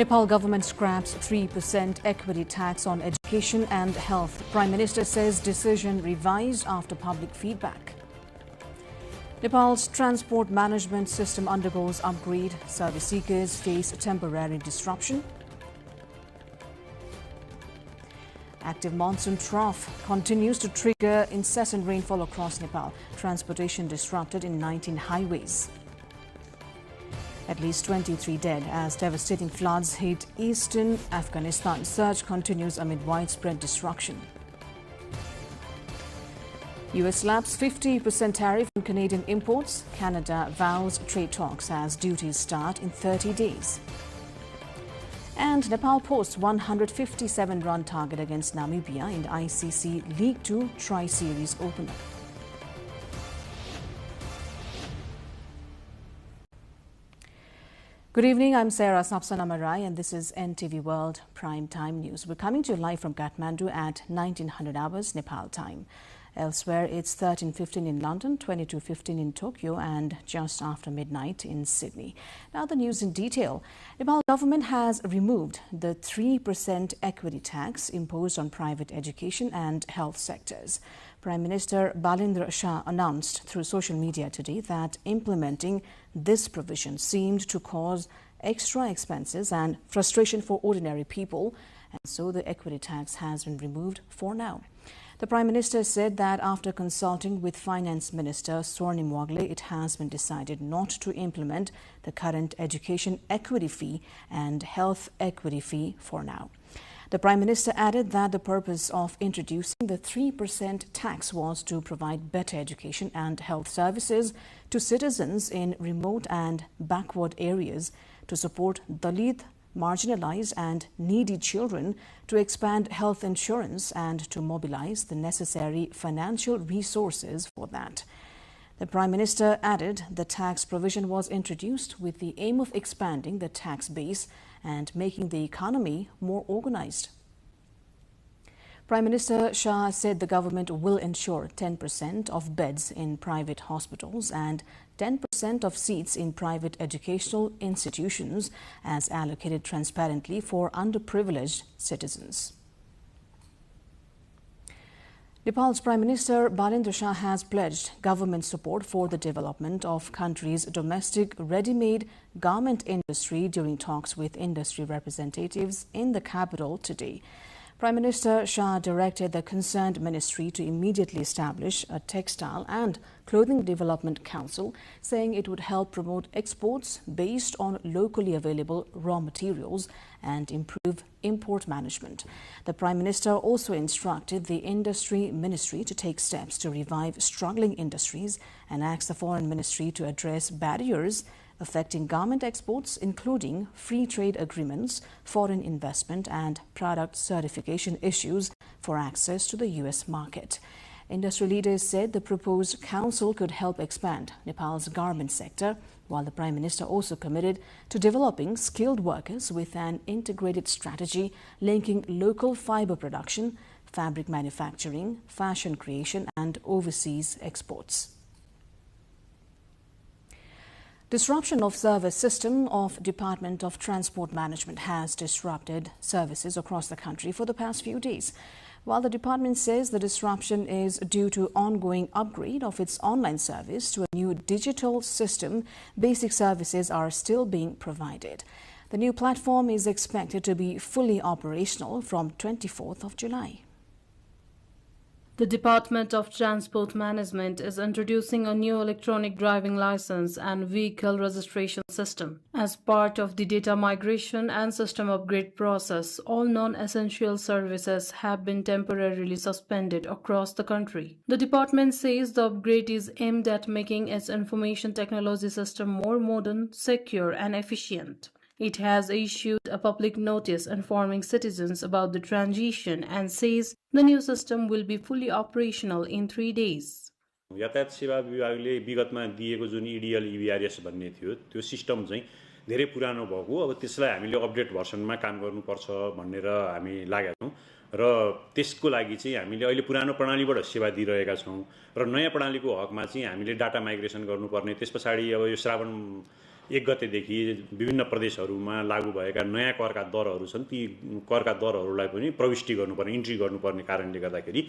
Nepal government scraps 3% equity tax on education and health. Prime Minister says decision revised after public feedback. Nepal's transport management system undergoes upgrade. Service seekers face temporary disruption. Active monsoon trough continues to trigger incessant rainfall across Nepal. Transportation disrupted in 19 highways. At least 23 dead as devastating floods hit eastern Afghanistan. Search continues amid widespread destruction. US slaps 50% tariff on Canadian imports. Canada vows trade talks as duties start in 30 days. And Nepal posts 157-run target against Namibia in ICC League 2 Tri-Series opener. Good evening, I'm Sarah Sapsanamarai and this is NTV World Prime Time News. We're coming to you live from Kathmandu at 1900 hours Nepal time. Elsewhere, it's 13:15 in London, 22:15 in Tokyo and just after midnight in Sydney. Now the news in detail. Nepal government has removed the 3% equity tax imposed on private education and health sectors. Prime Minister Balendra Shah announced through social media today that implementing this provision seemed to cause extra expenses and frustration for ordinary people, and so the equity tax has been removed for now. The Prime Minister said that after consulting with Finance Minister Swarnim Wagle, it has been decided not to implement the current education equity fee and health equity fee for now. The Prime Minister added that the purpose of introducing the 3% tax was to provide better education and health services to citizens in remote and backward areas, to support Dalit, marginalized and needy children, to expand health insurance and to mobilize the necessary financial resources for that. The Prime Minister added the tax provision was introduced with the aim of expanding the tax base and making the economy more organized. Prime Minister Shah said the government will ensure 10% of beds in private hospitals and 10% of seats in private educational institutions as allocated transparently for underprivileged citizens. Nepal's Prime Minister Balendra Shah has pledged government support for the development of country's domestic ready-made garment industry during talks with industry representatives in the capital today. Prime Minister Shah directed the concerned ministry to immediately establish a textile and clothing development council, saying it would help promote exports based on locally available raw materials and improve import management. The Prime Minister also instructed the industry ministry to take steps to revive struggling industries and asked the foreign ministry to address barriers affecting garment exports, including free trade agreements, foreign investment and product certification issues for access to the US market. Industry leaders said the proposed council could help expand Nepal's garment sector, while the Prime Minister also committed to developing skilled workers with an integrated strategy linking local fiber production, fabric manufacturing, fashion creation and overseas exports. Disruption of service system of Department of Transport Management has disrupted services across the country for the past few days. While the department says the disruption is due to ongoing upgrade of its online service to a new digital system, basic services are still being provided. The new platform is expected to be fully operational from 24th of July. The Department of Transport Management is introducing a new electronic driving license and vehicle registration system. As part of the data migration and system upgrade process, all non-essential services have been temporarily suspended across the country. The department says the upgrade is aimed at making its information technology system more modern, secure and efficient. It has issued a public notice informing citizens about the transition and says the new system will be fully operational in 3 days. यातायात सेवा विभागले विगतमा दिएको जुन इडिएल इभिआरएस भन्ने थियो त्यो system चाहिँ धेरै पुरानो भएको अब त्यसलाई हामीले अपडेट भर्सनमा काम गर्नुपर्छ भनेर हामी लागेका छौं र त्यसको लागि चाहिँ हामीले अहिले पुरानो प्रणालीबाट सेवा दिइरहेका छौं र नयाँ प्रणालीको हकमा चाहिँ हामीले डाटा माइग्रेसन गर्नुपर्ने त्यसपछि अब यो श्रावण 1 गतेदेखि विभिन्न प्रदेशहरूमा लागू भएका नयाँ करका दरहरू छन्, ती करका दरहरूलाई पनि प्रविष्टि गर्नुपर्ने, इन्ट्री गर्नुपर्ने कारणले गर्दाखेरि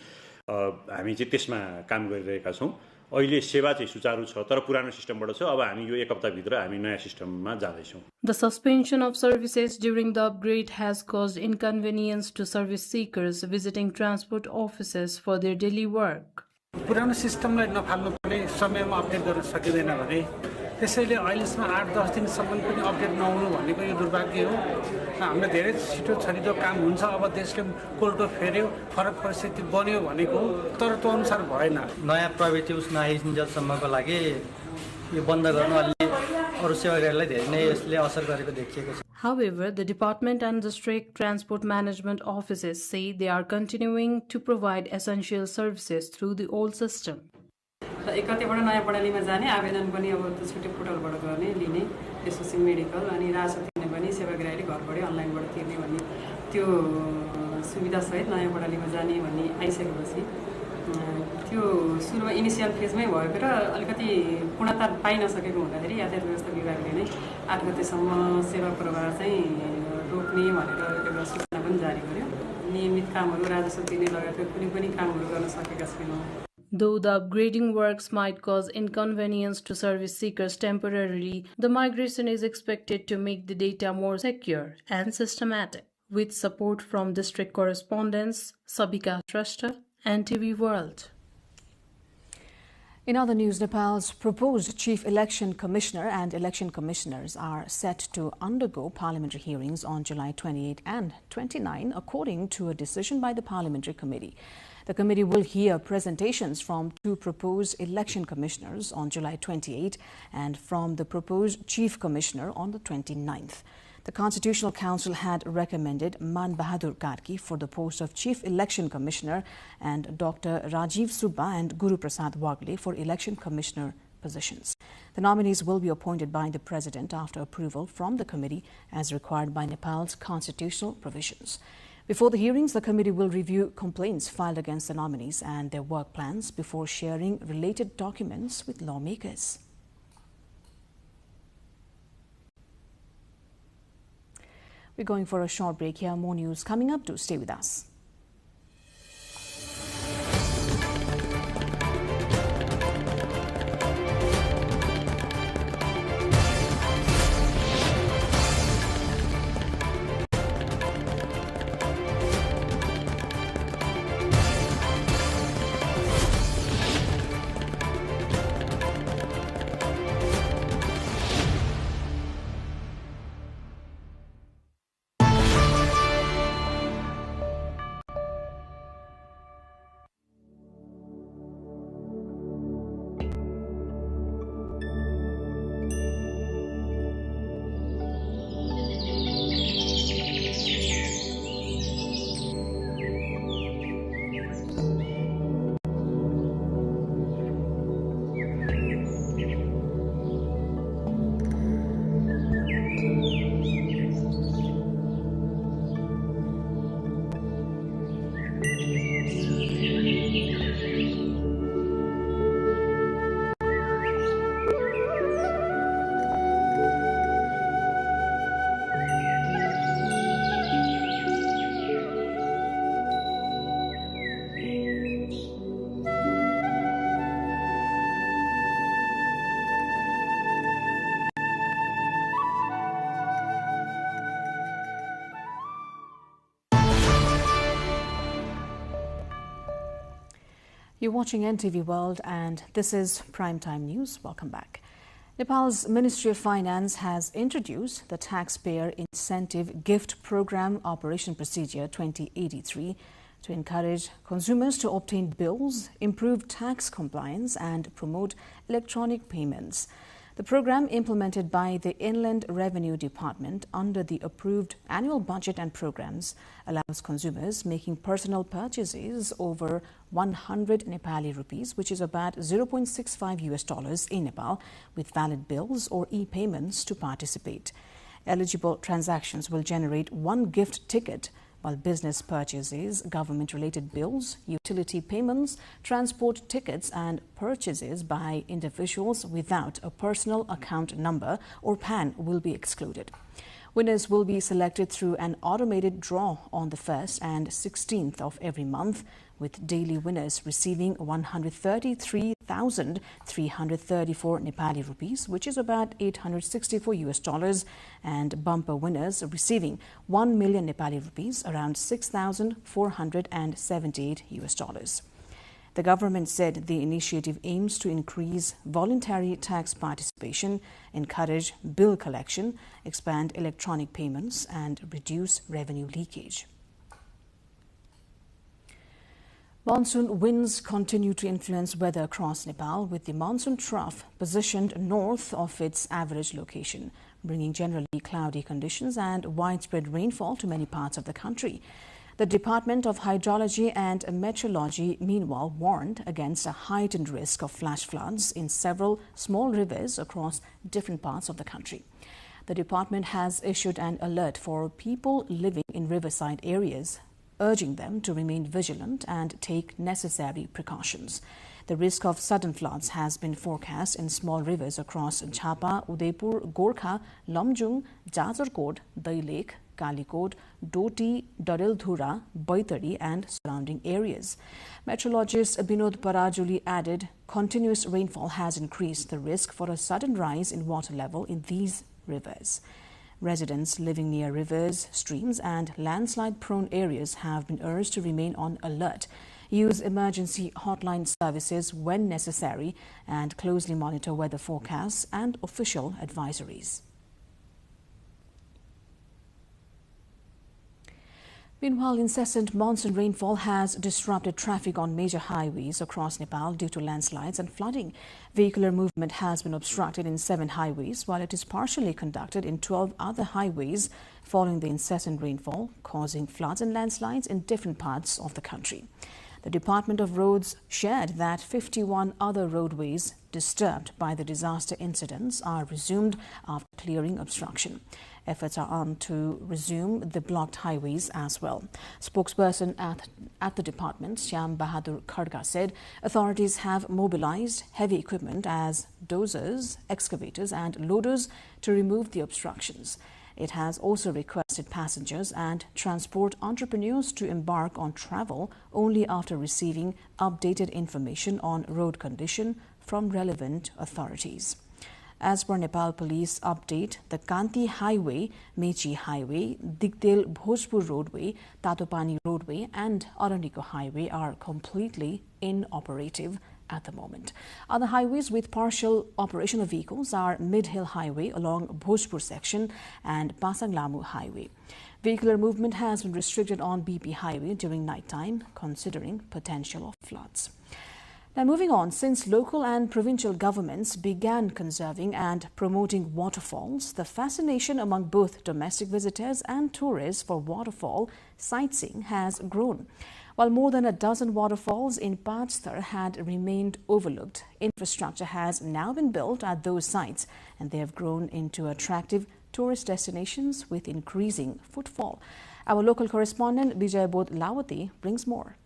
हामी चाहिँ त्यसमा काम गरिरहेका छौँ। अहिले सेवा चाहिँ सुचारू छ, तर पुरानो सिस्टमबाट छ। अब हामी यो 1 हप्ताभित्र हामी नयाँ सिस्टममा जाँदैछौँ। The suspension of services during the upgrade has caused inconvenience to service seekers visiting transport offices for their daily work. पुरानो सिस्टमलाई नफाल्नुपर्ने, समयमा अपडेट गर्न सकिँदैन भने त्यसैले अहिलेसम्म 8-10 दिनसम्म पनि अपडेट नहुनु भनेको यो दुर्भाग्य हो। हामीले धेरै छिटो छरिटो काम हुन्छ, अब देशले कोल्टो फेर्यो, फरक परिस्थिति बन्यो भनेको, तर त्यो अनुसार भएन। नयाँ प्रविधि नआइन्जेलसम्मको लागि यो बन्द गर्नु अलि अरू सेवाग्राहीलाई धेरै नै यसले असर गरेको देखिएको छ। However, the department and district transport management offices say they are continuing to provide essential services through the old system. एक कतिबाट नयाँ प्रणालीमा जाने आवेदन पनि अब त्यो छुट्टै पोर्टलबाट गर्ने लिने, त्यसपछि मेडिकल अनि राजस्व तिर्ने पनि सेवाग्राहीले घरबाटै अनलाइनबाट तिर्ने भन्ने त्यो सुविधासहित नयाँ प्रणालीमा जाने भन्ने आइसकेपछि त्यो सुरुमा इनिसियल फेजमै भएको र अलिकति पूर्णता पाइ नसकेको हुँदाखेरि यातायात व्यवस्था विभागले नै 8 गतेसम्म सेवा प्रवाह चाहिँ रोक्ने भनेर एउटा सूचना पनि जारी गर्यो। नियमित कामहरू राजस्व तिर्ने लगायतका कुनै पनि कामहरू गर्न सकेका छैनौँ। Though the upgrading works might cause inconvenience to service seekers temporarily, the migration is expected to make the data more secure and systematic. With support from district correspondents Sabika Trustor, NTV World. In other news, Nepal's proposed Chief Election Commissioner and election commissioners are set to undergo parliamentary hearings on July 28 and 29, according to a decision by the Parliamentary Committee. The committee will hear presentations from 2 proposed election commissioners on July 28 and from the proposed Chief Commissioner on the 29th. The Constitutional Council had recommended Man Bahadur Karki for the post of Chief Election Commissioner and Dr. Rajiv Subba and Guru Prasad Wagle for Election Commissioner positions. The nominees will be appointed by the President after approval from the committee as required by Nepal's constitutional provisions. Before the hearings, the committee will review complaints filed against the nominees and their work plans before sharing related documents with lawmakers. We're going for a short break here. More news coming up. Do stay with us. You're watching NTV World and this is Primetime News. Welcome back. Nepal's Ministry of Finance has introduced the Taxpayer Incentive Gift Program Operation Procedure 2083 to encourage consumers to obtain bills, improve tax compliance and promote electronic payments. The program, implemented by the Inland Revenue Department under the approved annual budget and programs, allows consumers making personal purchases over 100 Nepali rupees, which is about $0.65 in Nepal, with valid bills or e-payments to participate. Eligible transactions will generate one gift ticket while business purchases, government-related bills, utility payments, transport tickets and purchases by individuals without a personal account number or PAN will be excluded. Winners will be selected through an automated draw on the 1st and 16th of every month, with daily winners receiving 133,334 Nepali rupees, which is about $864, and bumper winners receiving 1 million Nepali rupees, around $6,478. The government said the initiative aims to increase voluntary tax participation, encourage bill collection, expand electronic payments, and reduce revenue leakage. Monsoon winds continue to influence weather across Nepal, with the monsoon trough positioned north of its average location, bringing generally cloudy conditions and widespread rainfall to many parts of the country. The Department of Hydrology and Meteorology, meanwhile, warned against a heightened risk of flash floods in several small rivers across different parts of the country. The department has issued an alert for people living in riverside areas, urging them to remain vigilant and take necessary precautions. The risk of sudden floods has been forecast in small rivers across Jhapa, Udaipur, Gorkha, Lamjung, Jajarkot, Dailek, Kalikot, Doti, Dareldhura, Baitari and surrounding areas. Meteorologist Binod Parajuli added, continuous rainfall has increased the risk for a sudden rise in water level in these rivers. Residents living near rivers, streams and landslide-prone areas have been urged to remain on alert, use emergency hotline services when necessary, and closely monitor weather forecasts and official advisories. Meanwhile, incessant monsoon rainfall has disrupted traffic on major highways across Nepal due to landslides and flooding. Vehicular movement has been obstructed in 7 highways, while it is partially conducted in 12 other highways following the incessant rainfall, causing floods and landslides in different parts of the country. The Department of Roads shared that 51 other roadways disturbed by the disaster incidents are resumed after clearing obstruction. Efforts are on to resume the blocked highways as well. Spokesperson at the department, Shyam Bahadur Khadka, said authorities have mobilized heavy equipment as dozers, excavators and loaders to remove the obstructions. It has also requested passengers and transport entrepreneurs to embark on travel only after receiving updated information on road condition from relevant authorities. As per Nepal Police update, the Kanti Highway, Mechi Highway, Digdel Bhojpur Roadway, Tatopani Roadway and Araniko Highway are completely inoperative at the moment. Other highways with partial operation of vehicles are Mid-Hill Highway along Bhojpur section and Pasanglamu Highway. Vehicular movement has been restricted on BP Highway during night time, considering potential of floods. Now moving on, since local and provincial governments began conserving and promoting waterfalls, the fascination among both domestic visitors and tourists for waterfall sightseeing has grown. While more than a dozen waterfalls in Pachthar had remained overlooked, infrastructure has now been built at those sites and they have grown into attractive tourist destinations with increasing footfall. Our local correspondent Vijayabodh Lawati brings more.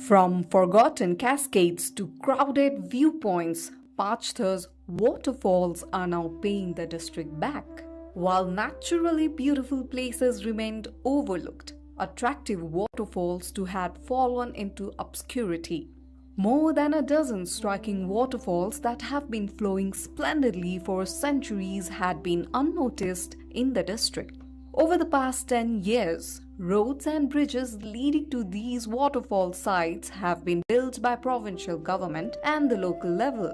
From forgotten cascades to crowded viewpoints, Pachthar's waterfalls are now paying the district back. While naturally beautiful places remained overlooked, attractive waterfalls too had fallen into obscurity. More than a dozen striking waterfalls that have been flowing splendidly for centuries had been unnoticed in the district. Over the past 10 years, roads and bridges leading to these waterfall sites have been built by provincial government and the local level.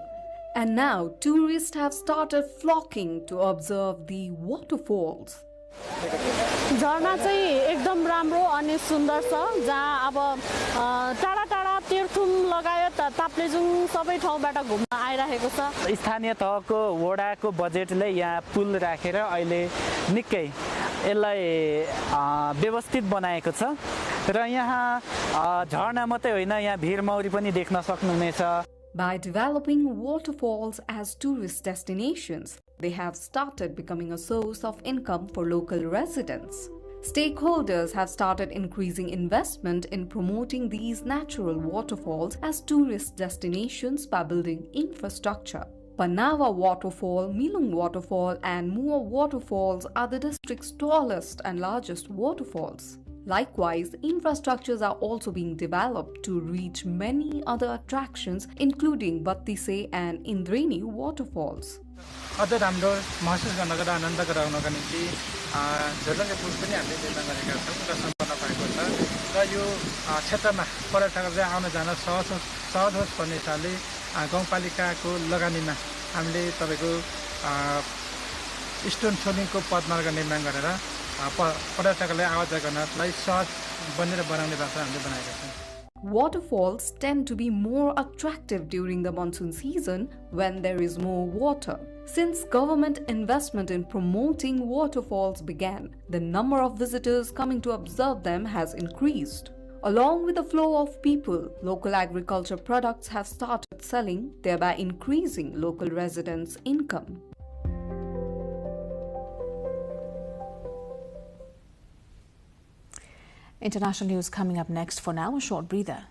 And now tourists have started flocking to observe the waterfalls. झरना चाहिँ एकदम राम्रो अनि सुन्दर छ जहाँ अब टाढा टाढा तीर्थुम लगायत ताप्लेजुङ सबै ठाउँबाट घुम्न आइराखेको छ स्थानीय तहको वडाको बजेटले यहाँ पुल राखेर अहिले निकै यसलाई व्यवस्थित बनाएको छ र यहाँ झरना मात्रै होइन यहाँ भिरमौरी पनि देख्न सक्नुहुनेछ। By developing waterfalls as tourist destinations, they have started becoming a source of income for local residents. Stakeholders have started increasing investment in promoting these natural waterfalls as tourist destinations by building infrastructure. Panawa Waterfall, Milung Waterfall, and Mua Waterfalls are the district's tallest and largest waterfalls. Likewise, infrastructures are also being developed to reach many other attractions, including Battise and Indreni waterfalls. अझ राम्रो महसुस गर्नको र आनन्द गराउनका निम्ति झोलङ्गे पुल पनि हामीले निर्माण गरेका छौँ र सम्पन्न भएको छ र यो क्षेत्रमा पर्यटकहरूले आउन जान सहज होस् भन्ने हिसाबले गाउँपालिकाको लगानीमा हामीले तपाईँको स्टोन सोलिङको पदमार्ग निर्माण गरेर पर्यटकलाई आवाज गर्नलाई सहज बनेर बनाउने बाटो हामीले बनाएका छौँ। Waterfalls tend to be more attractive during the monsoon season when there is more water. Since government investment in promoting waterfalls began, the number of visitors coming to observe them has increased. Along with the flow of people, local agriculture products have started selling, thereby increasing local residents' income. International news coming up next. For now, a short breather.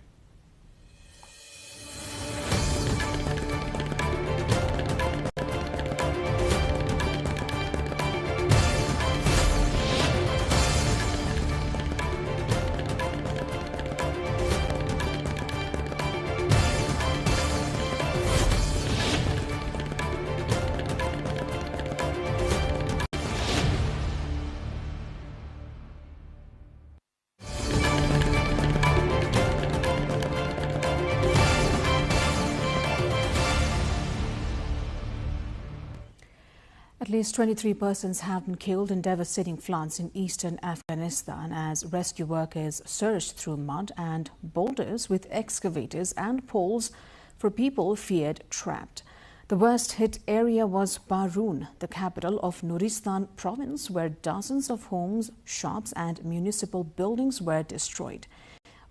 At least 23 persons have been killed in devastating floods in eastern Afghanistan as rescue workers searched through mud and boulders with excavators and poles for people feared trapped. The worst hit area was Baroun, the capital of Nuristan province, where dozens of homes, shops and municipal buildings were destroyed.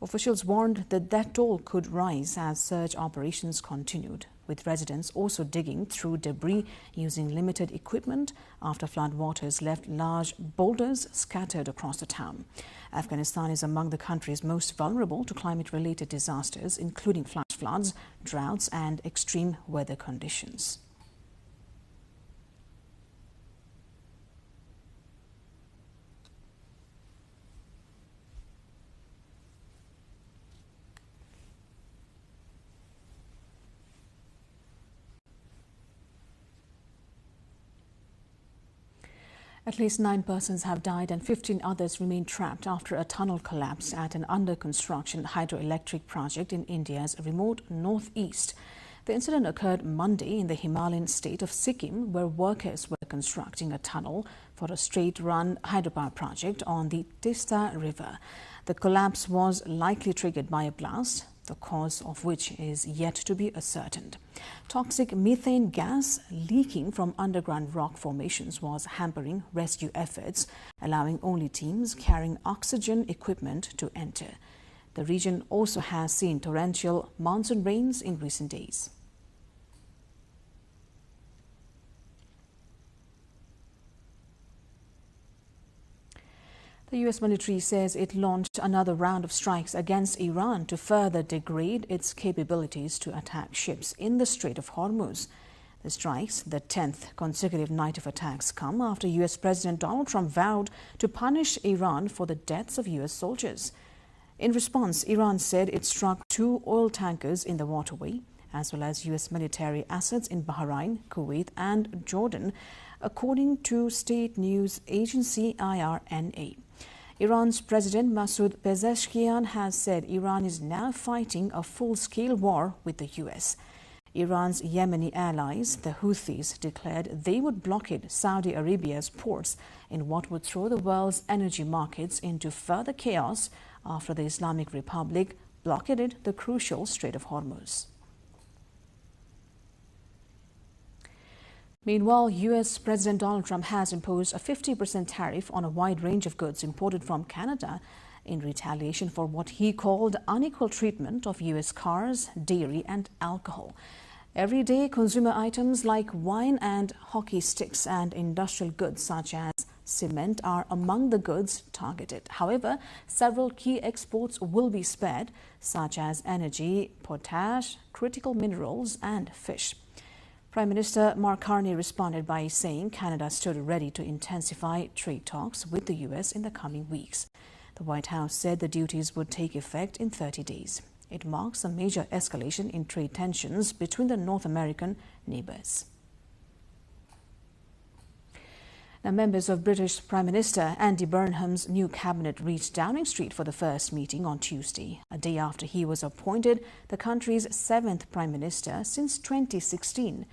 Officials warned that that toll could rise as search operations continued, with residents also digging through debris using limited equipment after floodwaters left large boulders scattered across the town. Afghanistan is among the countries most vulnerable to climate-related disasters, including flash floods, droughts and extreme weather conditions. At least 9 persons have died and 15 others remain trapped after a tunnel collapsed at an under-construction hydroelectric project in India's remote northeast. The incident occurred Monday in the Himalayan state of Sikkim, where workers were constructing a tunnel for a straight-run hydropower project on the Tista River. The collapse was likely triggered by a blast, the cause of which is yet to be ascertained. Toxic methane gas leaking from underground rock formations was hampering rescue efforts, allowing only teams carrying oxygen equipment to enter. The region also has seen torrential monsoon rains in recent days. The U.S. military says it launched another round of strikes against Iran to further degrade its capabilities to attack ships in the Strait of Hormuz. The strikes, the 10th consecutive night of attacks, come after U.S. President Donald Trump vowed to punish Iran for the deaths of U.S. soldiers. In response, Iran said it struck 2 oil tankers in the waterway, as well as U.S. military assets in Bahrain, Kuwait and Jordan, according to state news agency IRNA. Iran's President Masoud Pezeshkian has said Iran is now fighting a full-scale war with the U.S. Iran's Yemeni allies, the Houthis, declared they would blockade Saudi Arabia's ports in what would throw the world's energy markets into further chaos after the Islamic Republic blockaded the crucial Strait of Hormuz. Meanwhile, U.S. President Donald Trump has imposed a 50% tariff on a wide range of goods imported from Canada in retaliation for what he called unequal treatment of U.S. cars, dairy and alcohol. Everyday consumer items like wine and hockey sticks and industrial goods such as cement are among the goods targeted. However, several key exports will be spared, such as energy, potash, critical minerals and fish. Prime Minister Mark Carney responded by saying Canada stood ready to intensify trade talks with the U.S. in the coming weeks. The White House said the duties would take effect in 30 days. It marks a major escalation in trade tensions between the North American neighbours. Now, members of British Prime Minister Andy Burnham's new cabinet reached Downing Street for the first meeting on Tuesday, a day after he was appointed the country's 7th Prime Minister since 2016.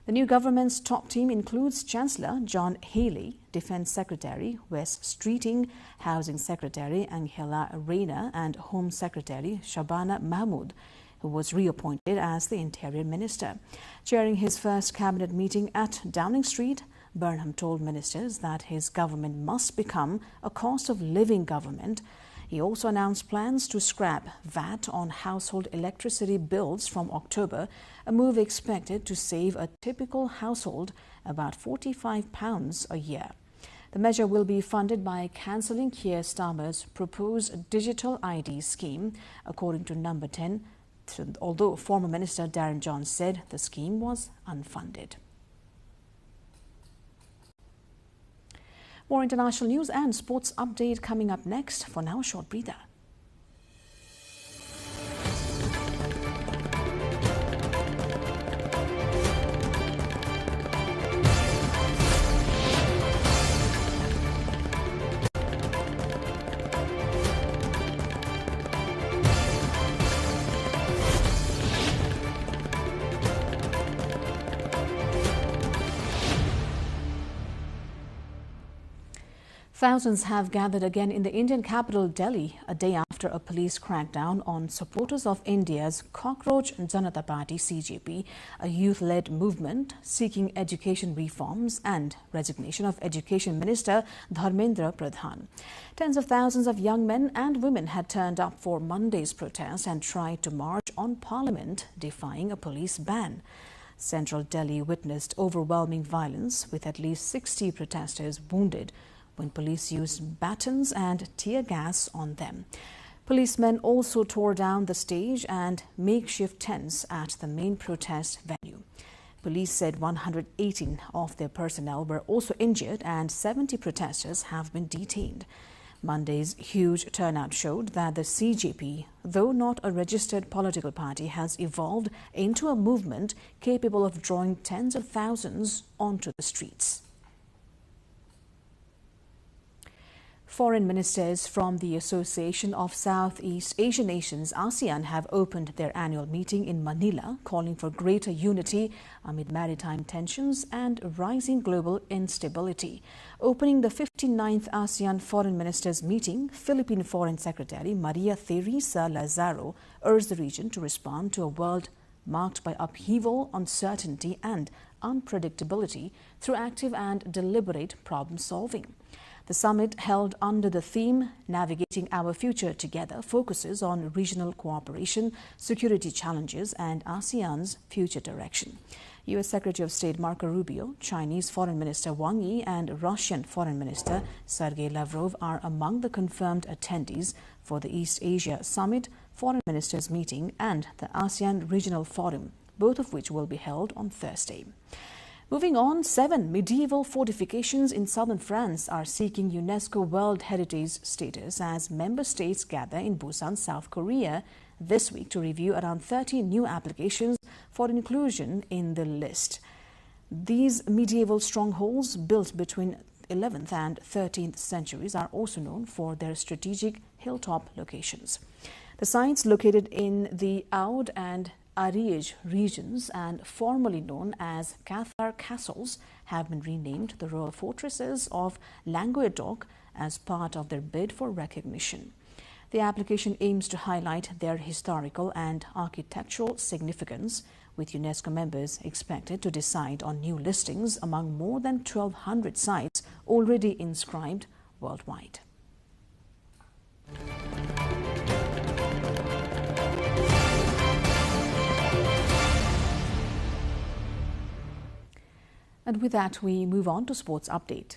The new government's top team includes Chancellor John Healey, Defence Secretary Wes Streeting, Housing Secretary Angela Rayner and Home Secretary Shabana Mahmood, who was reappointed as the Interior Minister. Chairing his first cabinet meeting at Downing Street, Burnham told ministers that his government must become a cost-of-living government. He also announced plans to scrap VAT on household electricity bills from October, a move expected to save a typical household about £45 a year. The measure will be funded by cancelling Keir Starmer's proposed digital ID scheme, according to Number 10, although former Minister Darren Johns said the scheme was unfunded. More international news and sports update coming up next. For now, a short breather. Thousands have gathered again in the Indian capital Delhi a day after a police crackdown on supporters of India's Cockroach Janata Party CJP, a youth-led movement seeking education reforms and resignation of Education Minister Dharmendra Pradhan. Tens of thousands of young men and women had turned up for Monday's protest and tried to march on Parliament, defying a police ban. Central Delhi witnessed overwhelming violence, with at least 60 protesters wounded when police used batons and tear gas on them. Policemen also tore down the stage and makeshift tents at the main protest venue. Police said 118 of their personnel were also injured and 70 protesters have been detained. Monday's huge turnout showed that the CJP, though not a registered political party, has evolved into a movement capable of drawing tens of thousands onto the streets. Foreign ministers from the Association of Southeast Asian Nations, ASEAN, have opened their annual meeting in Manila, calling for greater unity amid maritime tensions and rising global instability. Opening the 59th ASEAN Foreign Ministers meeting, Philippine Foreign Secretary Maria Teresa Lazaro urged the region to respond to a world marked by upheaval, uncertainty and unpredictability through active and deliberate problem-solving. The summit, held under the theme Navigating Our Future Together, focuses on regional cooperation, security challenges and ASEAN's future direction. U.S. Secretary of State Marco Rubio, Chinese Foreign Minister Wang Yi and Russian Foreign Minister Sergei Lavrov are among the confirmed attendees for the East Asia Summit, Foreign Ministers meeting and the ASEAN Regional Forum, both of which will be held on Thursday. Moving on, 7 medieval fortifications in southern France are seeking UNESCO World Heritage status as member states gather in Busan, South Korea this week to review around 30 new applications for inclusion in the list. These medieval strongholds, built between 11th and 13th centuries, are also known for their strategic hilltop locations. The sites, located in the Aude and Ariège regions and formerly known as Cathar Castles, have been renamed the Royal Fortresses of Languedoc as part of their bid for recognition. The application aims to highlight their historical and architectural significance, with UNESCO members expected to decide on new listings among more than 1,200 sites already inscribed worldwide. And with that, we move on to sports update.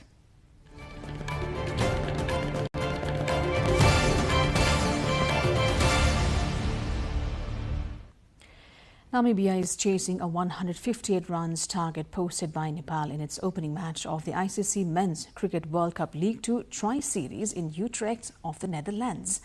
Namibia is chasing a 158 runs target posted by Nepal in its opening match of the ICC Men's Cricket World Cup League 2 Tri-Series in Utrecht of the Netherlands.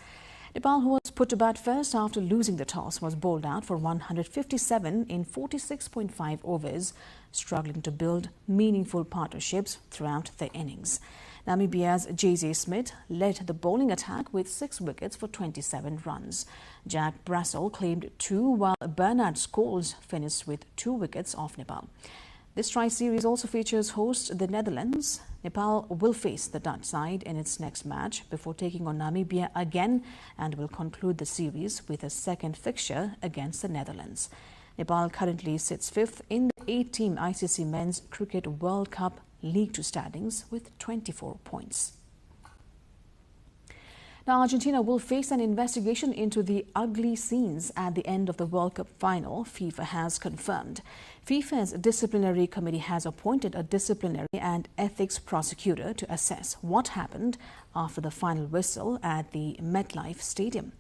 Nepal, who was put to bat first after losing the toss, was bowled out for 157 in 46.5 overs, struggling to build meaningful partnerships throughout the innings. Namibia's J.J. Smith led the bowling attack with 6 wickets for 27 runs. Jack Brassel claimed 2, while Bernard Scholes finished with 2 wickets off Nepal. This tri-series also features host the Netherlands. Nepal will face the Dutch side in its next match before taking on Namibia again and will conclude the series with a second fixture against the Netherlands. Nepal currently sits 5th in the 8-team ICC Men's Cricket World Cup League 2 standings with 24 points. Now, Argentina will face an investigation into the ugly scenes at the end of the World Cup final, FIFA has confirmed. FIFA's disciplinary committee has appointed a disciplinary and ethics prosecutor to assess what happened after the final whistle at the MetLife Stadium.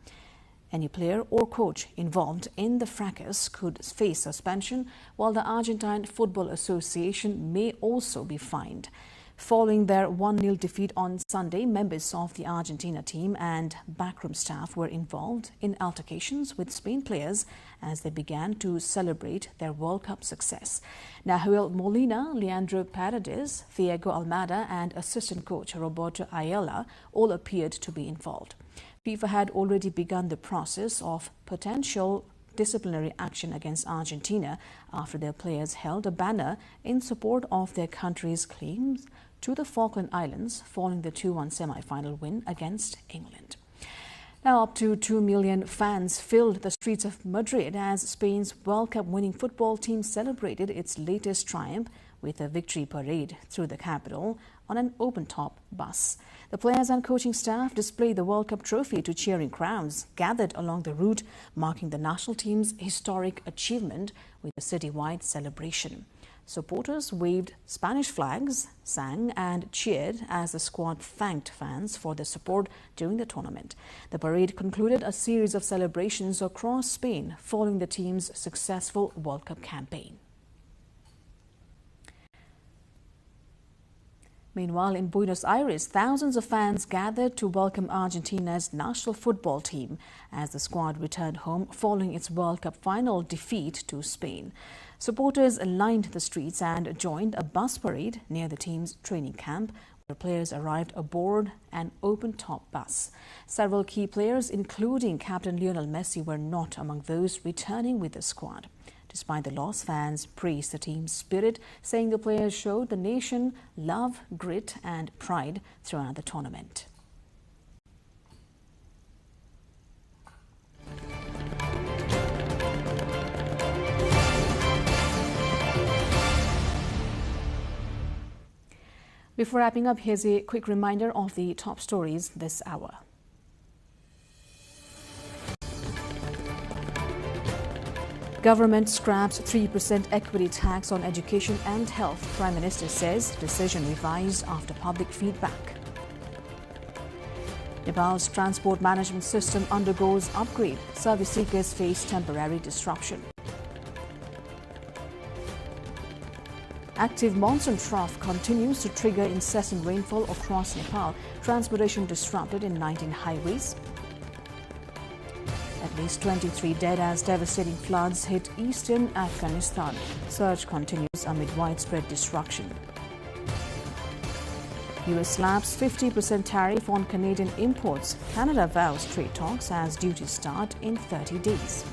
Any player or coach involved in the fracas could face suspension, while the Argentine Football Association may also be fined. Following their 1-0 defeat on Sunday, members of the Argentina team and backroom staff were involved in altercations with Spain players as they began to celebrate their World Cup success. Nahuel Molina, Leandro Paredes, Diego Almada and assistant coach Roberto Ayala all appeared to be involved. FIFA had already begun the process of potential disciplinary action against Argentina after their players held a banner in support of their country's claims to the Falkland Islands following the 2-1 semi-final win against England. Now, up to 2 million fans filled the streets of Madrid as Spain's World Cup winning football team celebrated its latest triumph with a victory parade through the capital on an open-top bus. The players and coaching staff displayed the World Cup trophy to cheering crowds gathered along the route, marking the national team's historic achievement with a citywide celebration. Supporters waved Spanish flags, sang and cheered as the squad thanked fans for their support during the tournament. The parade concluded a series of celebrations across Spain following the team's successful World Cup campaign. Meanwhile, in Buenos Aires, thousands of fans gathered to welcome Argentina's national football team as the squad returned home following its World Cup final defeat to Spain. Supporters lined the streets and joined a bus parade near the team's training camp, where players arrived aboard an open-top bus. Several key players, including captain Lionel Messi, were not among those returning with the squad. Despite the loss, fans praised the team's spirit, saying the players showed the nation love, grit and pride throughout the tournament. Before wrapping up, here's a quick reminder of the top stories this hour. Government scraps 3% equity tax on education and health. Prime Minister says decision revised after public feedback. Nepal's transport management system undergoes upgrade. Service seekers face temporary disruption. Active monsoon trough continues to trigger incessant rainfall across Nepal. Transportation disrupted in 19 highways. At least 23 dead as devastating floods hit eastern Afghanistan. Search continues amid widespread destruction. US slaps 50% tariff on Canadian imports. Canada vows trade talks as duties start in 30 days.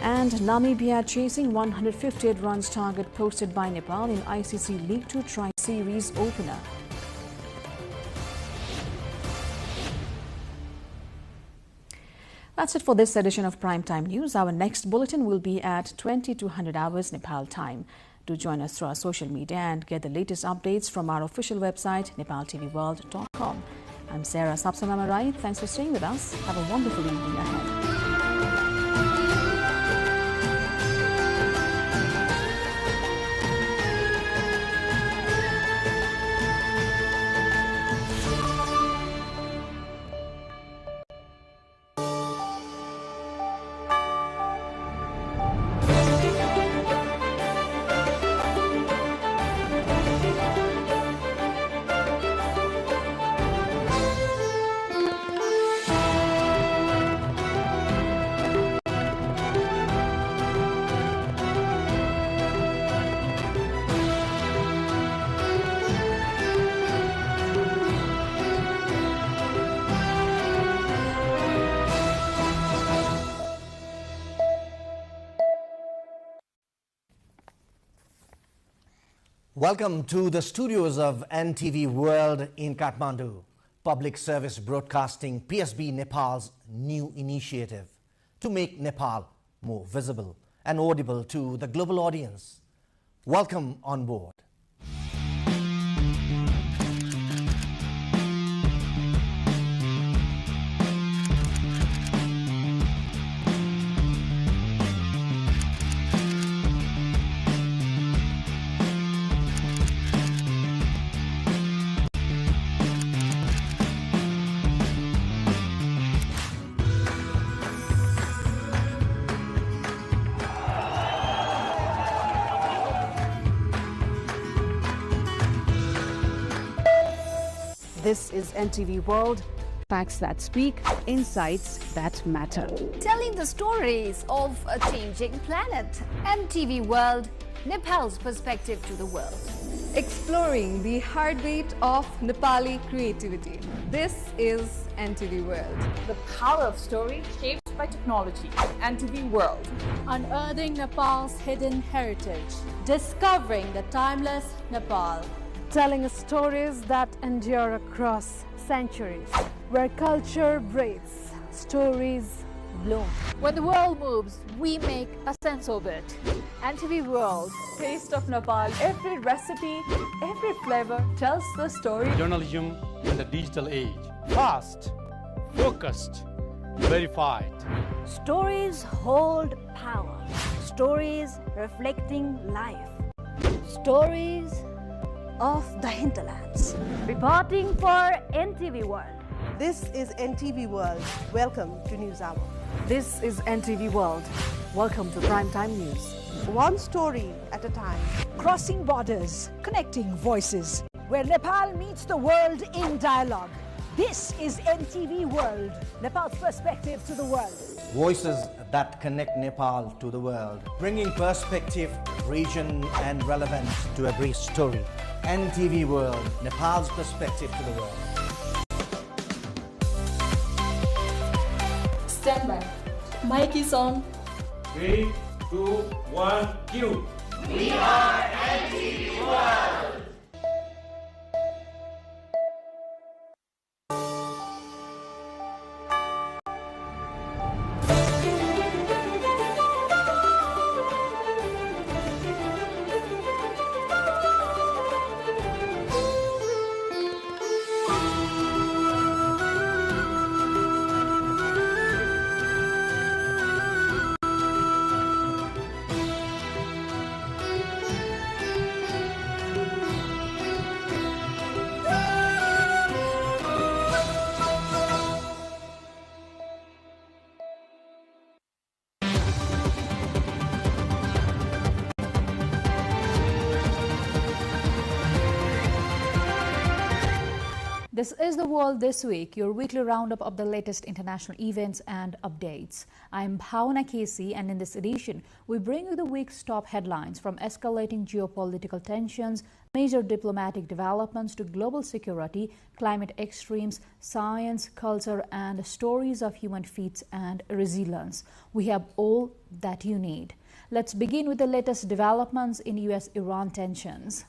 And Namibia chasing 158 runs target posted by Nepal in ICC League 2 Tri-Series opener. That's it for this edition of Primetime News. Our next bulletin will be at 2200 hours Nepal time. Do join us through our social media and get the latest updates from our official website, nepaltelevision.com. I'm Sarah Sapsanamarai. Thanks for staying with us. Have a wonderful evening ahead. Welcome to the studios of NTV World in Kathmandu, Public Service Broadcasting PSB Nepal's new initiative to make Nepal more visible and audible to the global audience. Welcome on board. This is NTV World. Facts that speak, insights that matter. Telling the stories of a changing planet. NTV World, Nepal's perspective to the world. Exploring the heartbeat of Nepali creativity. This is NTV World. The power of story shaped by technology. NTV World. Unearthing Nepal's hidden heritage. Discovering the timeless Nepal. Telling stories that endure across centuries. Where culture breathes, stories bloom. When the world moves, we make a sense of it. NTV World. Taste of Nepal. Every recipe, every flavor tells the story. Journalism in the digital age. Fast, focused, verified. Stories hold power. Stories reflecting life. Stories of the hinterlands. Reporting for NTV World. This is NTV World. Welcome to News Hour. This is NTV World. Welcome to Primetime News. One story at a time. Crossing borders, connecting voices. Where Nepal meets the world in dialogue. This is NTV World. Nepal's perspective to the world. Voices that connect Nepal to the world, bringing perspective, region and relevance to every story. NTV World, Nepal's perspective to the world. Stand by. Mic is on. 3, 2, 1, cue. We are NTV World. This is The World This Week, your weekly roundup of the latest international events and updates. I'm Bhavana Casey, and in this edition, we bring you the week's top headlines from escalating geopolitical tensions, major diplomatic developments to global security, climate extremes, science, culture, and stories of human feats and resilience. We have all that you need. Let's begin with the latest developments in US-Iran tensions.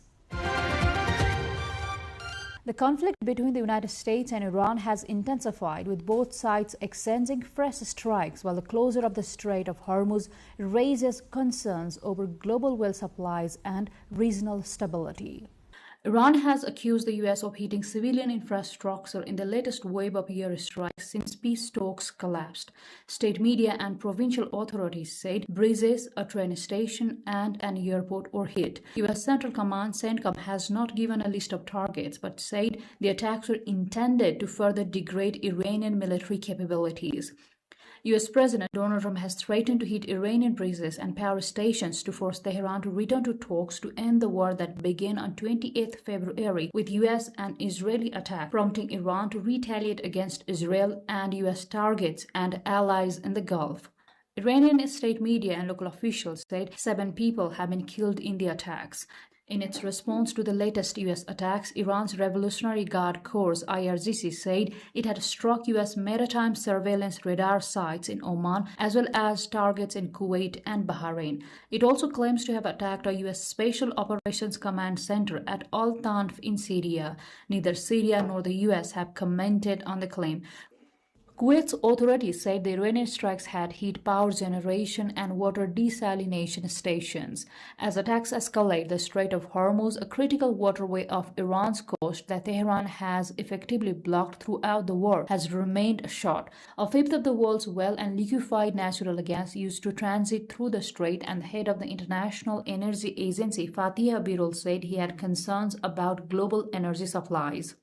The conflict between the United States and Iran has intensified, with both sides extending fresh strikes, while the closure of the Strait of Hormuz raises concerns over global oil supplies and regional stability. Iran has accused the US of hitting civilian infrastructure in the latest wave of airstrikes since peace talks collapsed. State media and provincial authorities said bridges, a train station, and an airport were hit. US Central Command CENTCOM has not given a list of targets but said the attacks were intended to further degrade Iranian military capabilities. US President Donald Trump has threatened to hit Iranian bridges and power stations to force Tehran to return to talks to end the war that began on 28 February with US and Israeli attack, prompting Iran to retaliate against Israel and US targets and allies in the Gulf. Iranian state media and local officials said 7 people have been killed in the attacks. In its response to the latest US attacks, Iran's Revolutionary Guard Corps IRGC said it had struck US maritime surveillance radar sites in Oman as well as targets in Kuwait and Bahrain. It also claims to have attacked a US Special Operations Command Center at Al-Tanf in Syria. Neither Syria nor the US have commented on the claim. Kuwait's authorities said the Iranian strikes had hit power generation and water desalination stations. As attacks escalate, the Strait of Hormuz, a critical waterway of Iran's coast that Tehran has effectively blocked throughout the war, has remained shut. A fifth of the world's well and liquefied natural gas used to transit through the strait, and the head of the International Energy Agency, Fatih Birol, said he had concerns about global energy supplies.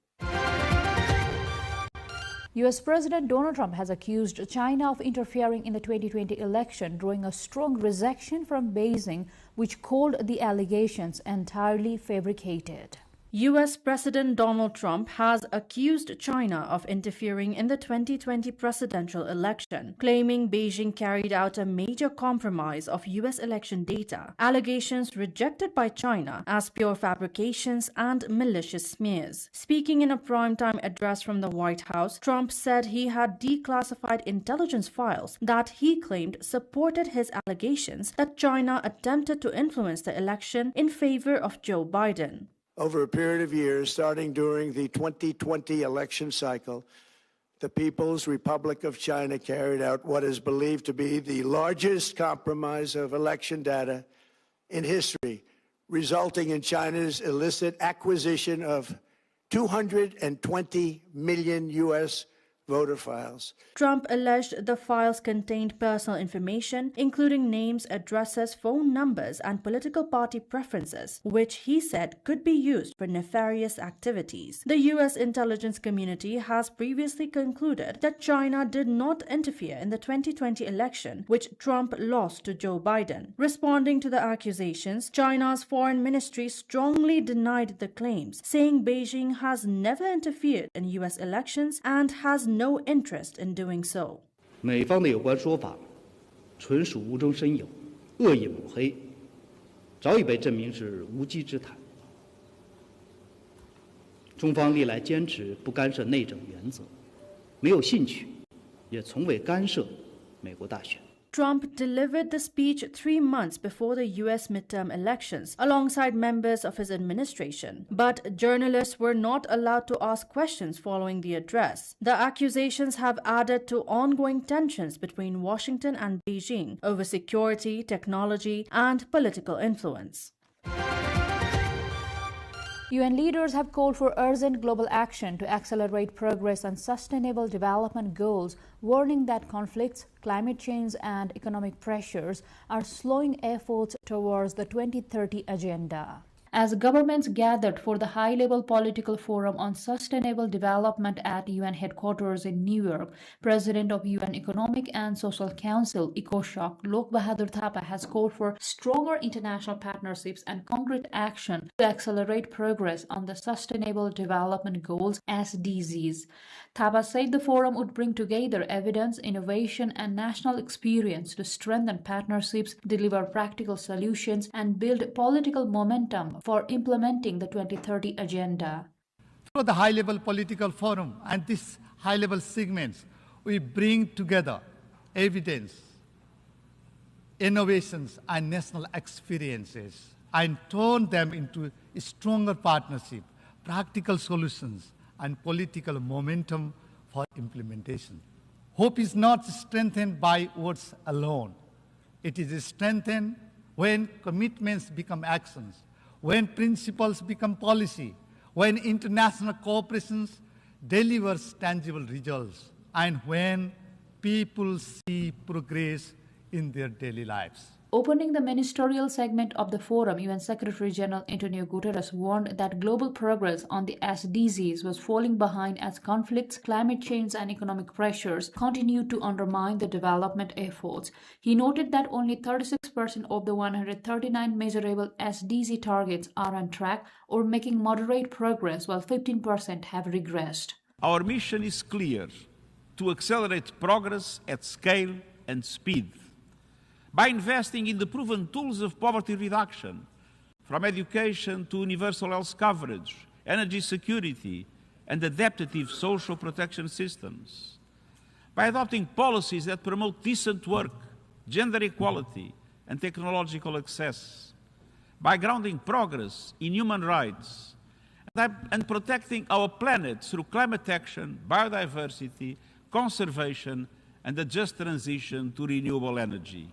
US President Donald Trump has accused China of interfering in the 2020 election, drawing a strong rejection from Beijing, which called the allegations entirely fabricated. US President Donald Trump has accused China of interfering in the 2020 presidential election, claiming Beijing carried out a major compromise of US election data, allegations rejected by China as pure fabrications and malicious smears. Speaking in a primetime address from the White House, Trump said he had declassified intelligence files that he claimed supported his allegations that China attempted to influence the election in favor of Joe Biden. Over a period of years, starting during the 2020 election cycle, the People's Republic of China carried out what is believed to be the largest compromise of election data in history, resulting in China's illicit acquisition of 220 million U.S. voter files. Trump alleged the files contained personal information, including names, addresses, phone numbers, and political party preferences, which he said could be used for nefarious activities. The U.S. intelligence community has previously concluded that China did not interfere in the 2020 election, which Trump lost to Joe Biden. Responding to the accusations, China's foreign ministry strongly denied the claims, saying Beijing has never interfered in U.S. elections and has no interest in doing so. 美方的有关说法纯属无中生有、恶意抹黑，早已被证明是无稽之谈。中方历来坚持不干涉内政原则，没有兴趣，也从未干涉美国大选。 Trump delivered the speech 3 months before the U.S. midterm elections alongside members of his administration. But journalists were not allowed to ask questions following the address. The accusations have added to ongoing tensions between Washington and Beijing over security, technology, and political influence. UN leaders have called for urgent global action to accelerate progress on sustainable development goals, warning that conflicts, climate change, and economic pressures are slowing efforts towards the 2030 agenda. As governments gathered for the high-level political forum on sustainable development at UN headquarters in New York, President of UN Economic and Social Council, ECOSOC, Lok Bahadur Thapa, has called for stronger international partnerships and concrete action to accelerate progress on the Sustainable Development Goals, SDGs. Thapa said the forum would bring together evidence, innovation, and national experience to strengthen partnerships, deliver practical solutions, and build political momentum for implementing the 2030 agenda. Through the high-level political forum and these high-level segments, we bring together evidence, innovations, and national experiences and turn them into a stronger partnership, practical solutions, and political momentum for implementation. Hope is not strengthened by words alone. It is strengthened when commitments become actions, when principles become policy, when international cooperation delivers tangible results, and when people see progress in their daily lives. Opening the ministerial segment of the forum, UN Secretary-General Antonio Guterres warned that global progress on the SDGs was falling behind as conflicts, climate change, and economic pressures continued to undermine the development efforts. He noted that only 36% of the 139 measurable SDG targets are on track or making moderate progress, while 15% have regressed. Our mission is clear: to accelerate progress at scale and speed, by investing in the proven tools of poverty reduction, from education to universal health coverage, energy security, and adaptive social protection systems, by adopting policies that promote decent work, gender equality, and technological access, by grounding progress in human rights, and protecting our planet through climate action, biodiversity, conservation, and a just transition to renewable energy.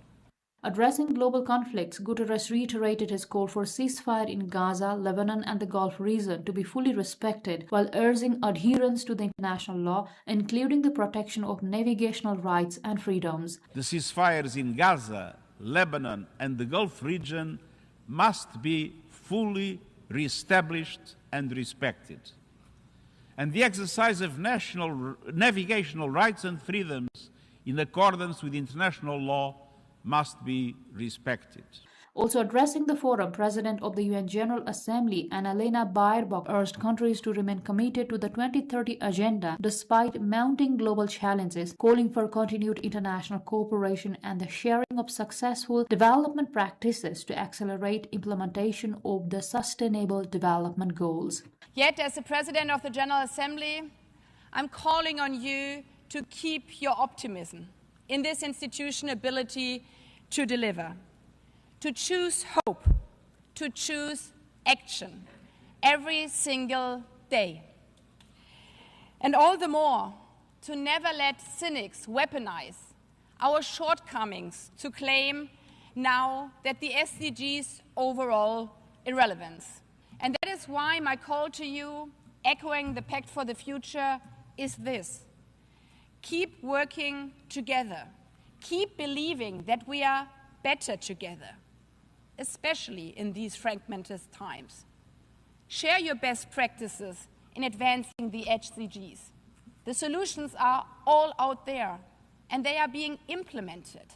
Addressing global conflicts, Guterres reiterated his call for ceasefire in Gaza, Lebanon, and the Gulf region to be fully respected, while urging adherence to the international law, including the protection of navigational rights and freedoms. The ceasefires in Gaza, Lebanon, and the Gulf region must be fully reestablished and respected. And the exercise of national navigational rights and freedoms in accordance with international law must be respected. Also addressing the forum, President of the UN General Assembly, Annalena Baerbock, urged countries to remain committed to the 2030 agenda despite mounting global challenges, calling for continued international cooperation and the sharing of successful development practices to accelerate implementation of the Sustainable Development Goals. Yet, as the President of the General Assembly, I'm calling on you to keep your optimism in this institution's ability to deliver, to choose hope, to choose action every single day. And all the more, to never let cynics weaponize our shortcomings to claim now that the SDGs overall irrelevance. And that is why my call to you, echoing the Pact for the Future, is this: keep working together. Keep believing that we are better together, especially in these fragmented times. Share your best practices in advancing the SDGs. The solutions are all out there, and they are being implemented.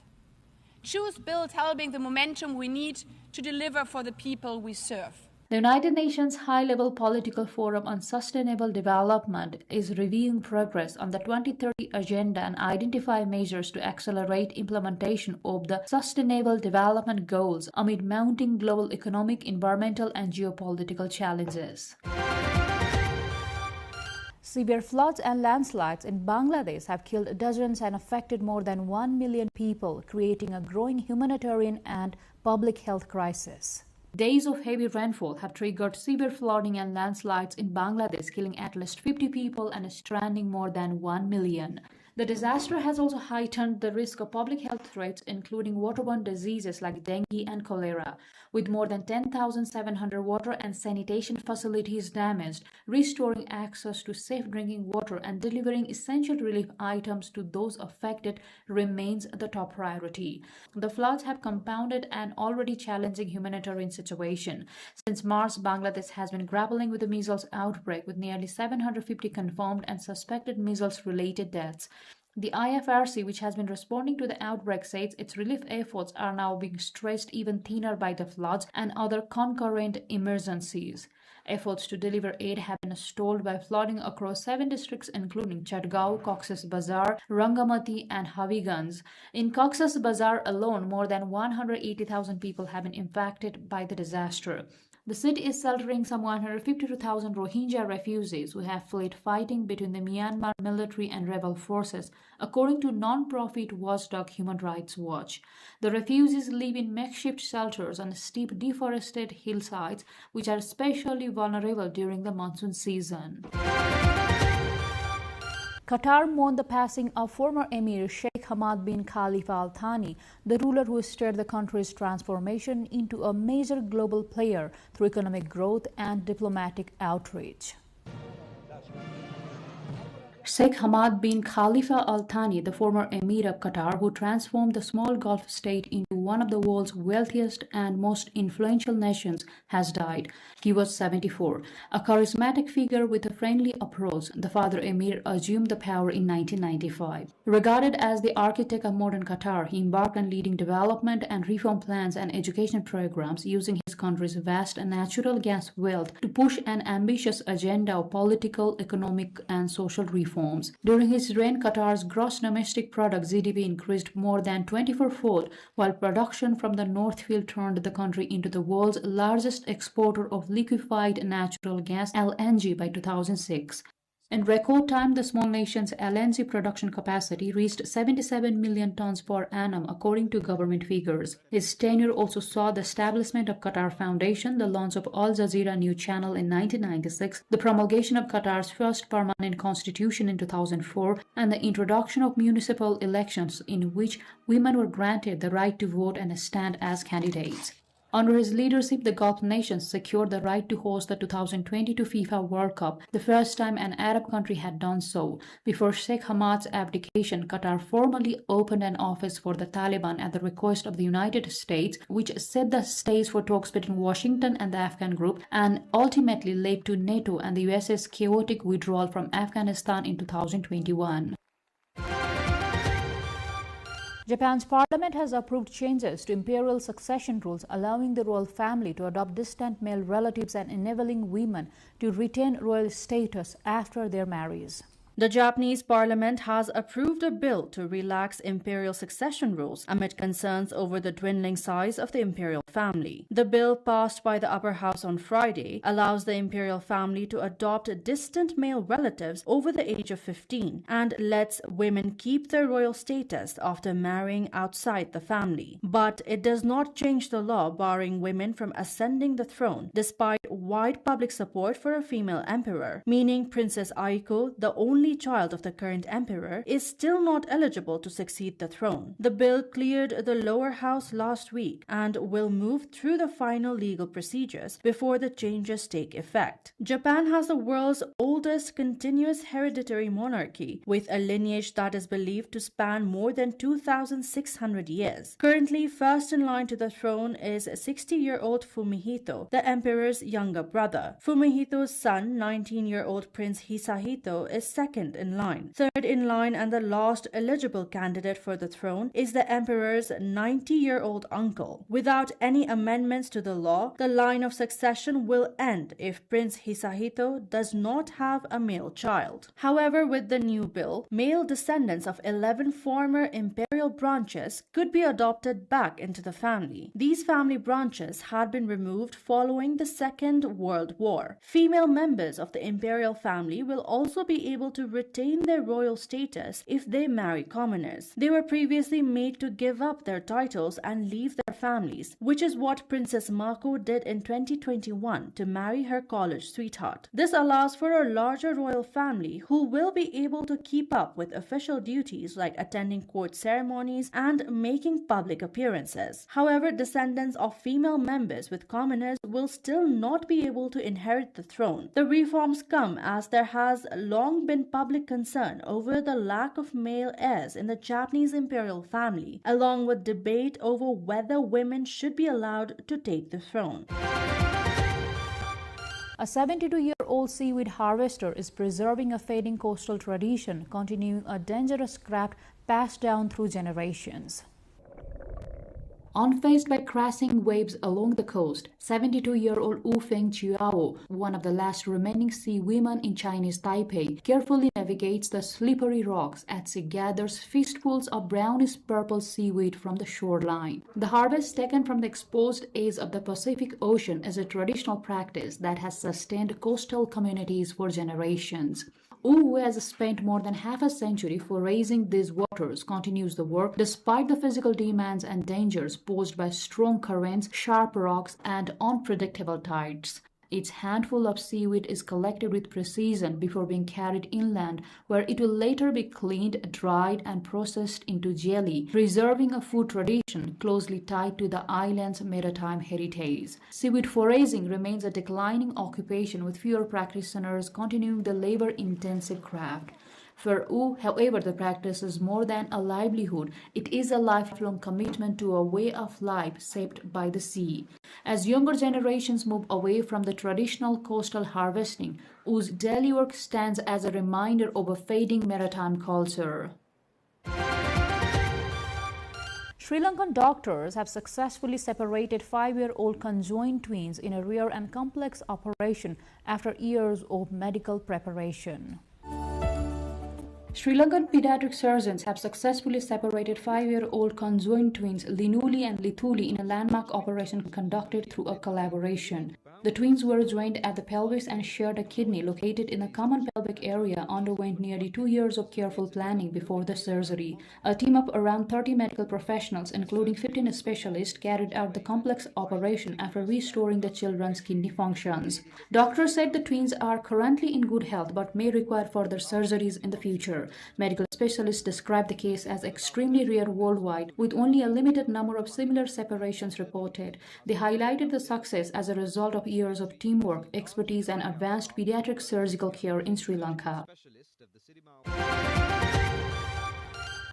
Choose building the momentum we need to deliver for the people we serve. The United Nations High-Level Political Forum on Sustainable Development is reviewing progress on the 2030 Agenda and identify measures to accelerate implementation of the Sustainable Development Goals amid mounting global economic, environmental, and geopolitical challenges. Severe floods and landslides in Bangladesh have killed dozens and affected more than 1 million people, creating a growing humanitarian and public health crisis. Days of heavy rainfall have triggered severe flooding and landslides in Bangladesh, killing at least 50 people and stranding more than 1 million. The disaster has also heightened the risk of public health threats, including waterborne diseases like dengue and cholera. With more than 10,700 water and sanitation facilities damaged, restoring access to safe drinking water and delivering essential relief items to those affected remains the top priority. The floods have compounded an already challenging humanitarian situation. Since March, Bangladesh has been grappling with the measles outbreak, with nearly 750 confirmed and suspected measles-related deaths. The IFRC, which has been responding to the outbreak, says its relief efforts are now being stretched even thinner by the floods and other concurrent emergencies. Efforts to deliver aid have been stalled by flooding across 7 districts, including Chhatgaon, Cox's Bazar, Rangamati, and Habiganj. In Cox's Bazar alone, more than 180,000 people have been impacted by the disaster. The city is sheltering some 152,000 Rohingya refugees who have fled fighting between the Myanmar military and rebel forces, according to non-profit watchdog Human Rights Watch. The refugees live in makeshift shelters on steep deforested hillsides, which are especially vulnerable during the monsoon season. Qatar mourned the passing of former Emir Sheikh Hamad bin Khalifa Al Thani, the ruler who steered the country's transformation into a major global player through economic growth and diplomatic outreach. Sheikh Hamad bin Khalifa Al Thani, the former Emir of Qatar who transformed the small Gulf state into one of the world's wealthiest and most influential nations, has died. He was 74. A charismatic figure with a friendly approach, the father Emir assumed the power in 1995. Regarded as the architect of modern Qatar, he embarked on leading development and reform plans and education programs using his country's vast natural gas wealth to push an ambitious agenda of political, economic, and social reforms. During his reign, Qatar's gross domestic product (GDP) increased more than 24-fold, while production from the North Field turned the country into the world's largest exporter of liquefied natural gas (LNG) by 2006. In record time, the small nation's LNG production capacity reached 77 million tons per annum, according to government figures. His tenure also saw the establishment of Qatar Foundation, the launch of Al Jazeera News Channel in 1996, the promulgation of Qatar's first permanent constitution in 2004, and the introduction of municipal elections in which women were granted the right to vote and stand as candidates. Under his leadership, the Gulf nations secured the right to host the 2022 FIFA World Cup, the first time an Arab country had done so. Before Sheikh Hamad's abdication, Qatar formally opened an office for the Taliban at the request of the United States, which set the stage for talks between Washington and the Afghan group, and ultimately led to NATO and the US's chaotic withdrawal from Afghanistan in 2021. Japan's parliament has approved changes to imperial succession rules, allowing the royal family to adopt distant male relatives and enabling women to retain royal status after their marriage. The Japanese parliament has approved a bill to relax imperial succession rules amid concerns over the dwindling size of the imperial family. The bill, passed by the upper house on Friday, allows the imperial family to adopt distant male relatives over the age of 15 and lets women keep their royal status after marrying outside the family. But it does not change the law barring women from ascending the throne, despite wide public support for a female emperor, meaning Princess Aiko, the only child of the current emperor, is still not eligible to succeed the throne. The bill cleared the lower house last week and will move through the final legal procedures before the changes take effect. Japan has the world's oldest continuous hereditary monarchy, with a lineage that is believed to span more than 2,600 years. Currently, first in line to the throne is 60-year-old Fumihito, the emperor's younger brother. Fumihito's son, 19-year-old Prince Hisahito, is second in line. Third in line and the last eligible candidate for the throne is the emperor's 90-year-old uncle. Without any amendments to the law, the line of succession will end if Prince Hisahito does not have a male child. However, with the new bill, male descendants of 11 former imperial branches could be adopted back into the family. These family branches had been removed following the Second World War. Female members of the imperial family will also be able to retain their royal status if they marry commoners. They were previously made to give up their titles and leave their families, which is what Princess Mako did in 2021 to marry her college sweetheart. This allows for a larger royal family who will be able to keep up with official duties like attending court ceremonies and making public appearances. However, descendants of female members with commoners will still not be able to inherit the throne. The reforms come as there has long been public concern over the lack of male heirs in the Japanese imperial family, along with debate over whether women should be allowed to take the throne. A 72-year-old seaweed harvester is preserving a fading coastal tradition, continuing a dangerous craft passed down through generations. Unfazed by crashing waves along the coast, 72-year-old Wu Feng Chiao, one of the last remaining sea women in Chinese Taipei, carefully navigates the slippery rocks as she gathers fistfuls of brownish-purple seaweed from the shoreline. The harvest taken from the exposed edge of the Pacific Ocean is a traditional practice that has sustained coastal communities for generations. Wu, who has spent more than half a century foraging these waters, continues the work despite the physical demands and dangers posed by strong currents, sharp rocks, and unpredictable tides. Each handful of seaweed is collected with precision before being carried inland, where it will later be cleaned, dried, and processed into jelly, preserving a food tradition closely tied to the island's maritime heritage. Seaweed foraging remains a declining occupation, with fewer practitioners continuing the labor-intensive craft. For Wu, however, the practice is more than a livelihood. It is a lifelong commitment to a way of life shaped by the sea. As younger generations move away from the traditional coastal harvesting, Wu's daily work stands as a reminder of a fading maritime culture. Sri Lankan doctors have successfully separated 5-year-old conjoined twins in a rare and complex operation after years of medical preparation. Sri Lankan pediatric surgeons have successfully separated 5-year-old conjoined twins Linuli and Lithuli in a landmark operation conducted through a collaboration. The twins were joined at the pelvis and shared a kidney located in a common pelvic area, underwent nearly 2 years of careful planning before the surgery. A team of around 30 medical professionals, including 15 specialists, carried out the complex operation after restoring the children's kidney functions. Doctors said the twins are currently in good health but may require further surgeries in the future. Medical specialists described the case as extremely rare worldwide, with only a limited number of similar separations reported. They highlighted the success as a result of years of teamwork, expertise, and advanced pediatric surgical care in Sri Lanka.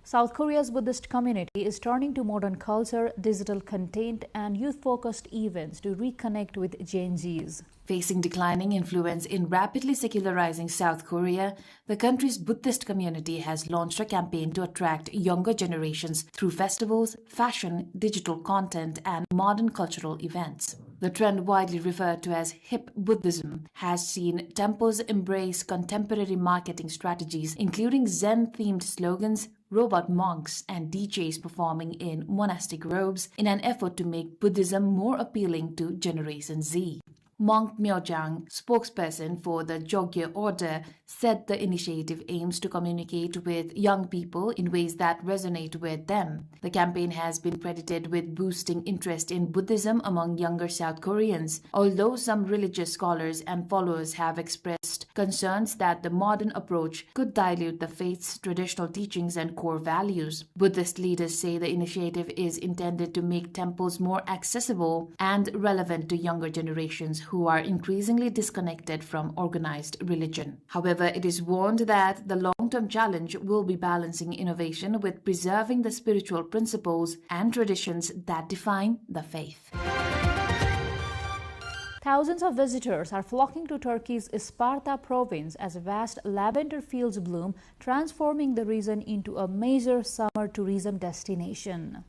South Korea's Buddhist community is turning to modern culture, digital content, and youth-focused events to reconnect with Gen Zs. Facing declining influence in rapidly secularizing South Korea, the country's Buddhist community has launched a campaign to attract younger generations through festivals, fashion, digital content, and modern cultural events. The trend, widely referred to as hip Buddhism, has seen temples embrace contemporary marketing strategies, including Zen-themed slogans, robot monks, and DJs performing in monastic robes in an effort to make Buddhism more appealing to Generation Z. Monk Myo-jang, spokesperson for the Jogye Order, said the initiative aims to communicate with young people in ways that resonate with them. The campaign has been credited with boosting interest in Buddhism among younger South Koreans, although some religious scholars and followers have expressed concerns that the modern approach could dilute the faith's traditional teachings and core values. Buddhist leaders say the initiative is intended to make temples more accessible and relevant to younger generations who are increasingly disconnected from organized religion. However, it is warned that the long-term challenge will be balancing innovation with preserving the spiritual principles and traditions that define the faith. Thousands of visitors are flocking to Turkey's Isparta province as vast lavender fields bloom, transforming the region into a major summer tourism destination.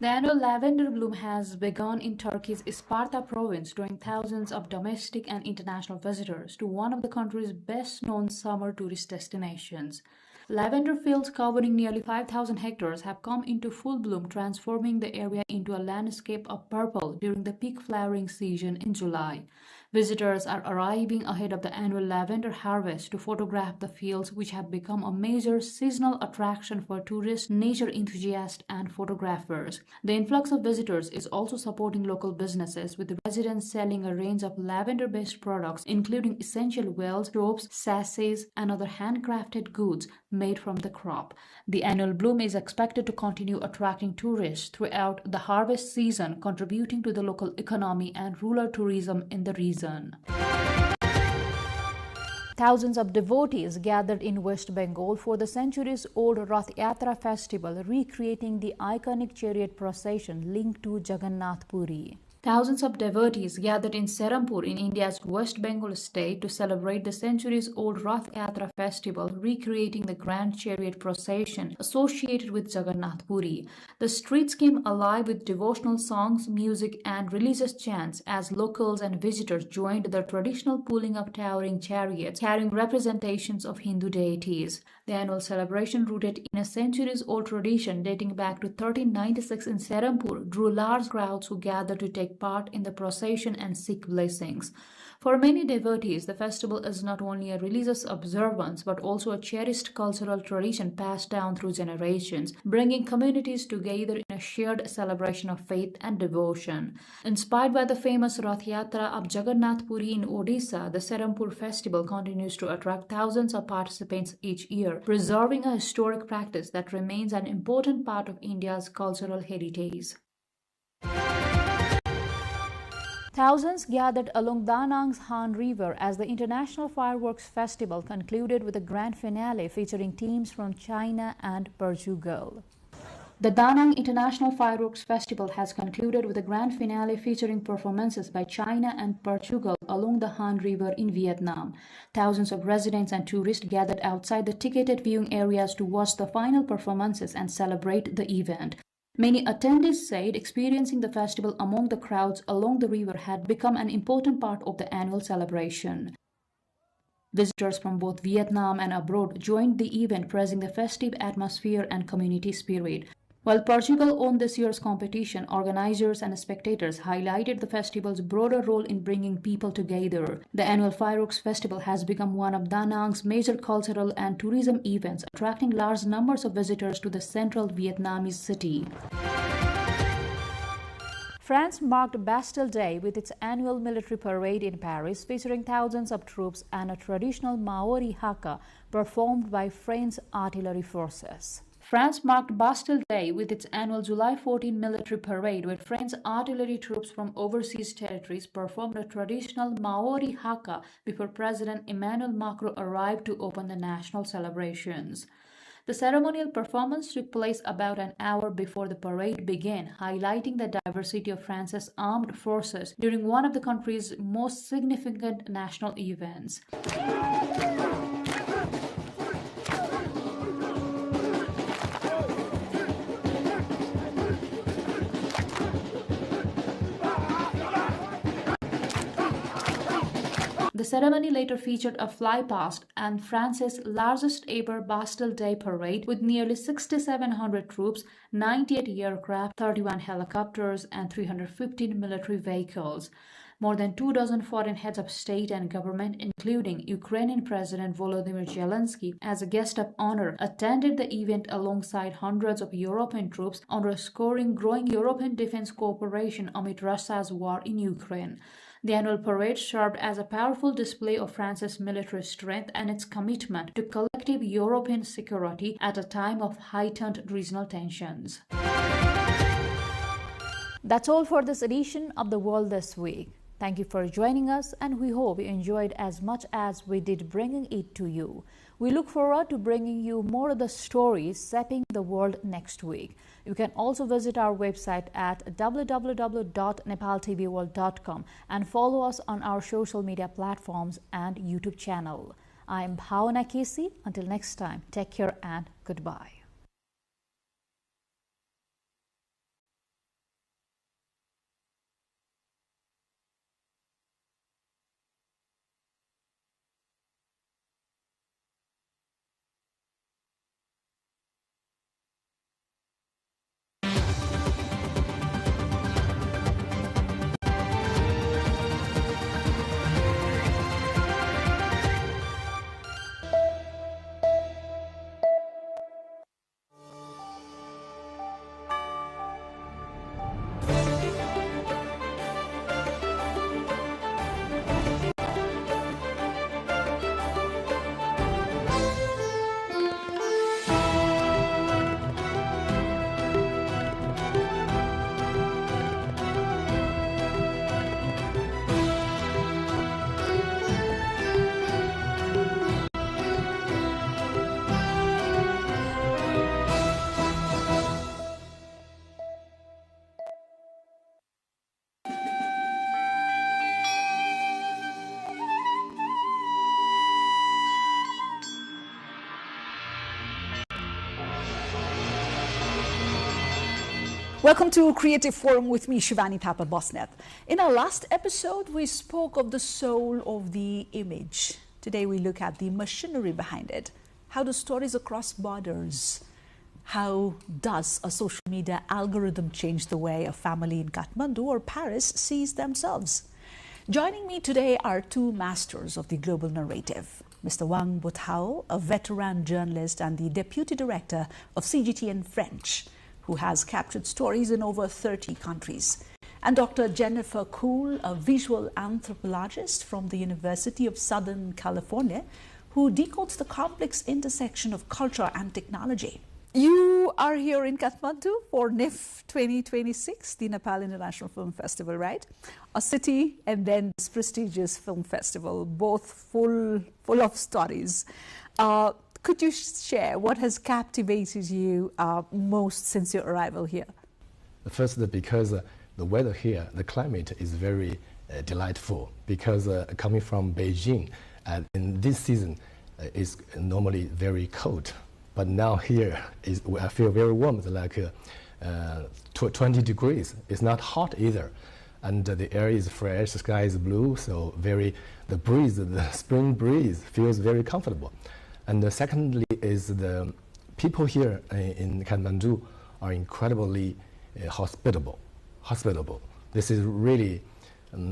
The annual lavender bloom has begun in Turkey's Isparta province, drawing thousands of domestic and international visitors to one of the country's best-known summer tourist destinations. Lavender fields covering nearly 5,000 hectares have come into full bloom, transforming the area into a landscape of purple during the peak flowering season in July. Visitors are arriving ahead of the annual lavender harvest to photograph the fields, which have become a major seasonal attraction for tourists, nature enthusiasts, and photographers. The influx of visitors is also supporting local businesses, with residents selling a range of lavender-based products, including essential oils, soaps, sachets, and other handcrafted goods made from the crop. The annual bloom is expected to continue attracting tourists throughout the harvest season, contributing to the local economy and rural tourism in the region. Thousands of devotees gathered in West Bengal for the centuries-old Rath Yatra festival, recreating the iconic chariot procession linked to Jagannath Puri. Thousands of devotees gathered in Serampur in India's West Bengal state to celebrate the centuries-old Rath Yatra festival, recreating the grand chariot procession associated with Jagannath Puri. The streets came alive with devotional songs, music, and religious chants as locals and visitors joined the traditional pulling of towering chariots carrying representations of Hindu deities. The annual celebration, rooted in a centuries-old tradition dating back to 1396 in Serampur, drew large crowds who gathered to take take part in the procession and seek blessings. For many devotees, the festival is not only a religious observance but also a cherished cultural tradition passed down through generations, bringing communities together in a shared celebration of faith and devotion. Inspired by the famous Rath Yatra of Jagannath Puri in Odisha, the Serampur festival continues to attract thousands of participants each year, preserving a historic practice that remains an important part of India's cultural heritage. Thousands gathered along Da Nang's Han River as the International Fireworks Festival concluded with a grand finale featuring teams from China and Portugal. The Da Nang International Fireworks Festival has concluded with a grand finale featuring performances by China and Portugal along the Han River in Vietnam. Thousands of residents and tourists gathered outside the ticketed viewing areas to watch the final performances and celebrate the event. Many attendees said experiencing the festival among the crowds along the river had become an important part of the annual celebration. Visitors from both Vietnam and abroad joined the event, praising the festive atmosphere and community spirit. While Portugal owned this year's competition, organizers and spectators highlighted the festival's broader role in bringing people together. The annual Fireworks Festival has become one of Da Nang's major cultural and tourism events, attracting large numbers of visitors to the central Vietnamese city. France marked Bastille Day with its annual military parade in Paris, featuring thousands of troops and a traditional Maori haka performed by French artillery forces. France marked Bastille Day with its annual July 14 military parade, where French artillery troops from overseas territories performed a traditional Maori haka before President Emmanuel Macron arrived to open the national celebrations. The ceremonial performance took place about an hour before the parade began, highlighting the diversity of France's armed forces during one of the country's most significant national events. The ceremony later featured a flypast and France's largest ever Bastille Day parade with nearly 6,700 troops, 98 aircraft, 31 helicopters, and 315 military vehicles. More than 24 foreign heads of state and government, including Ukrainian President Volodymyr Zelensky, as a guest of honor, attended the event alongside hundreds of European troops, underscoring growing European defense cooperation amid Russia's war in Ukraine. The annual parade served as a powerful display of France's military strength and its commitment to collective European security at a time of heightened regional tensions. That's all for this edition of The World This Week. Thank you for joining us, and we hope you enjoyed as much as we did bringing it to you. We look forward to bringing you more of the stories shaping the world next week. You can also visit our website at www.nepaltelevision.com and follow us on our social media platforms and YouTube channel. I'm Bhavana Kesi. Until next time, take care and goodbye. Welcome to Creative Forum with me, Shivani Thapa Bosnet. In our last episode, we spoke of the soul of the image. Today, we look at the machinery behind it. How do stories across borders, How does a social media algorithm change the way a family in Kathmandu or Paris sees themselves? Joining me today are two masters of the global narrative. Mr. Wang Botao, a veteran journalist and the deputy director of CGTN French, who has captured stories in over 30 countries. And Dr. Jennifer Kuhl, a visual anthropologist from the University of Southern California, who decodes the complex intersection of culture and technology. You are here in Kathmandu for NIF 2026, the Nepal International Film Festival, right? A city and then this prestigious film festival, both full of stories. Could you share what has captivated you most since your arrival here? First, because the weather here, the climate is very delightful. Because coming from Beijing, in this season is normally very cold. But now here, I feel very warm. It's like 20 degrees. It's not hot either. And the air is fresh, the sky is blue, so the breeze, the spring breeze feels very comfortable. And secondly is the people here in Kathmandu are incredibly hospitable. This is really,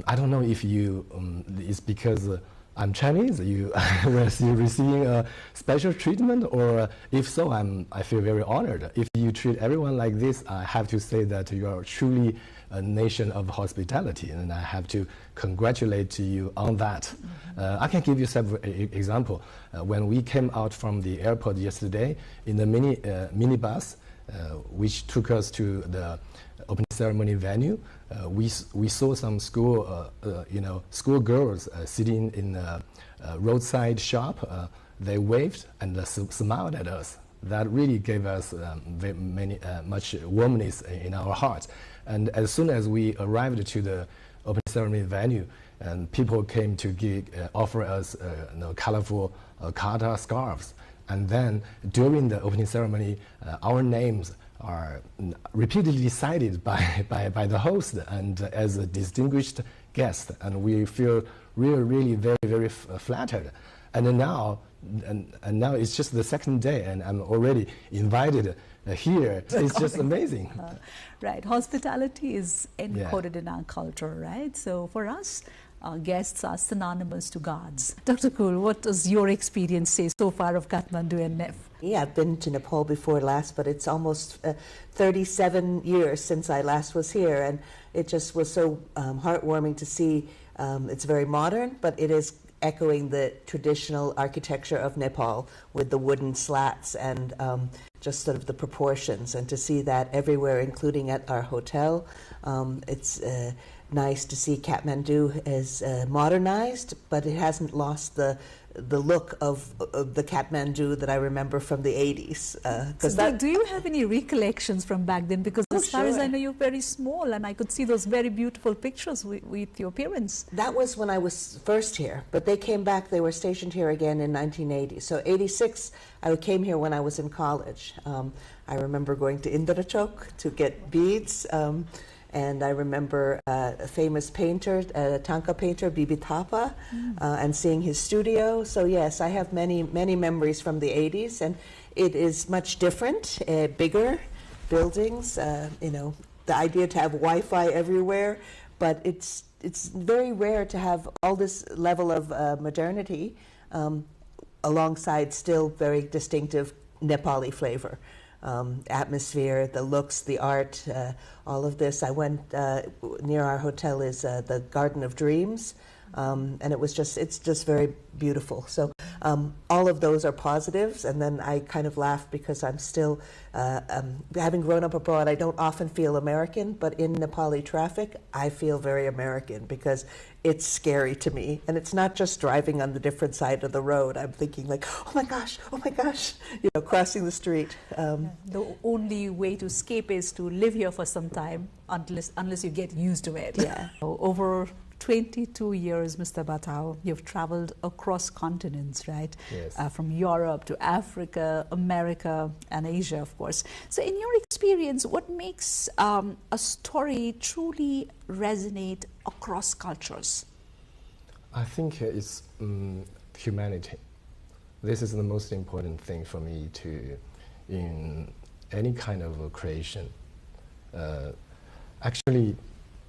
I don't know if it's because I'm Chinese, you're receiving a special treatment, or if so, I feel very honored. If you treat everyone like this, I have to say that you are truly a nation of hospitality, and I have to congratulate you on that. I can give you several examples. When we came out from the airport yesterday in the minibus, which took us to the opening ceremony venue, we saw some school girls sitting in a roadside shop. They waved and smiled at us. That really gave us much warmness in our hearts. And as soon as we arrived to the opening ceremony venue, and people came to offer us colorful kata scarves. And then during the opening ceremony, our names are repeatedly cited by the host and as a distinguished guest, and we feel really very flattered. And now it's just the second day, and I'm already invited here. It's just amazing. Right, hospitality is encoded in our culture, right? So for us, guests are synonymous to gods. Dr. Kuhl, what does your experience say so far of Kathmandu and NIF? Yeah, I've been to Nepal before last, but it's almost 37 years since I last was here, and it just was so heartwarming to see. It's very modern, but it is echoing the traditional architecture of Nepal with the wooden slats and just sort of the proportions, and to see that everywhere, including at our hotel. It's nice to see Kathmandu is modernized, but it hasn't lost the look of the Kathmandu that I remember from the 80s. Do you have any recollections from back then? Because as far as I know, you're very small, and I could see those very beautiful pictures with your parents. That was when I was first here, but they came back. They were stationed here again in 1980. So 86, I came here when I was in college. I remember going to Indrachok to get beads. And I remember a famous painter, Tanka painter, Bibi Thapa, and seeing his studio. So yes, I have many memories from the 80s, and it is much different, bigger buildings, the idea to have Wi-Fi everywhere, but it's very rare to have all this level of modernity alongside still very distinctive Nepali flavor. Atmosphere, the looks, the art, all of this. I went near our hotel is the Garden of Dreams, and it's just very beautiful. So all of those are positives, and then I kind of laugh because I'm still, having grown up abroad, I don't often feel American, but in Nepali traffic, I feel very American because it's scary to me. And it's not just driving on the different side of the road. I'm thinking like, oh my gosh, crossing the street. The only way to escape is to live here for some time unless you get used to it. Yeah. Over 22 years, Mr. Botao, you've traveled across continents, right? Yes. From Europe to Africa, America, and Asia, of course. So in your experience, what makes a story truly resonate across cultures? I think it's humanity. This is the most important thing for me any kind of creation. Actually,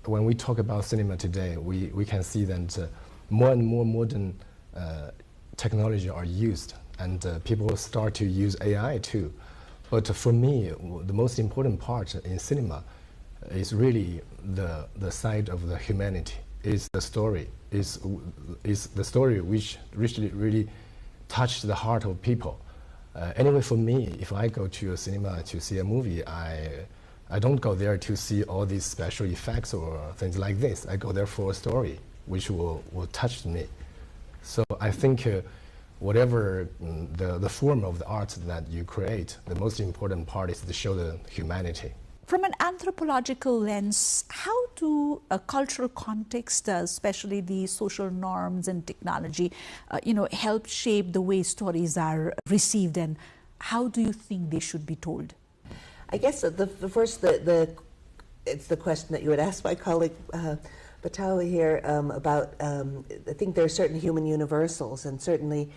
when we talk about cinema today, we can see that more and more modern technology are used, and people start to use AI too. But for me, the most important part in cinema is really the side of the humanity, is the story, is the story which really touched the heart of people. Anyway, for me, if I go to a cinema to see a movie, I don't go there to see all these special effects or things like this. I go there for a story which will touch me. So I think whatever the form of the art that you create, the most important part is to show the humanity. From an anthropological lens, how do a cultural context, especially the social norms and technology, help shape the way stories are received, and how do you think they should be told? I guess it's the question that you would ask my colleague Batawa here about. I think there are certain human universals, and certainly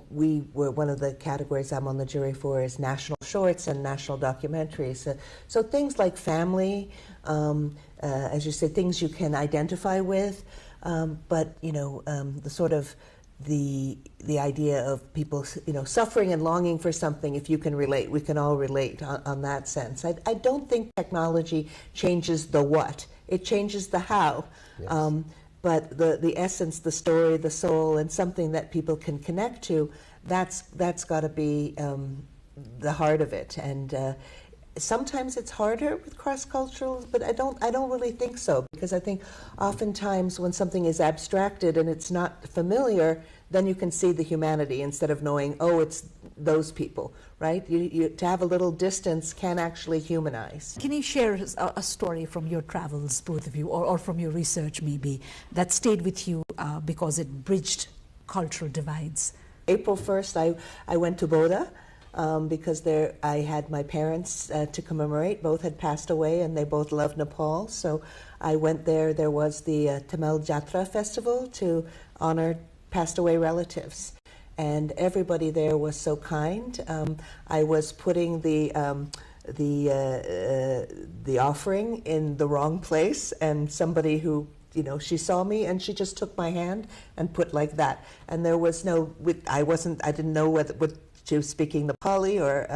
we were one of the categories I'm on the jury for is national shorts and national documentaries. So things like family, as you say, things you can identify with, but the sort of the idea of people suffering and longing for something. If you can relate, we can all relate on that sense. I don't think technology changes the what. It changes the how. Yes. But the essence, the story, the soul, and something that people can connect to, that's got to be the heart of it. And sometimes it's harder with cross-cultural, but I don't really think so, because I think oftentimes when something is abstracted and it's not familiar, then you can see the humanity instead of knowing, oh, it's those people, right? To have a little distance can actually humanize. Can you share a story from your travels, both of you, or from your research maybe, that stayed with you because it bridged cultural divides? April 1st, I went to Bodha. Because I had my parents to commemorate. Both had passed away, and they both loved Nepal. So I went there. There was the Tamil Jatra festival to honor passed away relatives, and everybody there was so kind. I was putting the offering in the wrong place, and somebody who she saw me and she just took my hand and put like that. And there was no, I didn't know whether she was speaking Nepali or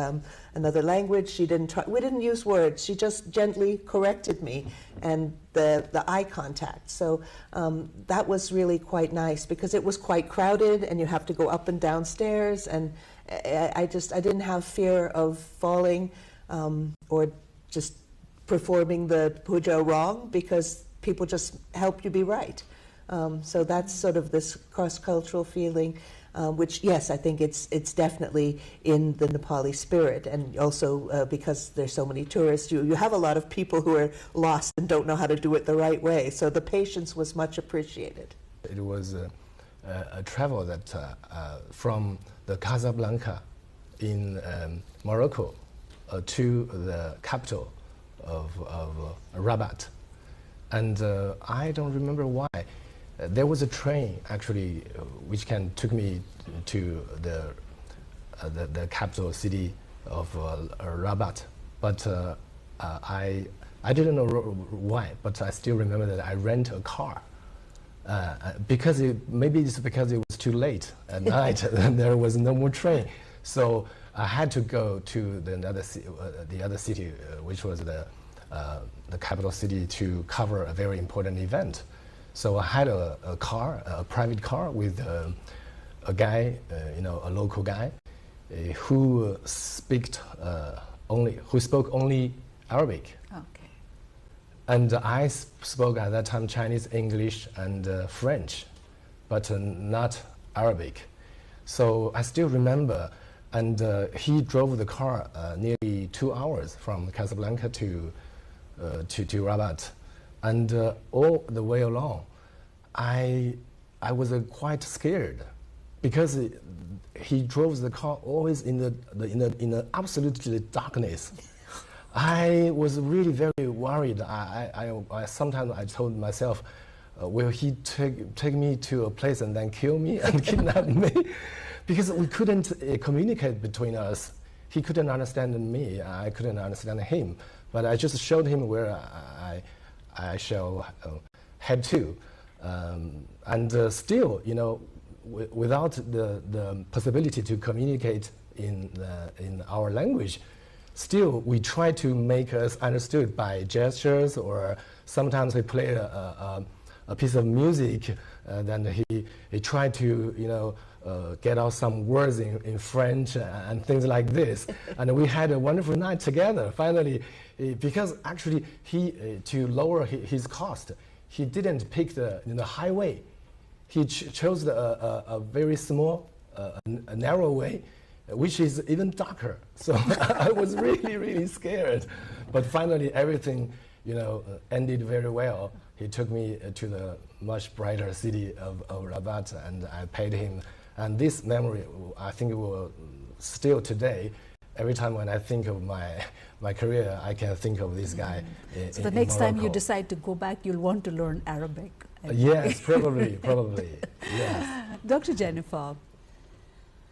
another language. She didn't try. We didn't use words. She just gently corrected me, and the eye contact. So that was really quite nice, because it was quite crowded, and you have to go up and down stairs. And I didn't have fear of falling or just performing the puja wrong, because people just help you be right. So that's sort of this cross-cultural feeling. Which, yes, I think it's definitely in the Nepali spirit, and also because there's so many tourists, you have a lot of people who are lost and don't know how to do it the right way. So the patience was much appreciated. It was a travel that from the Casablanca in Morocco to the capital of Rabat, and I don't remember why. There was a train actually which took me to the capital city of Rabat, but I didn't know why, but I still remember that I rented a car because maybe it's because it was too late at night and there was no more train, so I had to go to the other city, which was the capital city, to cover a very important event. So I had a private car with a guy, a local guy, who spoke only Arabic. Okay. And I spoke at that time Chinese, English, and French, but not Arabic. So I still remember, and he drove the car nearly 2 hours from Casablanca to Rabat. And all the way along, I was quite scared, because he drove the car always in the absolutely darkness. I was really very worried. Sometimes I told myself, will he take me to a place and then kill me and kidnap me? Because we couldn't communicate between us. he couldn't understand me, I couldn't understand him, but I just showed him where I shall head to. And still, you know, without the possibility to communicate in our language, still we try to make us understood by gestures, or sometimes we play a piece of music, then he tried to, you know, get out some words in French and things like this. And we had a wonderful night together. Finally, because actually to lower his cost, he didn't pick the highway. He chose a very small, a narrow way, which is even darker. So I was really, really scared. But finally, everything, you know, ended very well. He took me to the much brighter city of Rabat, and I paid him. And this memory, I think, will still today, every time when I think of my career, I can think of this guy. So the next time you decide to go back, you'll want to learn Arabic. Yes, probably, yes. Dr. Jennifer,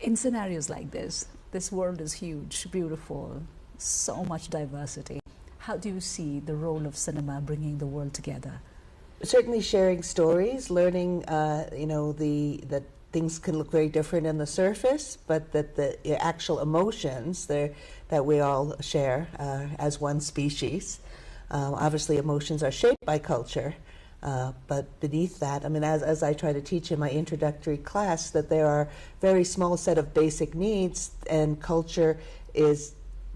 in scenarios like this world is huge, beautiful, so much diversity. How do you see the role of cinema bringing the world together? Certainly sharing stories, learning, you know, that things can look very different on the surface, but that the actual emotions that we all share as one species. Obviously, emotions are shaped by culture, but beneath that, I mean, as I try to teach in my introductory class, that there are very small set of basic needs, and culture is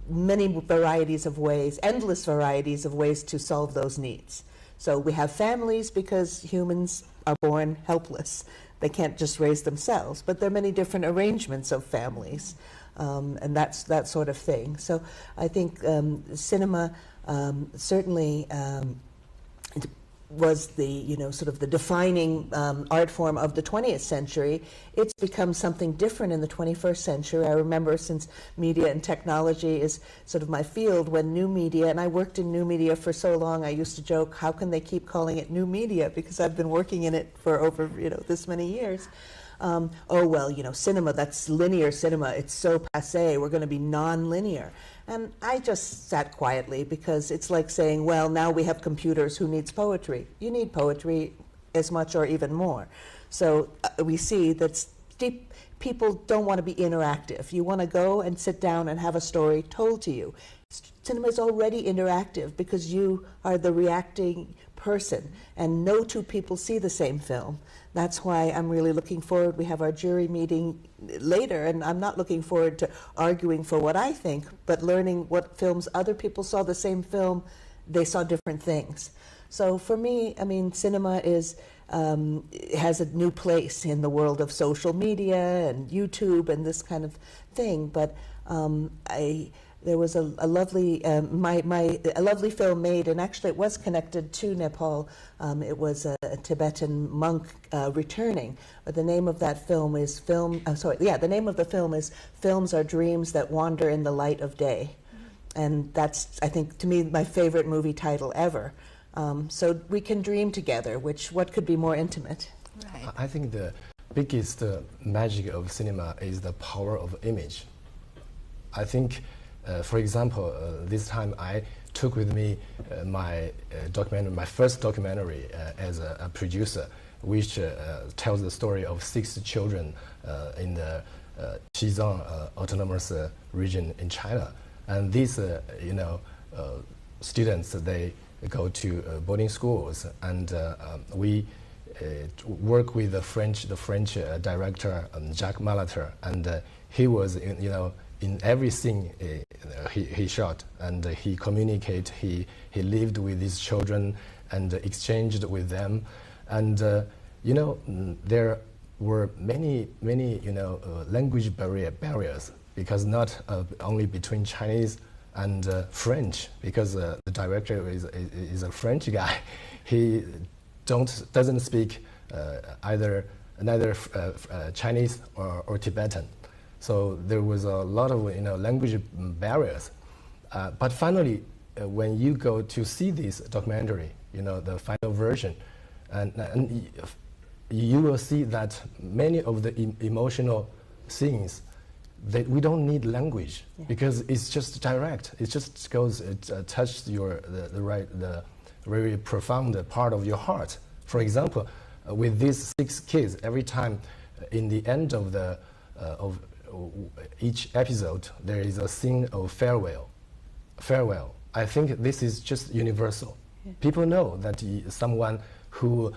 many varieties of ways, endless varieties of ways to solve those needs. So we have families because humans are born helpless. They can't just raise themselves, but there are many different arrangements of families, and that's that sort of thing. So I think cinema certainly was the, you know, sort of the defining art form of the 20th century. It's become something different in the 21st century. I remember, since media and technology is sort of my field, when new media, and I worked in new media for so long, I used to joke, how can they keep calling it new media? Because I've been working in it for over, you know, this many years. Oh, well, you know, cinema, that's linear cinema. It's so passé. We're going to be non-linear. And I just sat quietly, because it's like saying, well, now we have computers. Who needs poetry? You need poetry as much or even more. So we see that people don't want to be interactive. You want to go and sit down and have a story told to you. Cinema is already interactive because you are the reacting person, and no two people see the same film. That's why I'm really looking forward. We have our jury meeting later, and I'm not looking forward to arguing for what I think, but learning what films other people saw the same film, they saw different things. So for me, I mean, cinema is has a new place in the world of social media and YouTube and this kind of thing. But there was a lovely a lovely film made, and actually it was connected to Nepal. It was a Tibetan monk returning. But the name of that film is the name of the film is "Films Are Dreams That Wander in the Light of Day," and that's, I think, to me, my favorite movie title ever. So we can dream together. What could be more intimate? Right. I think the biggest magic of cinema is the power of image. I think. For example, this time I took with me my first documentary as a producer, which tells the story of 6 children in the Xizang autonomous region in China. And these, students, they go to boarding schools, and we work with the French director, Jacques Malater, and he was, in every scene he shot, and he communicated, he lived with his children and exchanged with them. And there were many language barriers, because not only between Chinese and French, because the director is a French guy. He doesn't speak neither Chinese or Tibetan. So there was a lot of language barriers. But finally, when you go to see this documentary, the final version, and you will see that many of the emotional scenes, we don't need language because it's just direct. It just goes, it touches the very profound part of your heart. For example, with these 6 kids, every time in the end of each episode, there is a scene of farewell. I think this is just universal. People know that someone who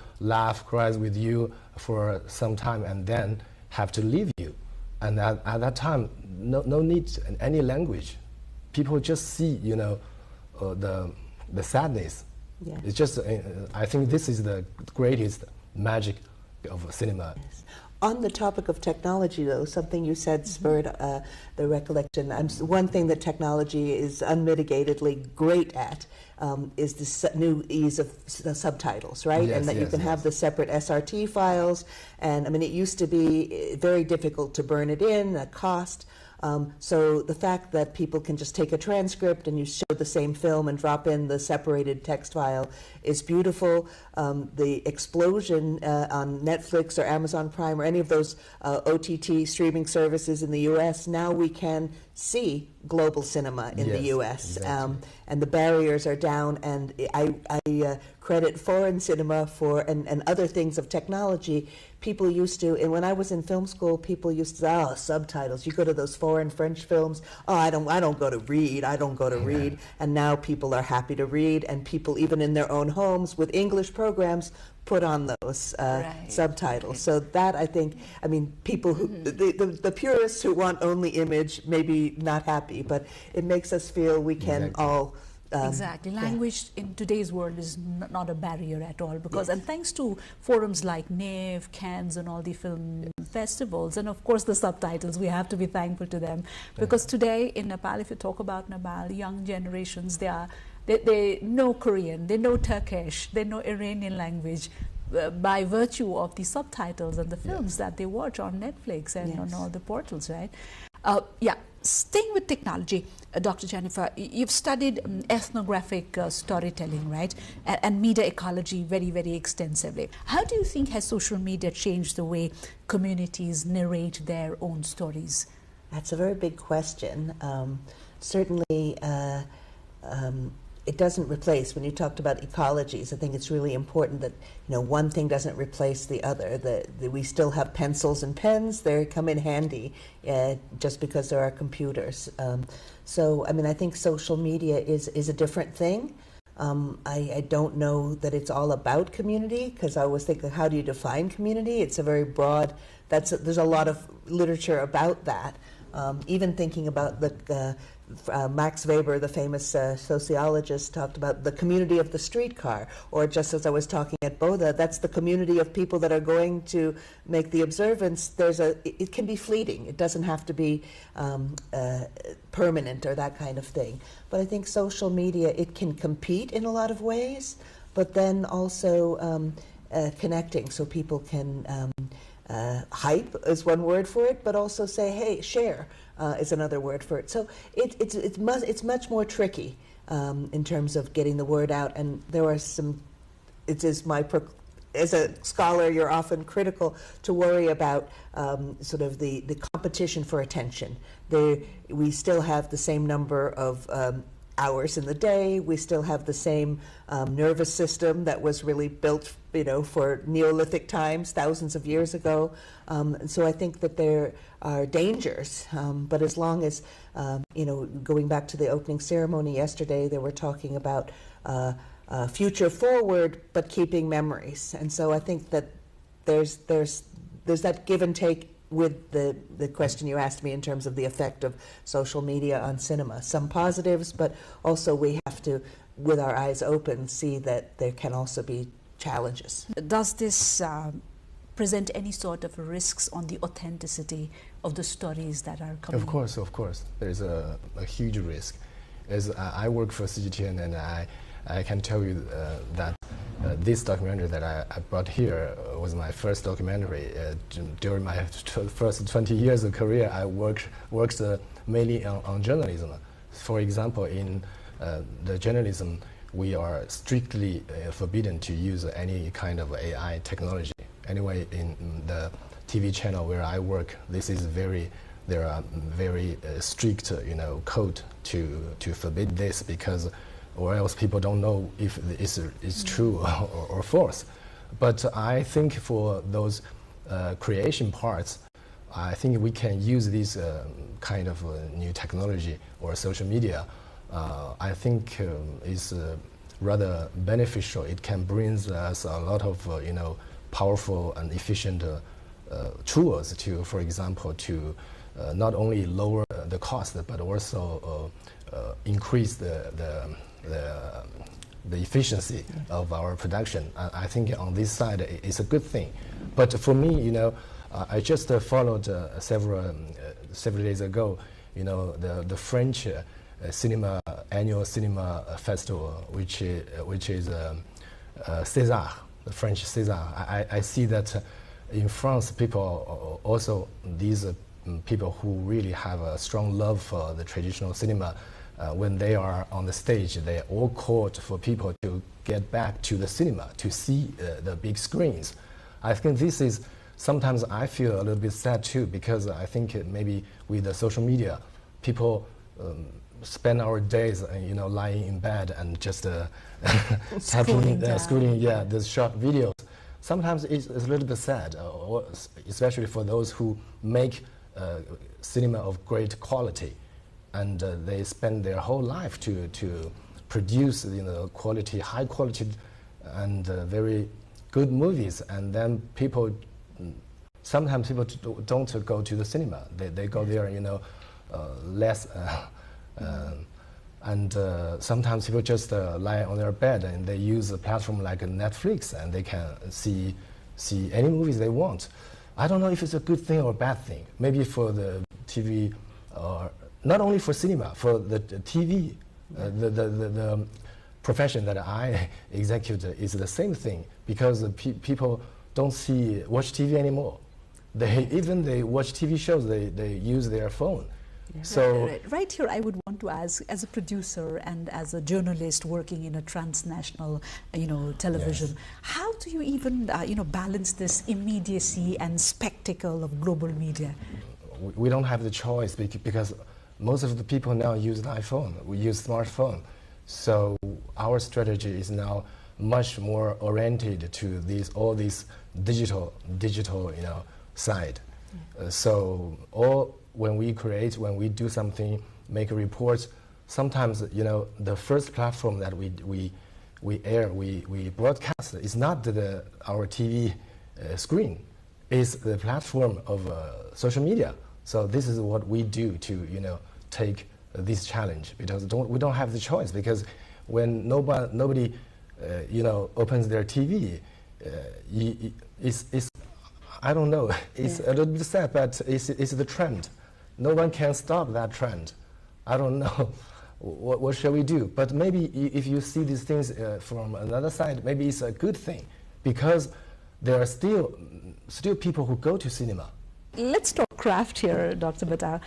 cries with you for some time and then have to leave you. And at that time, no need any language. People just see, the sadness. Yeah. It's just, I think this is the greatest magic of cinema. Yes. On the topic of technology, though, something you said spurred the recollection. One thing that technology is unmitigatedly great at is the new ease of subtitles, right? Yes, and that you can have the separate SRT files. And I mean, it used to be very difficult to burn it in, a cost. So the fact that people can just take a transcript and you show the same film and drop in the separated text file is beautiful. The explosion on Netflix or Amazon Prime or any of those OTT streaming services in the US, now we can see global cinema in the US. Exactly. And the barriers are down, and I credit foreign cinema and other things of technology. People used to, and when I was in film school, people used to say, subtitles. You go to those foreign French films, I don't go to read, read. And now people are happy to read, and people even in their own homes with English programs put on those subtitles. So that, I think, I mean, people who, the purists who want only image, maybe not happy, but it makes us feel we can all exactly. Language in today's world is not a barrier at all, because and thanks to forums like NIV, Cannes and all the film festivals, and of course the subtitles, we have to be thankful to them, because today in Nepal, if you talk about Nepal, young generations, they know Korean, they know Turkish, they know Iranian language by virtue of the subtitles and the films that they watch on Netflix and on all the portals, right? Staying with technology, Dr. Jennifer, you've studied ethnographic storytelling, right? And media ecology very, very extensively. How do you think has social media changed the way communities narrate their own stories? That's a very big question. Certainly, it doesn't replace, when you talked about ecologies, I think it's really important that one thing doesn't replace the other. That we still have pencils and pens, they come in handy just because there are computers. So, I mean, I think social media is a different thing. I don't know that it's all about community, because I always think, how do you define community? It's a very broad, there's a lot of literature about that. Even thinking about the Max Weber, the famous sociologist, talked about the community of the streetcar, or just as I was talking at Boda, that's the community of people that are going to make the observance. It can be fleeting. It doesn't have to be permanent or that kind of thing. But I think social media, it can compete in a lot of ways, but then also connecting, so people can hype is one word for it, but also say, hey, share is another word for it. So it's much more tricky in terms of getting the word out. And there are some, as a scholar, you're often critical to worry about sort of the competition for attention. We still have the same number of hours in the day. We still have the same nervous system that was really built, for Neolithic times, thousands of years ago. And so I think that there are dangers. But as long as, going back to the opening ceremony yesterday, they were talking about future forward, but keeping memories. And so I think that there's that give and take with the question you asked me in terms of the effect of social media on cinema. Some positives, but also we have to, with our eyes open, see that there can also be challenges. Does this present any sort of risks on the authenticity of the stories that are coming? Of course. There's a huge risk. As I work for CGTN, and I can tell you that this documentary that I brought here was my first documentary. During my first 20 years of career, I worked mainly on journalism. For example, in the journalism, we are strictly forbidden to use any kind of AI technology. Anyway, in the TV channel where I work, this is very there are very strict, code to forbid this, because or else people don't know if it's true or false. But I think for those creation parts, I think we can use this kind of new technology or social media. I think is rather beneficial. It can bring us a lot of powerful and efficient tools to, for example, to not only lower the cost but also increase the efficiency of our production. I think on this side it's a good thing. But for me, I just followed several days ago, the French annual cinema festival, which is César, the French César. I see that in France, people also, these people who really have a strong love for the traditional cinema, when they are on the stage, they all called for people to get back to the cinema, to see the big screens. I think this is, sometimes I feel a little bit sad too, because I think maybe with the social media, people spend our days, lying in bed and just scrolling the short videos. Sometimes it's a little bit sad, especially for those who make cinema of great quality, and they spend their whole life to produce quality, high quality, and very good movies. And then sometimes people don't go to the cinema. They go there, less. And sometimes people just lie on their bed and they use a platform like Netflix, and they can see any movies they want. I don't know if it's a good thing or a bad thing. Maybe for the TV, or not only for cinema, for the TV, the profession that I execute is the same thing, because people don't watch TV anymore. They watch TV shows, they use their phone. Yeah. So right here, I would want to ask, as a producer and as a journalist working in a transnational, television, yes, how do you even, balance this immediacy and spectacle of global media? We don't have the choice, because most of the people now use an iPhone. We use smartphone. So our strategy is now much more oriented to all these digital, side. Yeah. When we create, when we do something, make reports, sometimes, the first platform that we broadcast is not our TV screen, it's the platform of social media. So this is what we do to, take this challenge, because we don't have the choice, because when nobody opens their TV, it's I don't know, it's a little bit sad, but it's the trend. No one can stop that trend. I don't know what shall we do. But maybe if you see these things from another side, maybe it's a good thing, because there are still people who go to cinema. Let's talk craft here, Mr.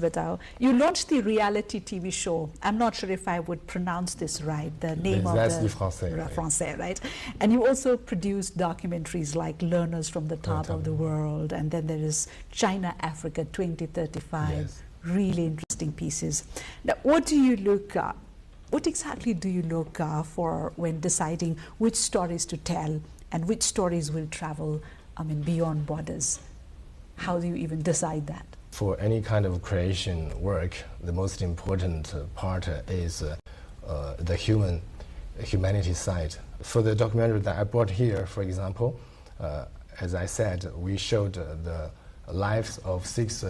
Batao. You launched the reality TV show. I'm not sure if I would pronounce this right, the name of the Français, right? And you also produced documentaries like Learners from the Top of the World, and then there is China, Africa 2035, yes, really interesting pieces. Now, what exactly do you look for when deciding which stories to tell and which stories will travel, beyond borders? How do you even decide that? For any kind of creation work, the most important part is the humanity side. For the documentary that I brought here, for example, as I said, we showed the lives of 6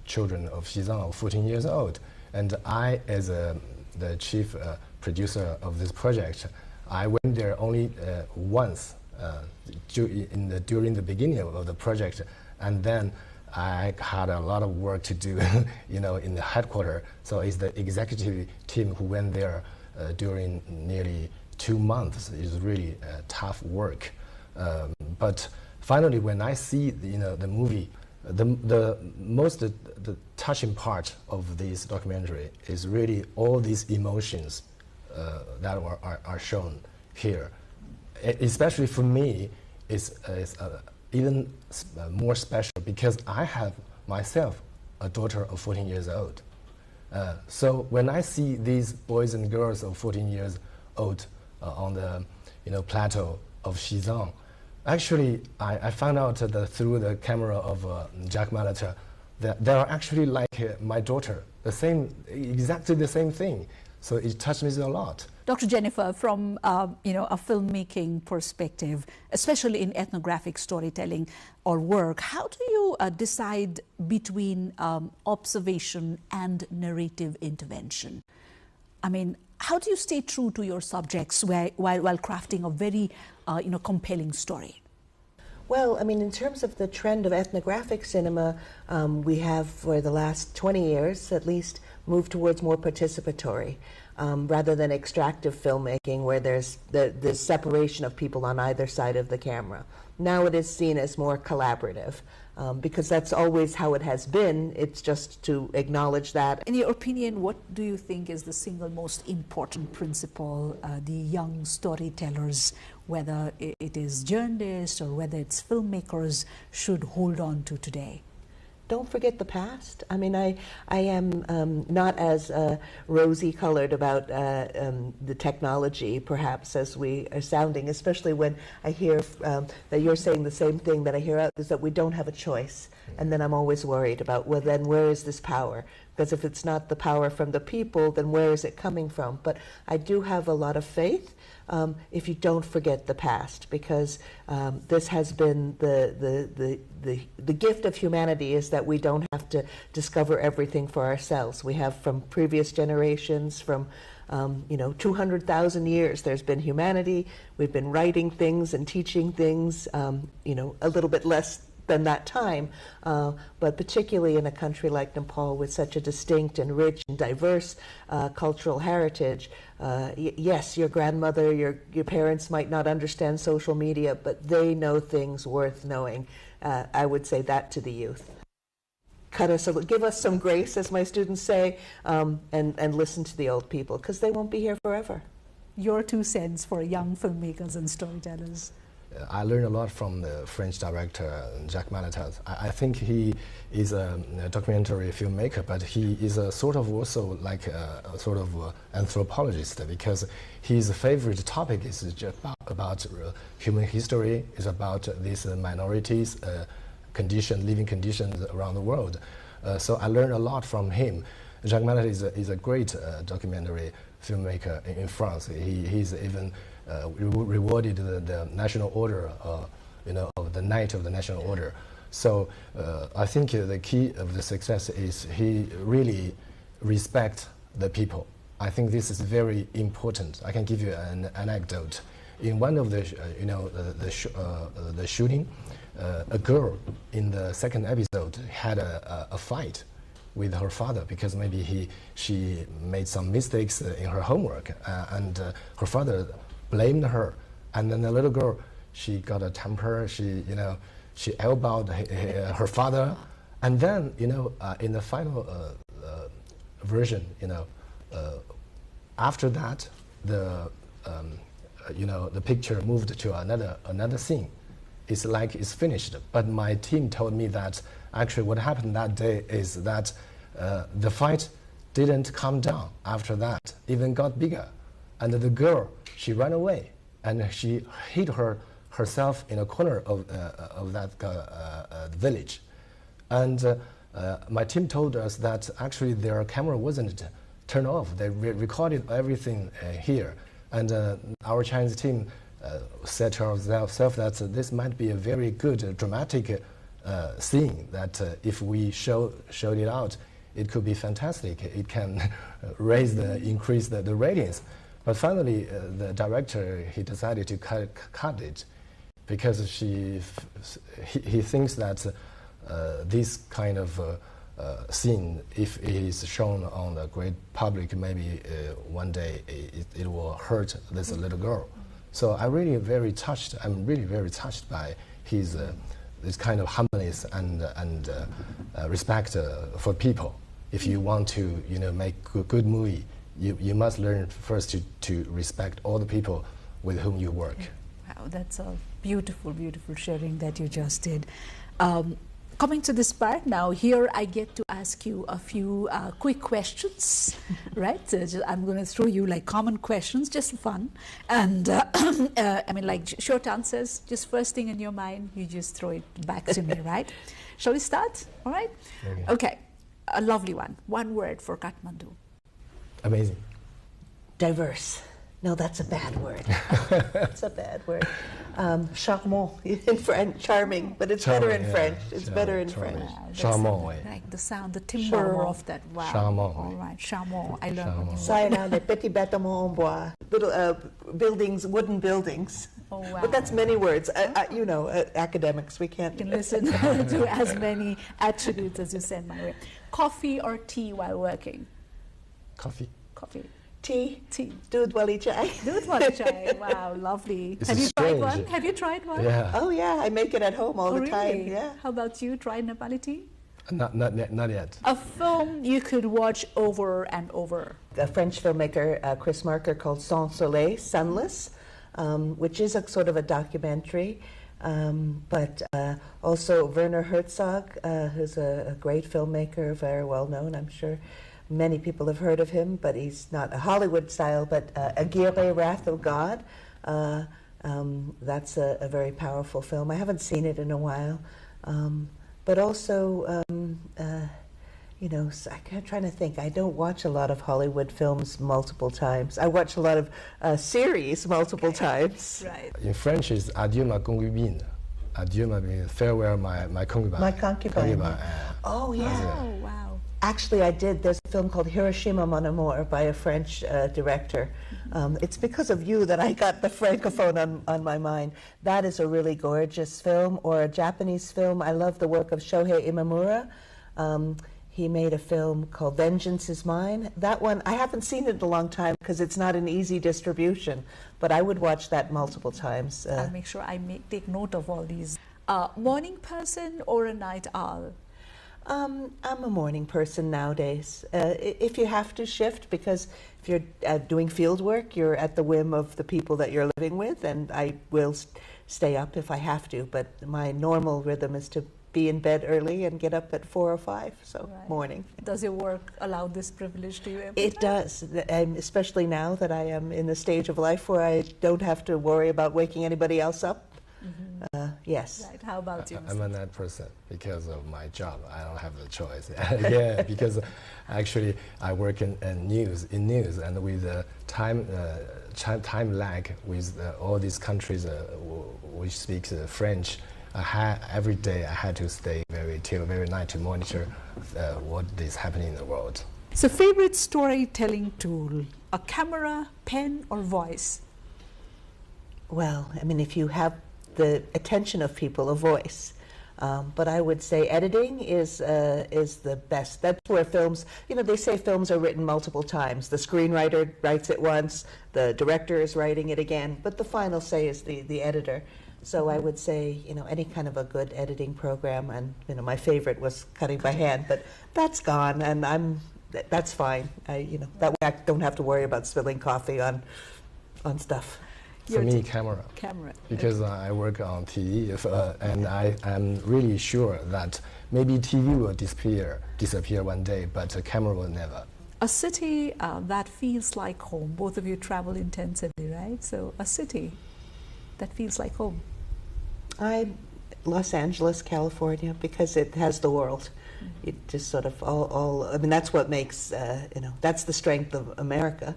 children of Xizang of 14 years old. And I, as the chief producer of this project, I went there only once during the beginning of the project. And then I had a lot of work to do, in the headquarters. So it's the executive team who went there during nearly 2 months. It's really tough work. But finally, when I see the movie, the most touching part of this documentary is really all these emotions that are shown here. Especially for me, it's even more special, because I have myself a daughter of 14 years old. So when I see these boys and girls of 14 years old on the plateau of Xizang, actually I found out that through the camera of Jack Malata that they are actually like my daughter, exactly the same thing. So it touched me a lot. Dr. Jennifer, from a filmmaking perspective, especially in ethnographic storytelling or work, how do you decide between observation and narrative intervention? I mean, how do you stay true to your subjects while crafting a very compelling story? Well, I mean, in terms of the trend of ethnographic cinema, we have, for the last 20 years at least, moved towards more participatory, rather than extractive filmmaking where there's the separation of people on either side of the camera. Now it is seen as more collaborative, because that's always how it has been. It's just to acknowledge that. In your opinion, what do you think is the single most important principle the young storytellers, whether it is journalists or whether it's filmmakers, should hold on to today? Don't forget the past. I mean, I am not as rosy-colored about the technology, perhaps, as we are sounding, especially when I hear that you're saying the same thing that I hear others, that we don't have a choice. And then I'm always worried about, well, then where is this power? Because if it's not the power from the people, then where is it coming from? But I do have a lot of faith if you don't forget the past, because this has been the gift of humanity, is that we don't have to discover everything for ourselves. We have, from previous generations, from 200,000 years, there's been humanity. We've been writing things and teaching things, a little bit less than that time, but particularly in a country like Nepal with such a distinct and rich and diverse cultural heritage. Yes, your grandmother, your parents might not understand social media, but they know things worth knowing. I would say that to the youth. Give us some grace, as my students say, and listen to the old people, because they won't be here forever. Your 2 cents for young filmmakers and storytellers. I learned a lot from the French director Jack Malata. I think he is a documentary filmmaker, but he is a sort of also like a sort of anthropologist, because his favorite topic is just about human history, is about these minorities, living conditions around the world. So I learned a lot from him. Jack Malata is a great documentary filmmaker in France. He's even rewarded the National Order, of the Knight of the National Order. So I think the key of the success is he really respects the people. I think this is very important. I can give you an anecdote. In one of the shooting, a girl in the second episode had a fight with her father, because maybe she made some mistakes in her homework, and her father blamed her, and then the little girl, she got a temper. She elbowed her father, and then in the final version, after that, the picture moved to another scene. It's like it's finished. But my team told me that actually what happened that day is that the fight didn't calm down after that, even got bigger, and the girl, she ran away, and she hid herself in a corner of that village. And my team told us that actually their camera wasn't turned off. They recorded everything here. And our Chinese team said to ourselves that this might be a very good dramatic scene, that if we showed it out, it could be fantastic. It can increase the ratings. But finally, the director, he decided to cut it, because he thinks that this kind of scene, if it is shown on the great public, maybe one day it will hurt this little girl. So I'm really very touched by his this kind of humbleness and respect for people. If you want to make a good movie, you must learn first to respect all the people with whom you work. Wow, that's a beautiful, beautiful sharing that you just did. Coming to this part now, here I get to ask you a few quick questions, right? I'm going to throw you like common questions, just for fun. And I mean, like short answers, just first thing in your mind, you just throw it back to me, right? Shall we start? All right? Okay. A lovely one. One word for Kathmandu. Amazing. Diverse. No, that's a bad word. That's a bad word. Charmant in French, charming, but it's better in French. It's better in French. Charmant, like the sound, the timbre of that. Wow. Charmant. All right, charmant. I learned. Ça, les petits bâtiments en bois, little buildings, wooden buildings. Oh, wow. But that's many words. You know, academics, we can't. You can listen to as many attributes as you send my way. Coffee or tea while working? Coffee. Coffee. Tea. Tea. Doodh wali chai. Doodh wali chai. Wow, lovely. This Have you strange. tried one? Have you tried one? Yeah. Oh yeah, I make it at home all the time. Really? Yeah. How about you? Try Nepali tea? Not yet. A film you could watch over and over. A French filmmaker, Chris Marker, called Sans Soleil, Sunless, which is a sort of a documentary. But also Werner Herzog, who's a great filmmaker, very well known, I'm sure. Many people have heard of him, but he's not a Hollywood style, but Aguirre, Wrath of God. That's a very powerful film. I haven't seen it in a while. But also, you know, I'm trying to think. I don't watch a lot of Hollywood films multiple times. I watch a lot of series multiple times. Right. In French, it's Adieu ma concubine. Adieu ma farewell my concubine. My concubine. Oh, yeah. Oh, wow. Actually, I did. There's a film called Hiroshima Mon Amour by a French director. It's because of you that I got the Francophone on my mind. That is a really gorgeous film. Or a Japanese film. I love the work of Shohei Imamura. He made a film called Vengeance is Mine. That one, I haven't seen it in a long time because it's not an easy distribution, but I would watch that multiple times. I'll make sure I take note of all these. Morning person or a night owl? I'm a morning person nowadays. If you have to shift, because if you're doing field work, you're at the whim of the people that you're living with, and I will stay up if I have to, but my normal rhythm is to be in bed early and get up at 4 or 5, so morning. Does your work allow this privilege to you? It does, and especially now that I am in the stage of life where I don't have to worry about waking anybody else up. Yes. Right. How about you? I'm a night person because of my job. I don't have the choice. Yeah, because actually I work in news, and with the time lag with all these countries which speak French. Every day I had to stay till very night to monitor what is happening in the world. So, favorite storytelling tool: a camera, pen, or voice? Well, I mean, if you have the attention of people, a voice. But I would say editing is the best. That's where films, you know, they say films are written multiple times. The screenwriter writes it once, the director is writing it again, but the final say is the editor. So I would say, you know, any kind of a good editing program, and, you know, my favorite was cutting by hand, but that's gone, and that's fine. You know, that way I don't have to worry about spilling coffee on stuff. For me, camera. Camera. Because I work on TV, and I am really sure that maybe TV will disappear one day, but a camera will never. A city that feels like home. Both of you travel intensively, right? So a city that feels like home. Los Angeles, California, because it has the world. It just sort of all. I mean, that's what makes you know. That's the strength of America.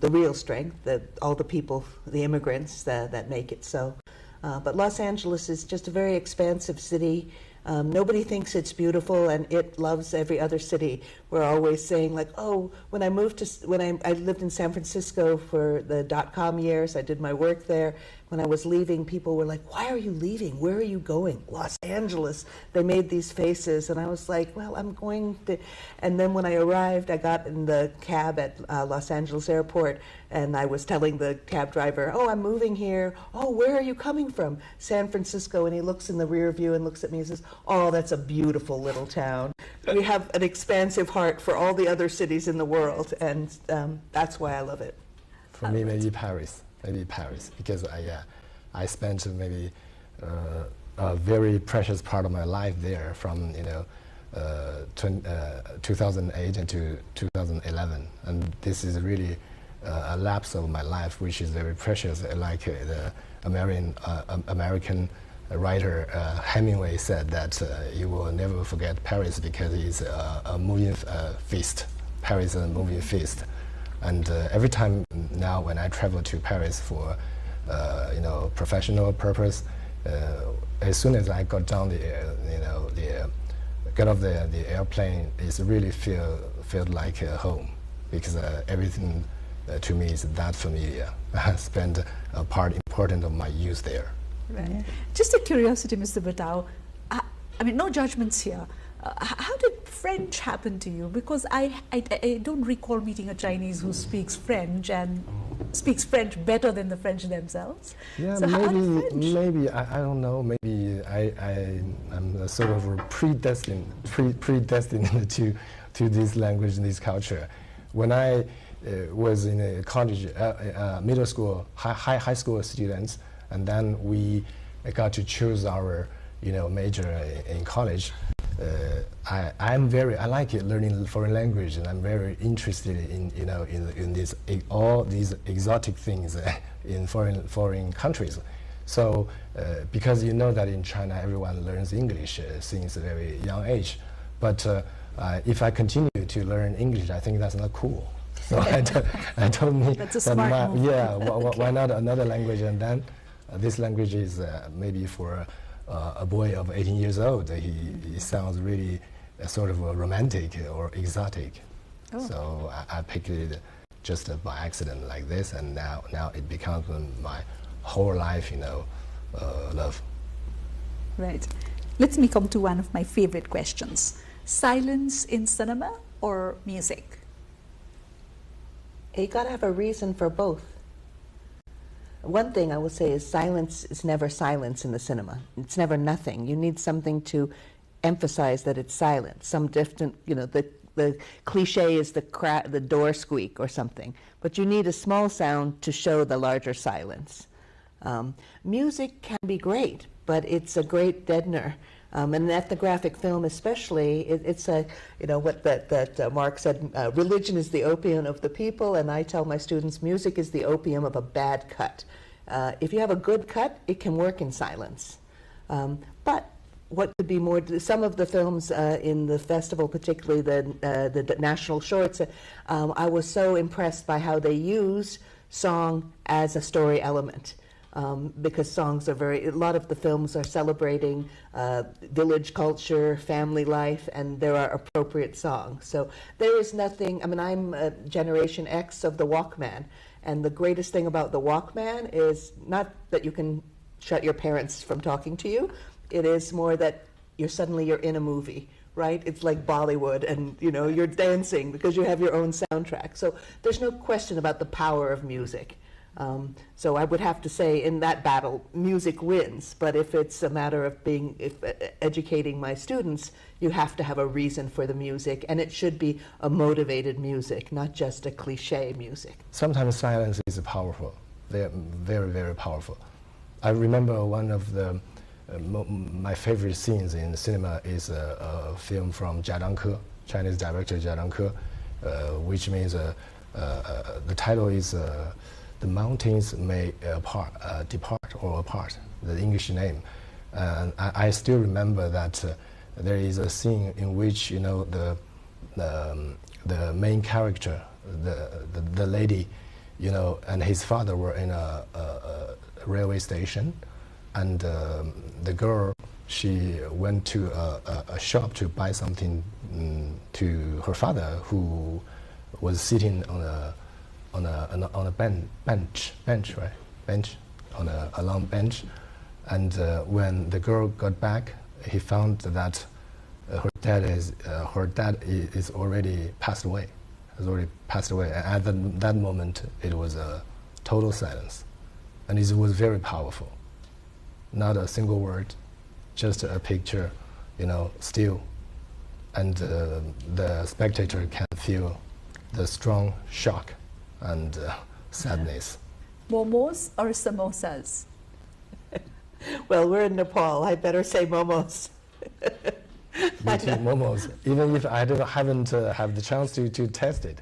The real strength, all the people, the immigrants that make it so. But Los Angeles is just a very expansive city. Nobody thinks it's beautiful, and it loves every other city. We're always saying, like, oh, when I lived in San Francisco for the .com years, I did my work there. When I was leaving, people were like, why are you leaving? Where are you going? Los Angeles. They made these faces, and I was like, well, I'm going to... And then when I arrived, I got in the cab at Los Angeles Airport, and I was telling the cab driver, oh, I'm moving here. Oh, where are you coming from? San Francisco. And he looks in the rear view and looks at me and says, oh, that's a beautiful little town. We have an expansive heart for all the other cities in the world, and that's why I love it. For me, maybe Paris. Because I spent maybe a very precious part of my life there from 2008 into 2011, and this is really a lapse of my life which is very precious. Like the American writer Hemingway said that you will never forget Paris because it's a moving feast. Paris is a moving feast, and every time now when I travel to Paris for professional purpose, as soon as I got down get off the airplane, it's really felt like home, because everything to me is that familiar. I spent a part important of my youth there. Right. Just a curiosity, Mr. Batao. I mean, no judgments here. How did French happen to you? Because I don't recall meeting a Chinese who speaks French and speaks French better than the French themselves. Yeah, so maybe I don't know. Maybe I'm sort of predestined to this language and this culture. When I was in a college, middle school, high school students, and then we got to choose our major in college. I like learning foreign language, and I'm very interested in all these exotic things in foreign countries. So because you know that in China everyone learns English since a very young age, but if I continue to learn English, I think that's not cool. So I told me that's a smart move. Yeah, why not another language? And then this language is maybe for a boy of 18 years old. He sounds really sort of romantic or exotic. Oh. So I picked it just by accident like this, and now it becomes my whole life, love. Right. Let me come to one of my favorite questions. Silence in cinema or music? You gotta have a reason for both. One thing I will say is silence is never silence in the cinema. It's never nothing. You need something to emphasize that it's silent. Some different, the cliche is the door squeak or something. But you need a small sound to show the larger silence. Music can be great, but it's a great deadener. An ethnographic film especially, it's what Mark said, religion is the opium of the people, and I tell my students music is the opium of a bad cut. If you have a good cut, it can work in silence. But what could be more, some of the films in the festival, particularly the national shorts, I was so impressed by how they use song as a story element. Because songs are a lot of the films are celebrating village culture, family life, and there are appropriate songs. So there is nothing, I'm a Generation X of the Walkman, and the greatest thing about the Walkman is not that you can shut your parents from talking to you, it is more that you're in a movie, right? It's like Bollywood, and you're dancing because you have your own soundtrack. So there's no question about the power of music. So I would have to say in that battle, music wins. But if it's a matter of educating my students, you have to have a reason for the music, and it should be a motivated music, not just a cliche music. Sometimes silence is powerful. They're very, very powerful. I remember one of my favorite scenes in cinema is a film from Jia Dangke, Chinese director Jia Dangke, which means the title is The Mountains May Depart or Apart, the English name. And I still remember that there is a scene in which the main character, the lady, and his father were in a railway station, and the girl, she went to a shop to buy something to her father, who was sitting on a bench, on a long bench, and when the girl got back, he found that her dad is already passed away. And at that moment, it was a total silence, and it was very powerful. Not a single word, just a picture, still, and the spectator can feel the strong shock and sadness. Momos or samosas? Well, we're in Nepal. I better say momos. Momos, even if I haven't had the chance to test it.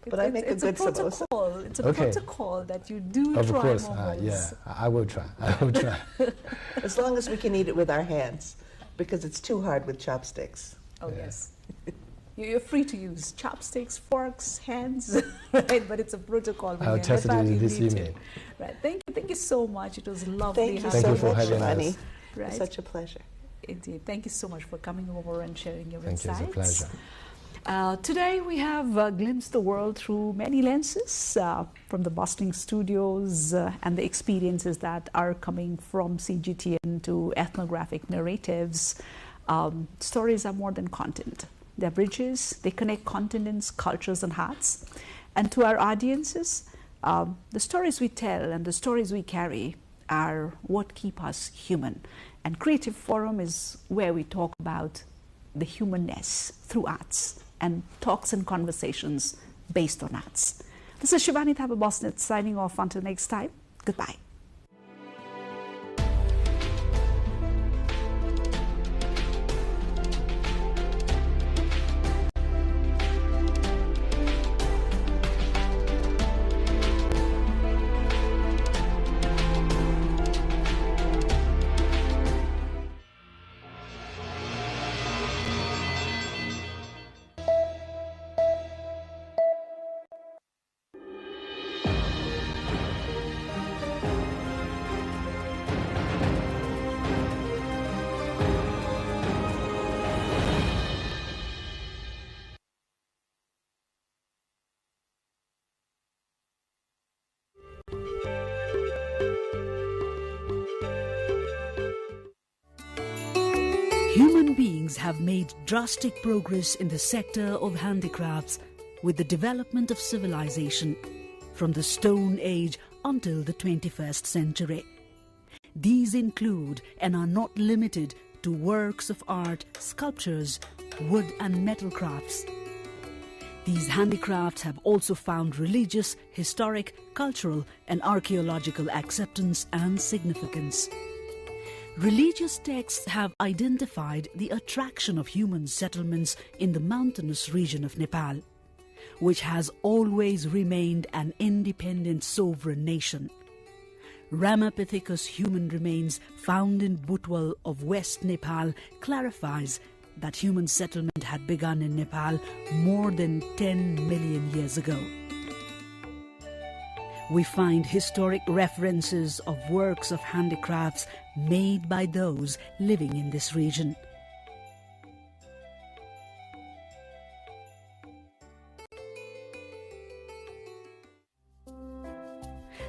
But I make a good protocol. It's a protocol that you do of try course, momos. yeah, I will try. I will try. As long as we can eat it with our hands, because it's too hard with chopsticks. Oh, yes. You're free to use chopsticks, forks, hands, right? But it's a protocol. I'll test it this evening. Right. Thank you so much. It was lovely. Thank you so much, having us. Right. Such a pleasure. Indeed. Thank you so much for coming over and sharing your insights. Thank you. It's a pleasure. Today we have glimpsed the world through many lenses, from the bustling studios and the experiences that are coming from CGTN to ethnographic narratives. Stories are more than content. They're bridges, they connect continents, cultures and hearts. And to our audiences, the stories we tell and the stories we carry are what keep us human. And Creative Forum is where we talk about the humanness through arts and talks and conversations based on arts. This is Shivani Thapa-Bosnet signing off until next time. Goodbye. Human beings have made drastic progress in the sector of handicrafts with the development of civilization from the Stone Age until the 21st century. These include and are not limited to works of art, sculptures, wood and metal crafts. These handicrafts have also found religious, historic, cultural and archaeological acceptance and significance. Religious texts have identified the attraction of human settlements in the mountainous region of Nepal, which has always remained an independent sovereign nation. Ramapithecus human remains found in Butwal of West Nepal clarifies that human settlement had begun in Nepal more than 10 million years ago. We find historic references of works of handicrafts made by those living in this region.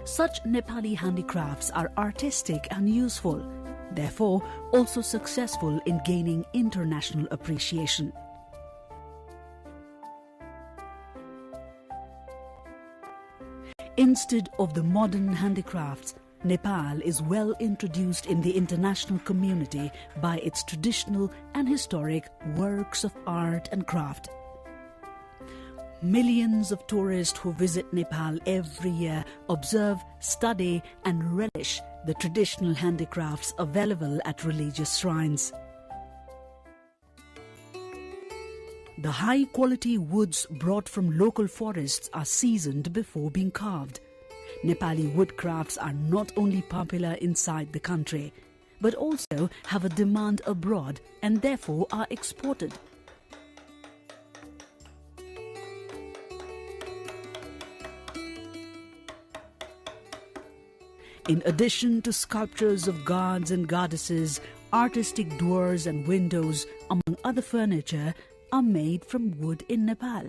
Such Nepali handicrafts are artistic and useful, therefore also successful in gaining international appreciation. Instead of the modern handicrafts, Nepal is well introduced in the international community by its traditional and historic works of art and craft. Millions of tourists who visit Nepal every year observe, study and relish the traditional handicrafts available at religious shrines. The high-quality woods brought from local forests are seasoned before being carved. Nepali woodcrafts are not only popular inside the country, but also have a demand abroad and therefore are exported. In addition to sculptures of gods and goddesses, artistic doors and windows, among other furniture, are made from wood in Nepal.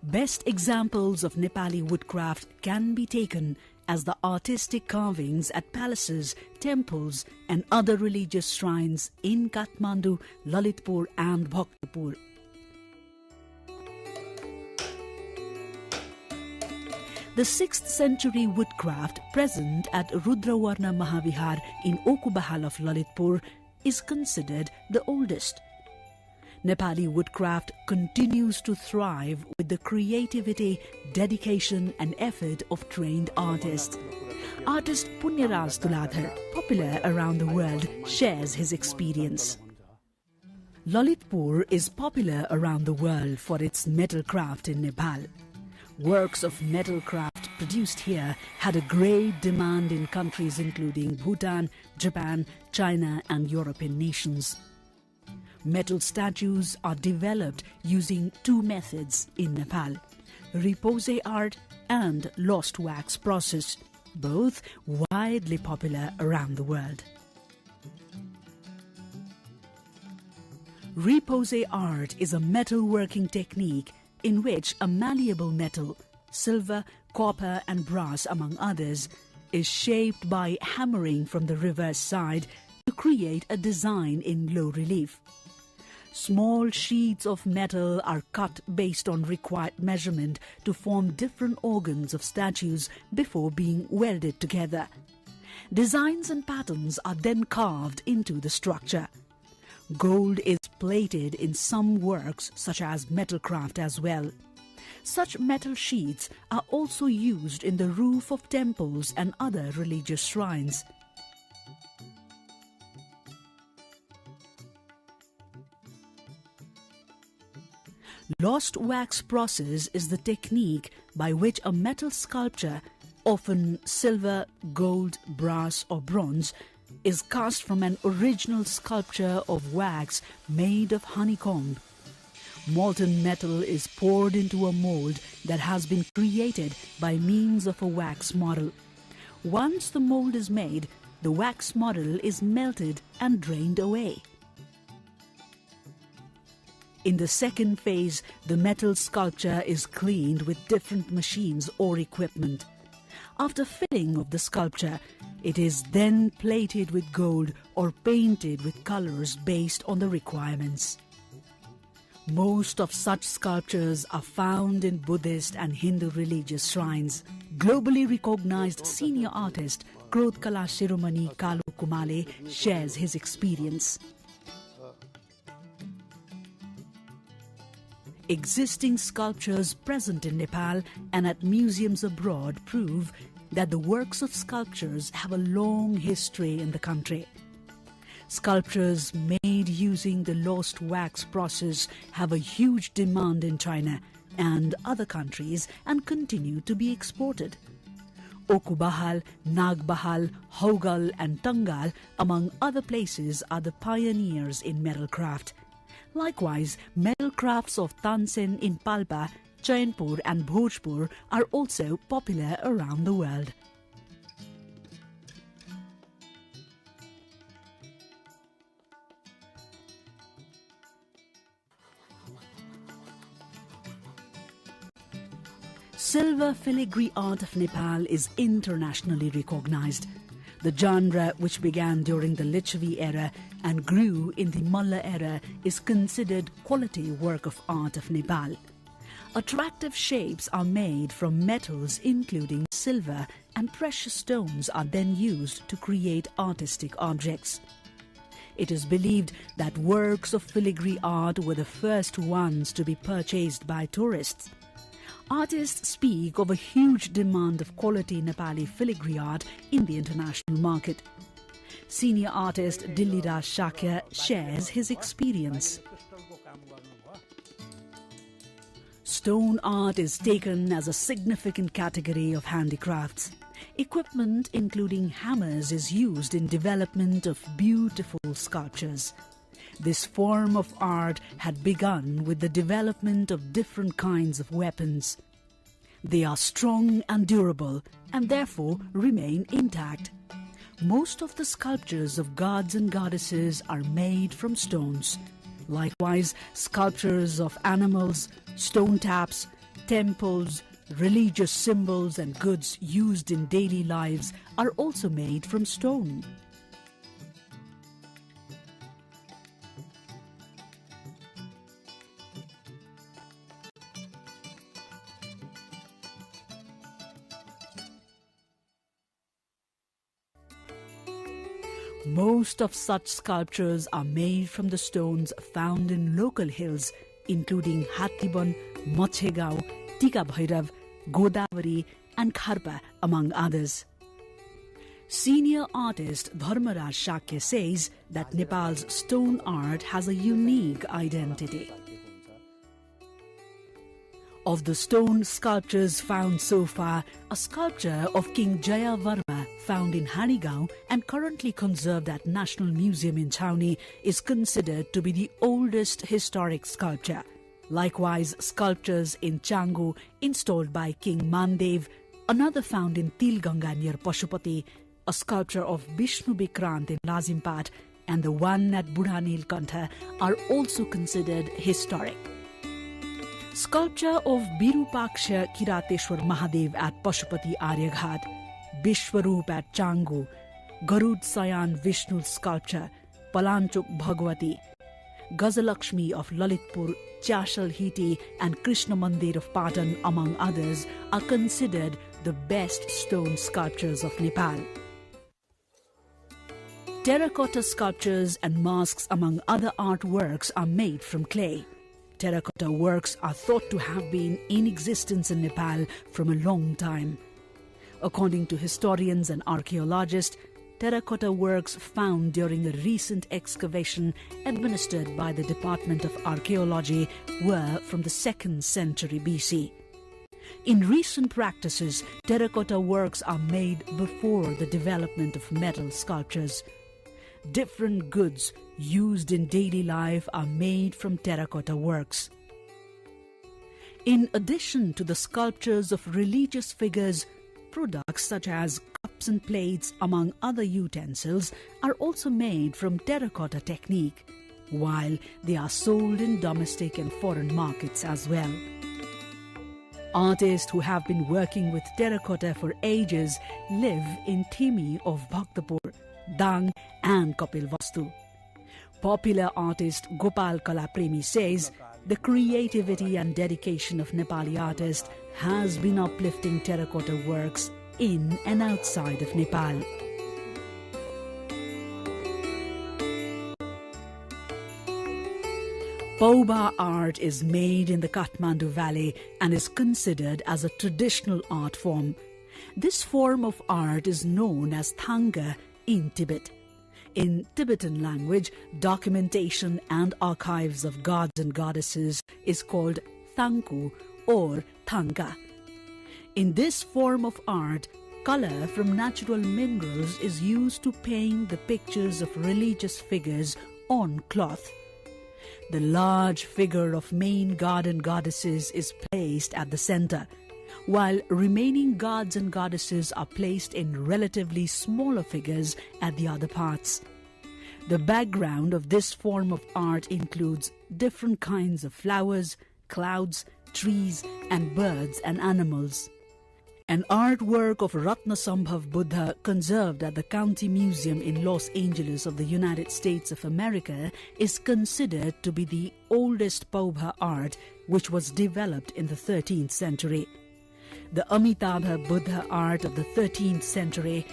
Best examples of Nepali woodcraft can be taken as the artistic carvings at palaces, temples and other religious shrines in Kathmandu, Lalitpur and Bhaktapur. The 6th century woodcraft present at Rudravarna Mahavihar in Okubahal of Lalitpur is considered the oldest. Nepali woodcraft continues to thrive with the creativity, dedication and effort of trained artists. Artist Punyaraj Tuladhar, popular around the world, shares his experience. Lalitpur is popular around the world for its metal craft in Nepal. Works of metal craft produced here had a great demand in countries including Bhutan, Japan, China and European nations. Metal statues are developed using two methods in Nepal: repose art and lost wax process, both widely popular around the world. Repose art is a metalworking technique in which a malleable metal, silver, copper and brass among others, is shaped by hammering from the reverse side to create a design in low relief. Small sheets of metal are cut based on required measurement to form different organs of statues before being welded together. Designs and patterns are then carved into the structure. Gold is plated in some works such as metalcraft as well. Such metal sheets are also used in the roof of temples and other religious shrines. Lost wax process is the technique by which a metal sculpture, often silver, gold, brass or bronze, is cast from an original sculpture of wax made of honeycomb. Molten metal is poured into a mold that has been created by means of a wax model. Once the mold is made, the wax model is melted and drained away. In the second phase, the metal sculpture is cleaned with different machines or equipment. After filling of the sculpture, it is then plated with gold or painted with colors based on the requirements. Most of such sculptures are found in Buddhist and Hindu religious shrines. Globally recognized senior artist Krodh Kala Shiromani Kalu Kumale shares his experience. Existing sculptures present in Nepal and at museums abroad prove that the works of sculptures have a long history in the country. Sculptures made using the lost wax process have a huge demand in China and other countries and continue to be exported. Okubahal, Nagbahal, Haugal and Tangal, among other places, are the pioneers in metal craft. Likewise, metal crafts of Tansen in Palpa, Chainpur and Bhojpur are also popular around the world. Silver filigree art of Nepal is internationally recognized. The genre, which began during the Lichavi era and grew in the Malla era, is considered quality work of art of Nepal. Attractive shapes are made from metals including silver, and precious stones are then used to create artistic objects. It is believed that works of filigree art were the first ones to be purchased by tourists. Artists speak of a huge demand of quality Nepali filigree art in the international market. Senior artist Dilliraj Shakya shares his experience. Stone art is taken as a significant category of handicrafts. Equipment including hammers is used in development of beautiful sculptures. This form of art had begun with the development of different kinds of weapons. They are strong and durable and therefore remain intact. Most of the sculptures of gods and goddesses are made from stones. Likewise, sculptures of animals, stone taps, temples, religious symbols and goods used in daily lives are also made from stone. Most of such sculptures are made from the stones found in local hills, including Hattiban, Machegao, Tika Bhairav, Godavari and Kharpa, among others. Senior artist Dharmaraj Shakya says that Nepal's stone art has a unique identity. Of the stone sculptures found so far, a sculpture of King Jaya Varma found in Hanigaon and currently conserved at National Museum in Chhaoni is considered to be the oldest historic sculpture. Likewise, sculptures in Changu installed by King Mandev, another found in Tilganga near Pashupati, a sculpture of Vishnu Vikrant in Lazimpat, and the one at Budha Nilkantha are also considered historic. Sculpture of Birupaksha Kirateshwar Mahadev at Pashupati Aryaghat, Vishwaroop at Changu, Garud Sayan Vishnu sculpture, Palanchuk Bhagwati, Gazalakshmi of Lalitpur, Chashal Hiti and Krishna Mandir of Patan, among others, are considered the best stone sculptures of Nepal. Terracotta sculptures and masks, among other artworks, are made from clay. Terracotta works are thought to have been in existence in Nepal from a long time. According to historians and archaeologists, terracotta works found during a recent excavation administered by the Department of Archaeology were from the 2nd century BC. In recent practices, terracotta works are made before the development of metal sculptures. Different goods used in daily life are made from terracotta works. In addition to the sculptures of religious figures, products such as cups and plates, among other utensils, are also made from terracotta technique, while they are sold in domestic and foreign markets as well. Artists who have been working with terracotta for ages live in Thimi of Bhaktapur, Dang and Kapilvastu. Popular artist Gopal Kalapremi says the creativity and dedication of Nepali artists has been uplifting terracotta works in and outside of Nepal. Pauba art is made in the Kathmandu Valley and is considered as a traditional art form. This form of art is known as Thanga in Tibet. In Tibetan language, documentation and archives of gods and goddesses is called Thanku or Thanga. In this form of art, color from natural minerals is used to paint the pictures of religious figures on cloth. The large figure of main god and goddesses is placed at the center, while remaining gods and goddesses are placed in relatively smaller figures at the other parts. The background of this form of art includes different kinds of flowers, clouds, trees, and birds and animals. An artwork of Ratnasambhav Buddha conserved at the County Museum in Los Angeles of the United States of America is considered to be the oldest Paubha art, which was developed in the 13th century. The Amitabha Buddha art of the 13th century,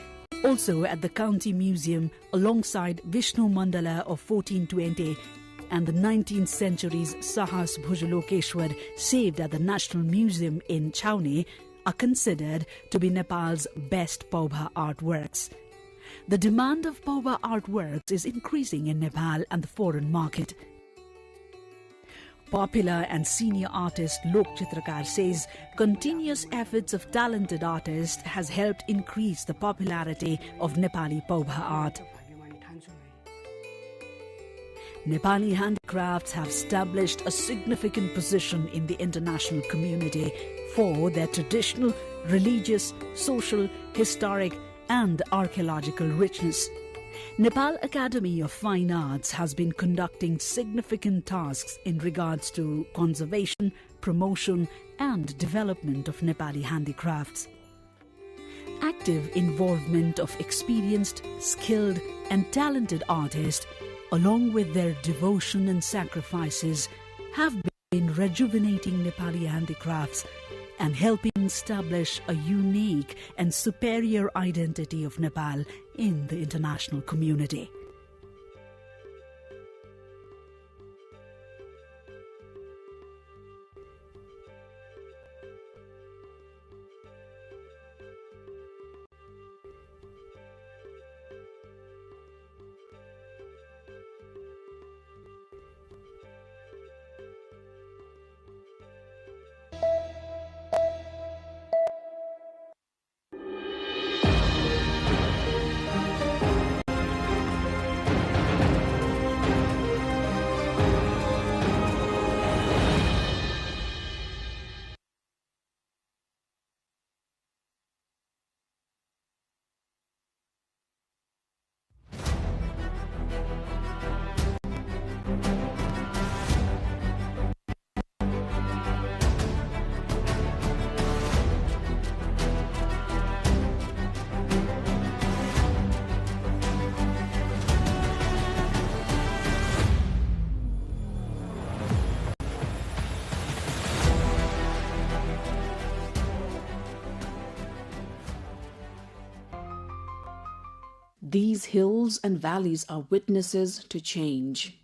also at the County Museum alongside Vishnu Mandala of 1420, and the 19th century's Sahas Bhujalokeshwar saved at the National Museum in Chhaoni, are considered to be Nepal's best Paubha artworks. The demand of Paubha artworks is increasing in Nepal and the foreign market. Popular and senior artist Lok Chitrakar says continuous efforts of talented artists has helped increase the popularity of Nepali Paubha art. Nepali handicrafts have established a significant position in the international community for their traditional, religious, social, historic and archaeological richness. Nepal Academy of Fine Arts has been conducting significant tasks in regards to conservation, promotion and development of Nepali handicrafts. Active involvement of experienced, skilled and talented artists, along with their devotion and sacrifices, have been rejuvenating Nepali handicrafts and helping establish a unique and superior identity of Nepal in the international community. These hills and valleys are witnesses to change.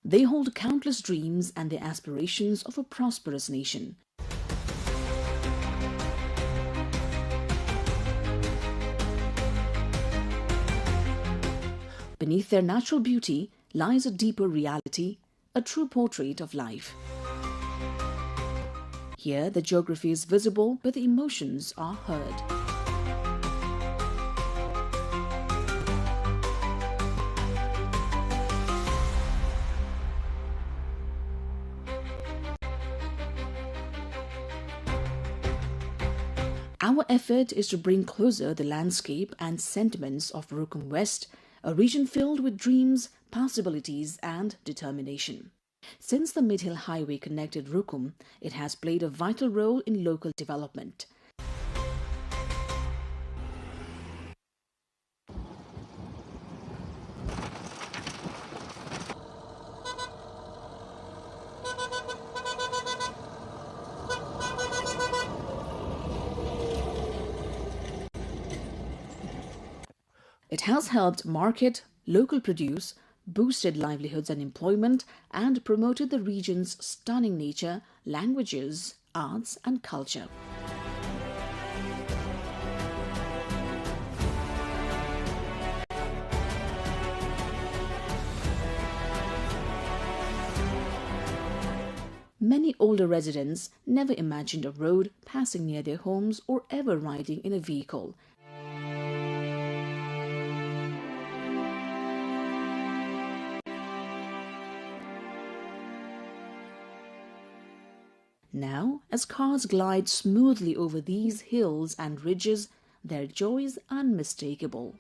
They hold countless dreams and the aspirations of a prosperous nation. Beneath their natural beauty lies a deeper reality, a true portrait of life. Here, the geography is visible, but the emotions are heard. Our effort is to bring closer the landscape and sentiments of Rukum West, a region filled with dreams, possibilities, and determination. Since the Mid-Hill Highway connected Rukum, it has played a vital role in local development. It has helped market local produce, boosted livelihoods and employment, and promoted the region's stunning nature, languages, arts, and culture. Many older residents never imagined a road passing near their homes or ever riding in a vehicle. Now, as cars glide smoothly over these hills and ridges, their joy is unmistakable.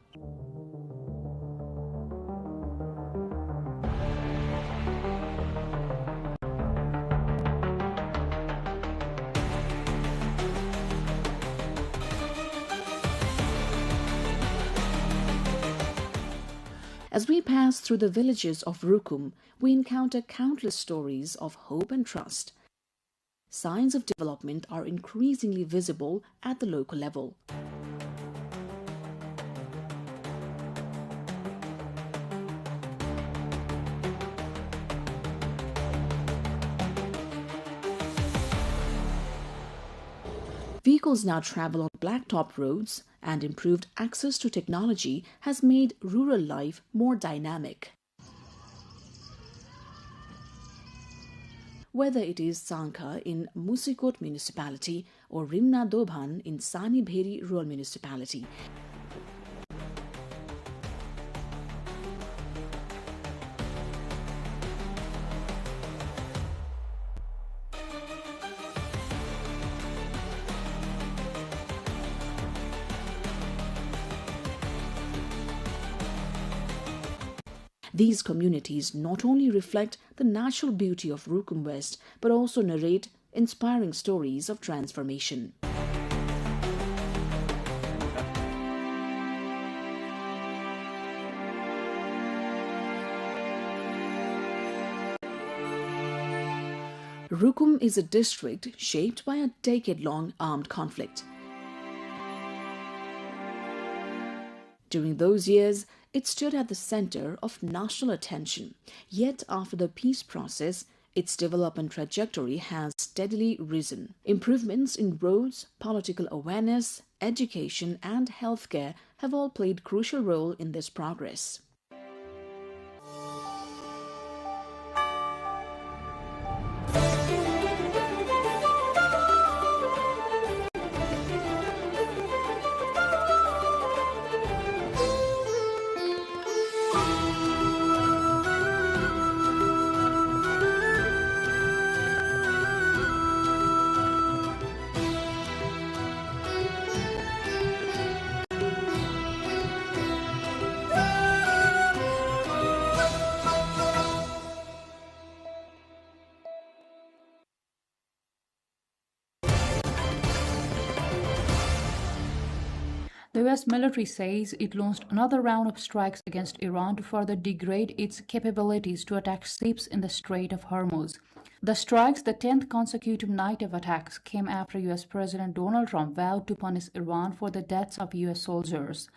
As we pass through the villages of Rukum, we encounter countless stories of hope and trust. Signs of development are increasingly visible at the local level. Vehicles now travel on blacktop roads, and improved access to technology has made rural life more dynamic. Whether it is Sankha in Musikot municipality or Rimna Dobhan in Sani Bheri rural municipality, these communities not only reflect the natural beauty of Rukum West, but also narrate inspiring stories of transformation. Rukum is a district shaped by a decade-long armed conflict. During those years, it stood at the center of national attention. Yet after the peace process, its development trajectory has steadily risen. Improvements in roads, political awareness, education and healthcare have all played a crucial role in this progress. The US military says it launched another round of strikes against Iran to further degrade its capabilities to attack ships in the Strait of Hormuz. The strikes, the 10th consecutive night of attacks, came after US President Donald Trump vowed to punish Iran for the deaths of US soldiers.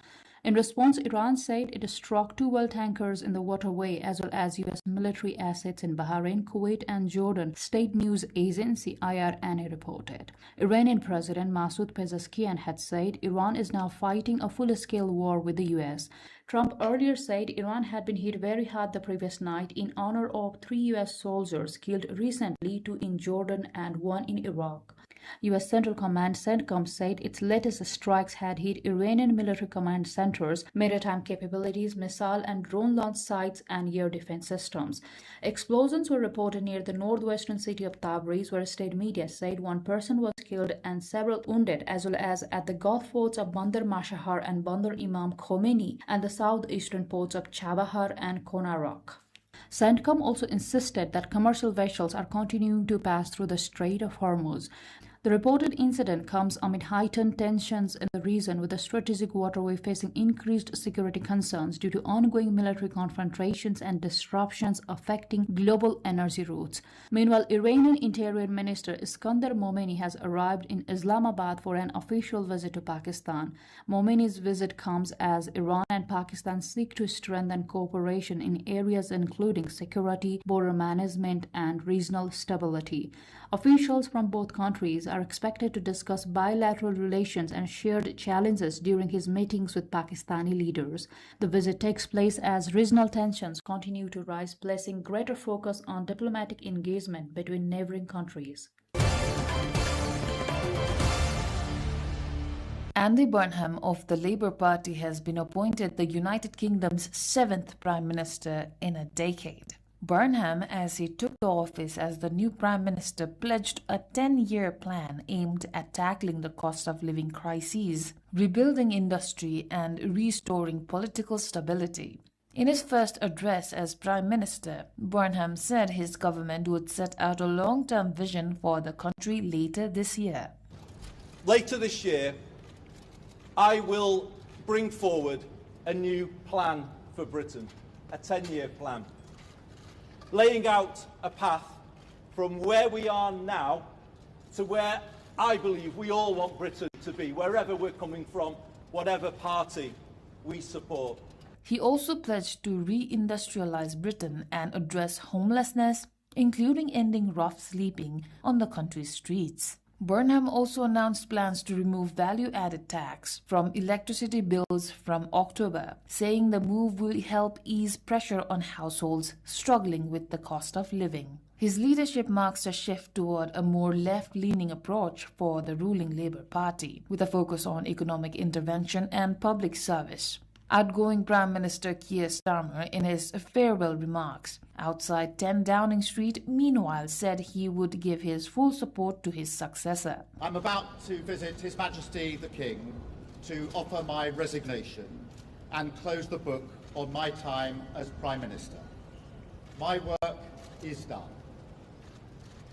In response, Iran said it struck 2 oil tankers in the waterway as well as US military assets in Bahrain, Kuwait and Jordan, state news agency IRNA reported. Iranian President Masoud Pezeshkian had said Iran is now fighting a full-scale war with the US. Trump earlier said Iran had been hit very hard the previous night in honor of 3 US soldiers killed recently, 2 in Jordan and 1 in Iraq. US Central Command CENTCOM said its latest strikes had hit Iranian military command centers, maritime capabilities, missile and drone launch sites, and air defense systems. Explosions were reported near the northwestern city of Tabriz, where state media said 1 person was killed and several wounded, as well as at the Gulf ports of Bandar Mashahar and Bandar Imam Khomeini and the southeastern ports of Chabahar and Konarak. CENTCOM also insisted that commercial vessels are continuing to pass through the Strait of Hormuz. The reported incident comes amid heightened tensions in the region, with the strategic waterway facing increased security concerns due to ongoing military confrontations and disruptions affecting global energy routes. Meanwhile, Iranian Interior Minister Iskandar Momeni has arrived in Islamabad for an official visit to Pakistan. Momeni's visit comes as Iran and Pakistan seek to strengthen cooperation in areas including security, border management, and regional stability. Officials from both countries are expected to discuss bilateral relations and shared challenges during his meetings with Pakistani leaders. The visit takes place as regional tensions continue to rise, placing greater focus on diplomatic engagement between neighboring countries. Andy Burnham of the Labour Party has been appointed the United Kingdom's 7th Prime Minister in a decade. Burnham, as he took the office as the new Prime Minister, pledged a 10-year plan aimed at tackling the cost of living crises, rebuilding industry and restoring political stability. In his first address as Prime Minister, Burnham said his government would set out a long-term vision for the country later this year. Later this year, I will bring forward a new plan for Britain, a 10-year plan, laying out a path from where we are now to where I believe we all want Britain to be, wherever we're coming from, whatever party we support. He also pledged to re-industrialize Britain and address homelessness, including ending rough sleeping on the country's streets. Burnham also announced plans to remove value-added tax from electricity bills from October, saying the move will help ease pressure on households struggling with the cost of living. His leadership marks a shift toward a more left-leaning approach for the ruling Labour Party, with a focus on economic intervention and public service. Outgoing Prime Minister Keir Starmer, in his farewell remarks outside 10 Downing Street, meanwhile said he would give his full support to his successor. I'm about to visit His Majesty the King to offer my resignation and close the book on my time as Prime Minister. My work is done.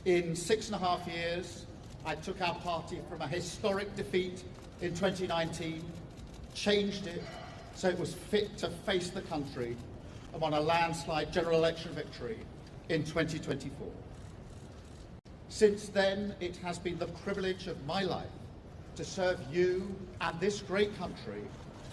In 6.5 years, I took our party from a historic defeat in 2019, changed it so it was fit to face the country, and won a landslide general election victory in 2024. Since then, it has been the privilege of my life to serve you and this great country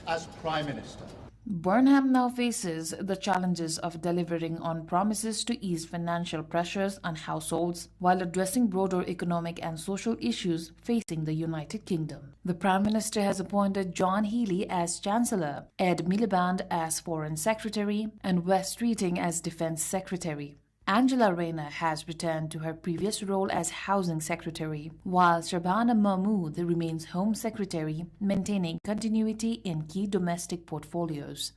as Prime Minister. Burnham now faces the challenges of delivering on promises to ease financial pressures on households while addressing broader economic and social issues facing the United Kingdom. The Prime Minister has appointed John Healey as Chancellor, Ed Miliband as Foreign Secretary, and Wes Streeting as Defence Secretary. Angela Rayner has returned to her previous role as Housing Secretary, while Shabana Mahmood remains Home Secretary, maintaining continuity in key domestic portfolios.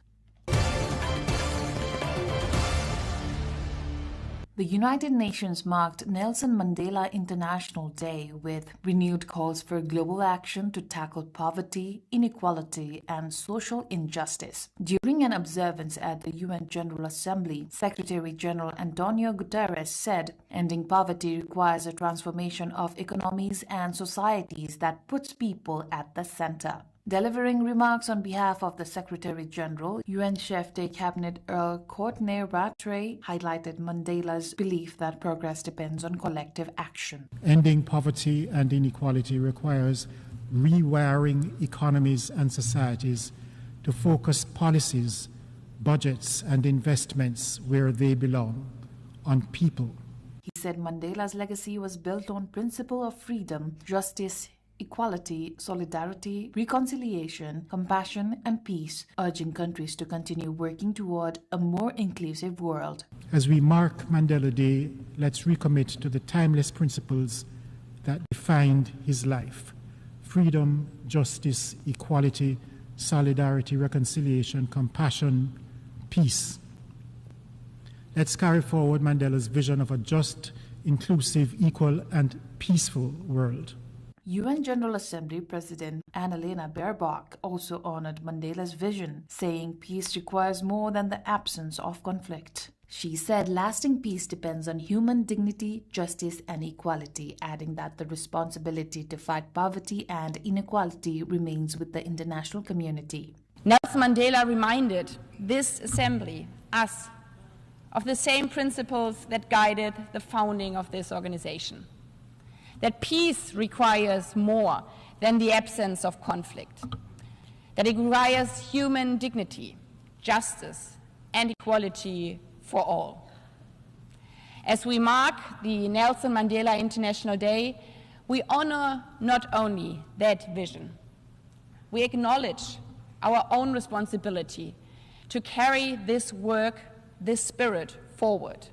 The United Nations marked Nelson Mandela International Day with renewed calls for global action to tackle poverty, inequality, and social injustice. During an observance at the UN General Assembly, Secretary General Antonio Guterres said, "Ending poverty requires a transformation of economies and societies that puts people at the center." Delivering remarks on behalf of the Secretary General, UN Chef de Cabinet Earl Courtney Rattray highlighted Mandela's belief that progress depends on collective action. Ending poverty and inequality requires rewiring economies and societies to focus policies, budgets, and investments where they belong, on people. He said Mandela's legacy was built on principle of freedom, justice, equality, solidarity, reconciliation, compassion, and peace, urging countries to continue working toward a more inclusive world. As we mark Mandela Day, let's recommit to the timeless principles that defined his life: freedom, justice, equality, solidarity, reconciliation, compassion, peace. Let's carry forward Mandela's vision of a just, inclusive, equal, and peaceful world. UN General Assembly President Annalena Baerbock also honored Mandela's vision, saying peace requires more than the absence of conflict. She said lasting peace depends on human dignity, justice, and equality, adding that the responsibility to fight poverty and inequality remains with the international community. Nelson Mandela reminded this assembly, us, of the same principles that guided the founding of this organization. That peace requires more than the absence of conflict, that it requires human dignity, justice, and equality for all. As we mark the Nelson Mandela International Day, we honor not only that vision, we acknowledge our own responsibility to carry this work, this spirit forward.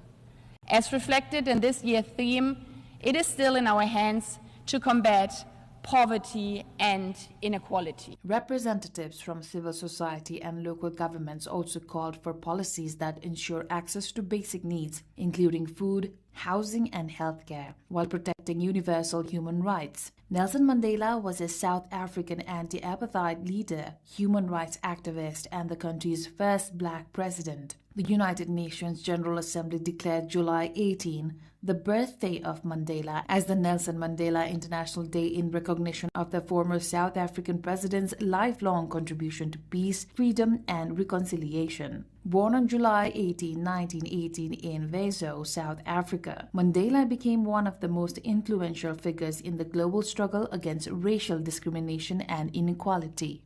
As reflected in this year's theme, it is still in our hands to combat poverty and inequality. Representatives from civil society and local governments also called for policies that ensure access to basic needs, including food, housing, and healthcare, while protecting universal human rights. Nelson Mandela was a South African anti-apartheid leader, human rights activist, and the country's first black president. The United Nations General Assembly declared July 18 the birthday of Mandela as the Nelson Mandela International Day in recognition of the former South African president's lifelong contribution to peace, freedom, and reconciliation. Born on July 18, 1918 in Vezo, South Africa, Mandela became one of the most influential figures in the global struggle against racial discrimination and inequality.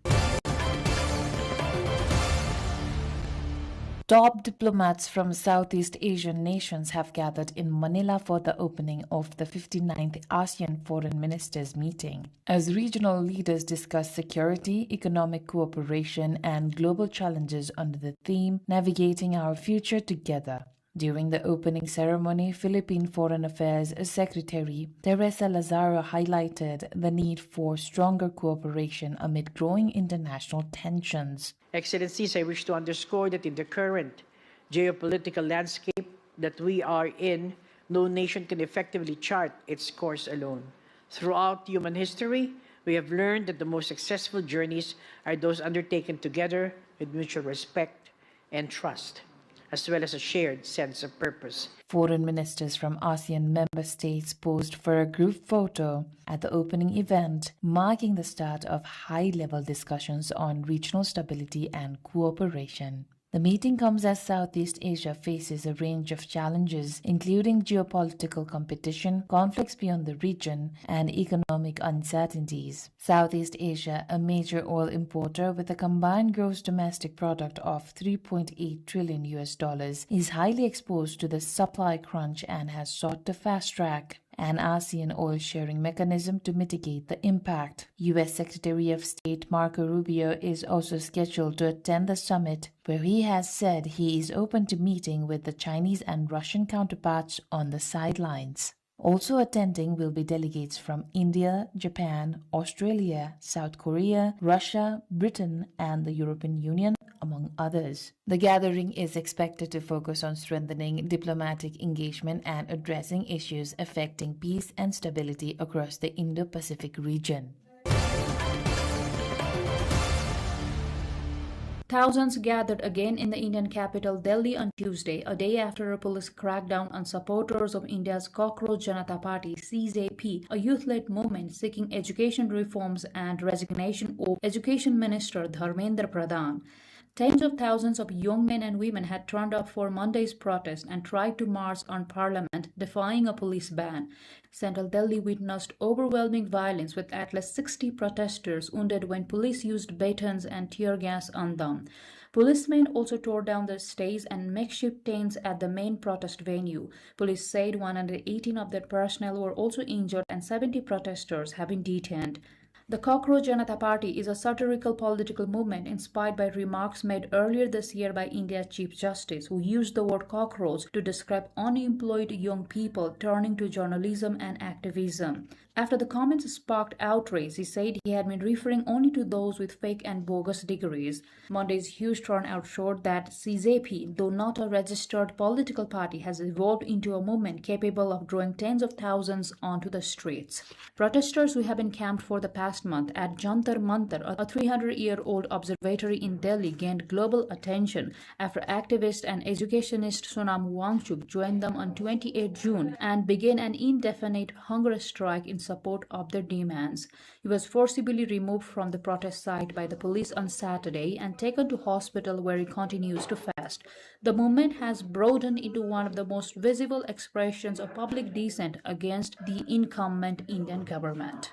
Top diplomats from Southeast Asian nations have gathered in Manila for the opening of the 59th ASEAN Foreign Ministers meeting, as regional leaders discuss security, economic cooperation, and global challenges under the theme Navigating Our Future Together. During the opening ceremony, Philippine Foreign Affairs Secretary Teresa Lazaro highlighted the need for stronger cooperation amid growing international tensions. Excellencies, I wish to underscore that in the current geopolitical landscape that we are in, no nation can effectively chart its course alone. Throughout human history, we have learned that the most successful journeys are those undertaken together with mutual respect and trust, as well as a shared sense of purpose. Foreign ministers from ASEAN member states posed for a group photo at the opening event, marking the start of high-level discussions on regional stability and cooperation. The meeting comes as Southeast Asia faces a range of challenges, including geopolitical competition, conflicts beyond the region, and economic uncertainties. Southeast Asia, a major oil importer with a combined gross domestic product of $3.8 trillion, is highly exposed to the supply crunch and has sought to fast-track an ASEAN oil sharing mechanism to mitigate the impact. U.S. Secretary of State Marco Rubio is also scheduled to attend the summit, where he has said he is open to meeting with the Chinese and Russian counterparts on the sidelines. Also attending will be delegates from India, Japan, Australia, South Korea, Russia, Britain, and the European Union, among others. The gathering is expected to focus on strengthening diplomatic engagement and addressing issues affecting peace and stability across the Indo-Pacific region. Thousands gathered again in the Indian capital Delhi on Tuesday, a day after a police crackdown on supporters of India's Cockroach Janata Party (CJP), a youth-led movement seeking education reforms and resignation of Education Minister Dharmendra Pradhan. Tens of thousands of young men and women had turned up for Monday's protest and tried to march on Parliament, defying a police ban. Central Delhi witnessed overwhelming violence with at least 60 protesters wounded when police used batons and tear gas on them. Policemen also tore down the stage and makeshift tents at the main protest venue. Police said 118 of their personnel were also injured and 70 protesters have been detained. The Cockroach Janata Party is a satirical political movement inspired by remarks made earlier this year by India's Chief Justice, who used the word cockroach to describe unemployed young people turning to journalism and activism. After the comments sparked outrage, he said he had been referring only to those with fake and bogus degrees. Monday's huge turnout showed that CJP, though not a registered political party, has evolved into a movement capable of drawing tens of thousands onto the streets. Protesters who have been camped for the past month at Jantar Mantar, a 300-year-old observatory in Delhi, gained global attention after activist and educationist Sonam Wangchuk joined them on 28 June and began an indefinite hunger strike in support of their demands. He was forcibly removed from the protest site by the police on Saturday and taken to hospital where he continues to fast. The movement has broadened into one of the most visible expressions of public dissent against the incumbent Indian government.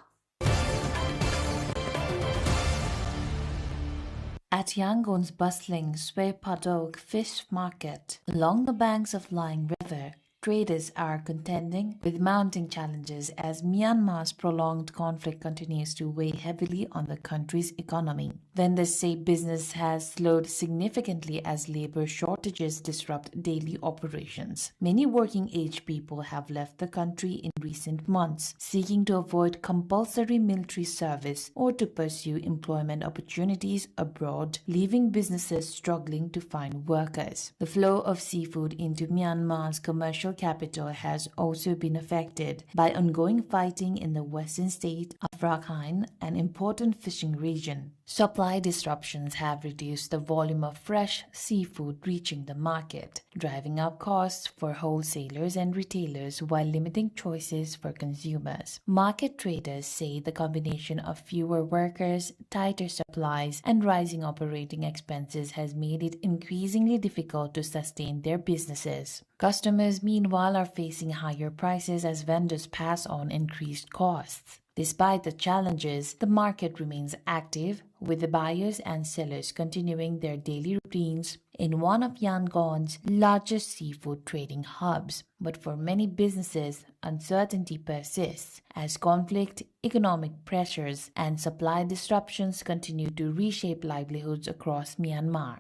At Yangon's bustling Swe Padok fish market, along the banks of Lying River, traders are contending with mounting challenges as Myanmar's prolonged conflict continues to weigh heavily on the country's economy. Vendors say business has slowed significantly as labor shortages disrupt daily operations. Many working-age people have left the country in recent months, seeking to avoid compulsory military service or to pursue employment opportunities abroad, leaving businesses struggling to find workers. The flow of seafood into Myanmar's commercial capital has also been affected by ongoing fighting in the western state of Rakhine, an important fishing region. Supply disruptions have reduced the volume of fresh seafood reaching the market, driving up costs for wholesalers and retailers while limiting choices for consumers. Market traders say the combination of fewer workers, tighter supplies, and rising operating expenses has made it increasingly difficult to sustain their businesses. Customers, meanwhile, are facing higher prices as vendors pass on increased costs. Despite the challenges, the market remains active, with the buyers and sellers continuing their daily routines in one of Yangon's largest seafood trading hubs. But for many businesses, uncertainty persists as conflict, economic pressures, and supply disruptions continue to reshape livelihoods across Myanmar.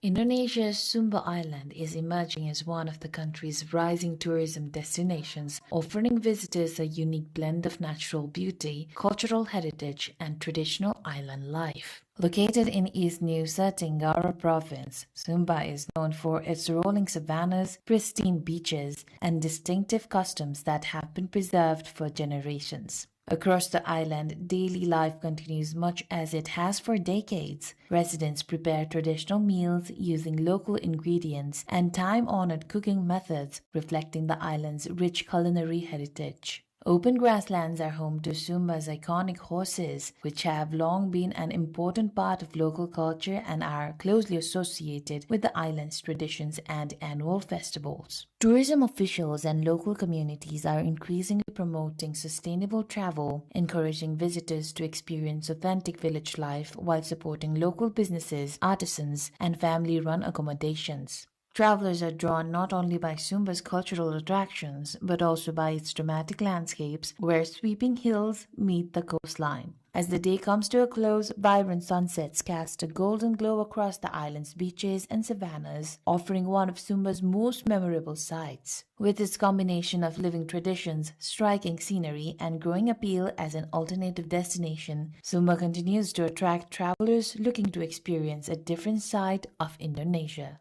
Indonesia's Sumba Island is emerging as one of the country's rising tourism destinations, offering visitors a unique blend of natural beauty, cultural heritage, and traditional island life. Located in East Nusa Tenggara Province, Sumba is known for its rolling savannas, pristine beaches, and distinctive customs that have been preserved for generations. Across the island, daily life continues much as it has for decades. Residents prepare traditional meals using local ingredients and time-honored cooking methods, reflecting the island's rich culinary heritage. Open grasslands are home to Sumba's iconic horses, which have long been an important part of local culture and are closely associated with the island's traditions and annual festivals. Tourism officials and local communities are increasingly promoting sustainable travel, encouraging visitors to experience authentic village life while supporting local businesses, artisans, and family-run accommodations. Travelers are drawn not only by Sumba's cultural attractions, but also by its dramatic landscapes where sweeping hills meet the coastline. As the day comes to a close, vibrant sunsets cast a golden glow across the island's beaches and savannas, offering one of Sumba's most memorable sights. With its combination of living traditions, striking scenery, and growing appeal as an alternative destination, Sumba continues to attract travelers looking to experience a different side of Indonesia.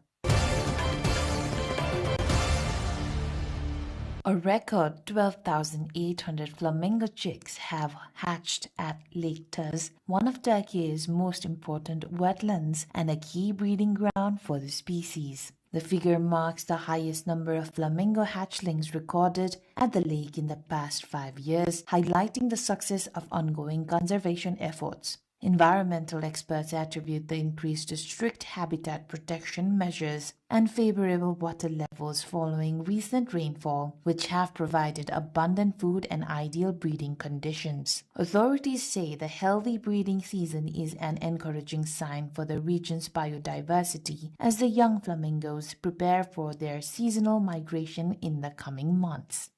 A record 12,800 flamingo chicks have hatched at Lake Tuz, one of Turkey's most important wetlands and a key breeding ground for the species. The figure marks the highest number of flamingo hatchlings recorded at the lake in the past 5 years, highlighting the success of ongoing conservation efforts. Environmental experts attribute the increase to strict habitat protection measures and favorable water levels following recent rainfall, which have provided abundant food and ideal breeding conditions. Authorities say the healthy breeding season is an encouraging sign for the region's biodiversity as the young flamingos prepare for their seasonal migration in the coming months.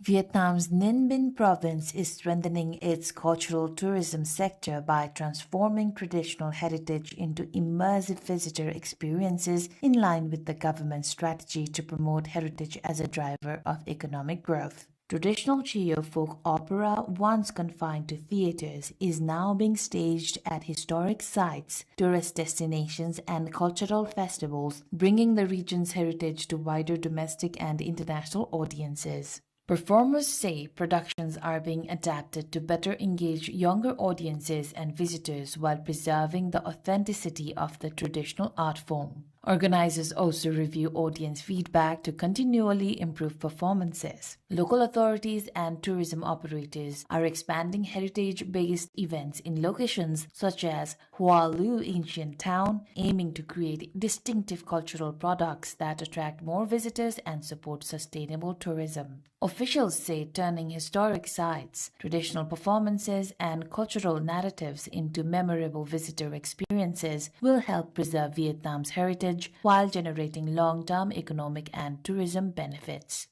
Vietnam's Ninh Binh province is strengthening its cultural tourism sector by transforming traditional heritage into immersive visitor experiences in line with the government's strategy to promote heritage as a driver of economic growth. Traditional Cheo folk opera, once confined to theaters, is now being staged at historic sites, tourist destinations, and cultural festivals, bringing the region's heritage to wider domestic and international audiences. Performers say productions are being adapted to better engage younger audiences and visitors while preserving the authenticity of the traditional art form. Organizers also review audience feedback to continually improve performances. Local authorities and tourism operators are expanding heritage-based events in locations such as Hoa Lu Ancient Town, aiming to create distinctive cultural products that attract more visitors and support sustainable tourism. Officials say turning historic sites, traditional performances, and cultural narratives into memorable visitor experiences will help preserve Vietnam's heritage while generating long-term economic and tourism benefits.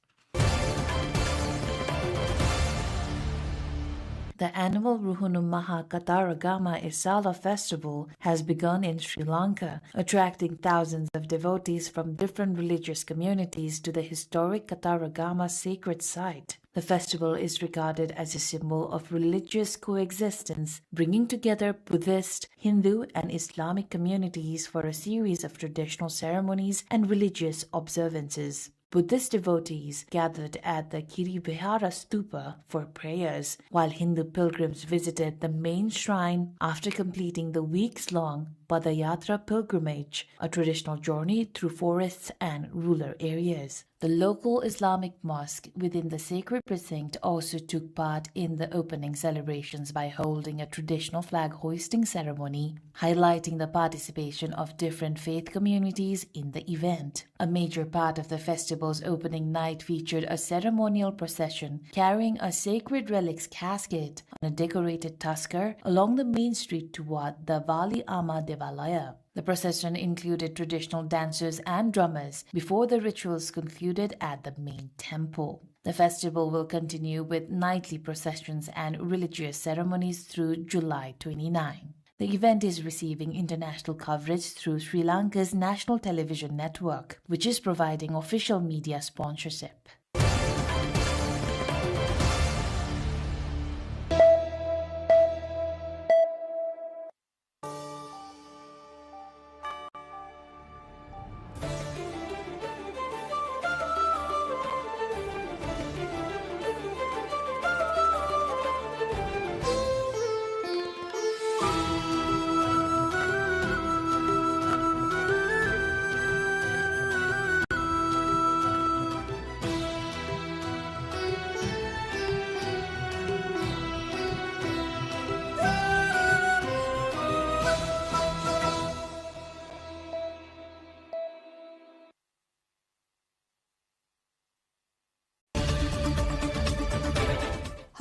The annual Ruhunu Maha Kataragama Isala festival has begun in Sri Lanka, attracting thousands of devotees from different religious communities to the historic Kataragama sacred site. The festival is regarded as a symbol of religious coexistence, bringing together Buddhist, Hindu, and Islamic communities for a series of traditional ceremonies and religious observances. Buddhist devotees gathered at the Kirivihara Stupa for prayers, while Hindu pilgrims visited the main shrine after completing the weeks-long Padayatra pilgrimage, a traditional journey through forests and rural areas. The local Islamic mosque within the sacred precinct also took part in the opening celebrations by holding a traditional flag hoisting ceremony, highlighting the participation of different faith communities in the event. A major part of the festival's opening night featured a ceremonial procession carrying a sacred relics casket on a decorated tusker along the main street toward the Vali Ama Devalaya. The procession included traditional dancers and drummers before the rituals concluded at the main temple. The festival will continue with nightly processions and religious ceremonies through July 29. The event is receiving international coverage through Sri Lanka's national television network, which is providing official media sponsorship.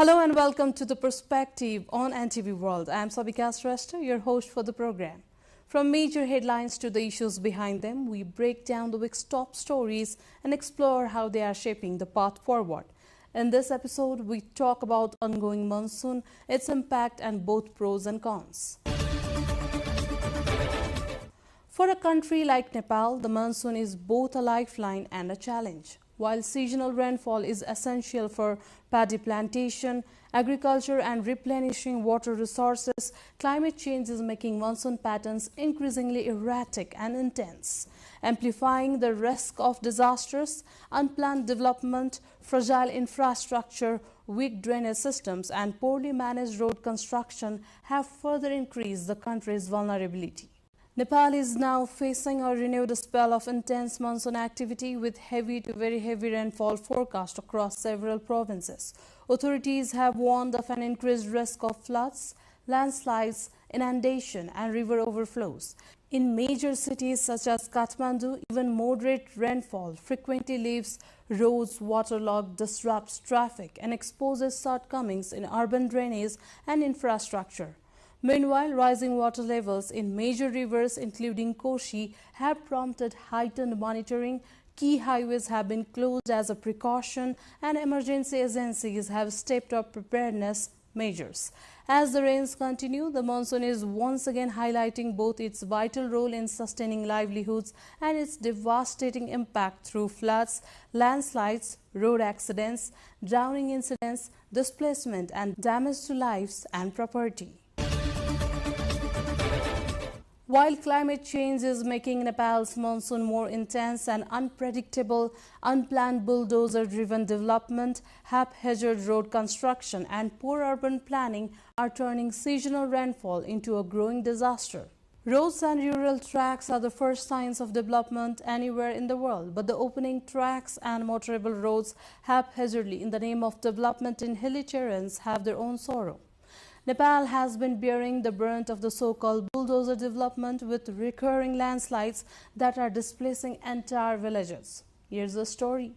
Hello and welcome to The Perspective on NTV World. I am Sabika Shrestha, your host for the program. From major headlines to the issues behind them, we break down the week's top stories and explore how they are shaping the path forward. In this episode, we talk about ongoing monsoon, its impact and both pros and cons. For a country like Nepal, the monsoon is both a lifeline and a challenge. While seasonal rainfall is essential for paddy plantation, agriculture and replenishing water resources, climate change is making monsoon patterns increasingly erratic and intense, amplifying the risk of disasters. Unplanned development, fragile infrastructure, weak drainage systems and poorly managed road construction have further increased the country's vulnerability. Nepal is now facing a renewed spell of intense monsoon activity with heavy to very heavy rainfall forecast across several provinces. Authorities have warned of an increased risk of floods, landslides, inundation and river overflows. In major cities such as Kathmandu, even moderate rainfall frequently leaves roads waterlogged, disrupts traffic and exposes shortcomings in urban drainage and infrastructure. Meanwhile, rising water levels in major rivers including Koshi have prompted heightened monitoring. Key highways have been closed as a precaution and emergency agencies have stepped up preparedness measures. As the rains continue, the monsoon is once again highlighting both its vital role in sustaining livelihoods and its devastating impact through floods, landslides, road accidents, drowning incidents, displacement and damage to lives and property. While climate change is making Nepal's monsoon more intense and unpredictable, unplanned bulldozer-driven development, haphazard road construction and poor urban planning are turning seasonal rainfall into a growing disaster. Roads and rural tracks are the first signs of development anywhere in the world, but the opening tracks and motorable roads haphazardly in the name of development in hilly terrains have their own sorrow. Nepal has been bearing the brunt of the so-called bulldozer development with recurring landslides that are displacing entire villages. Here's the story.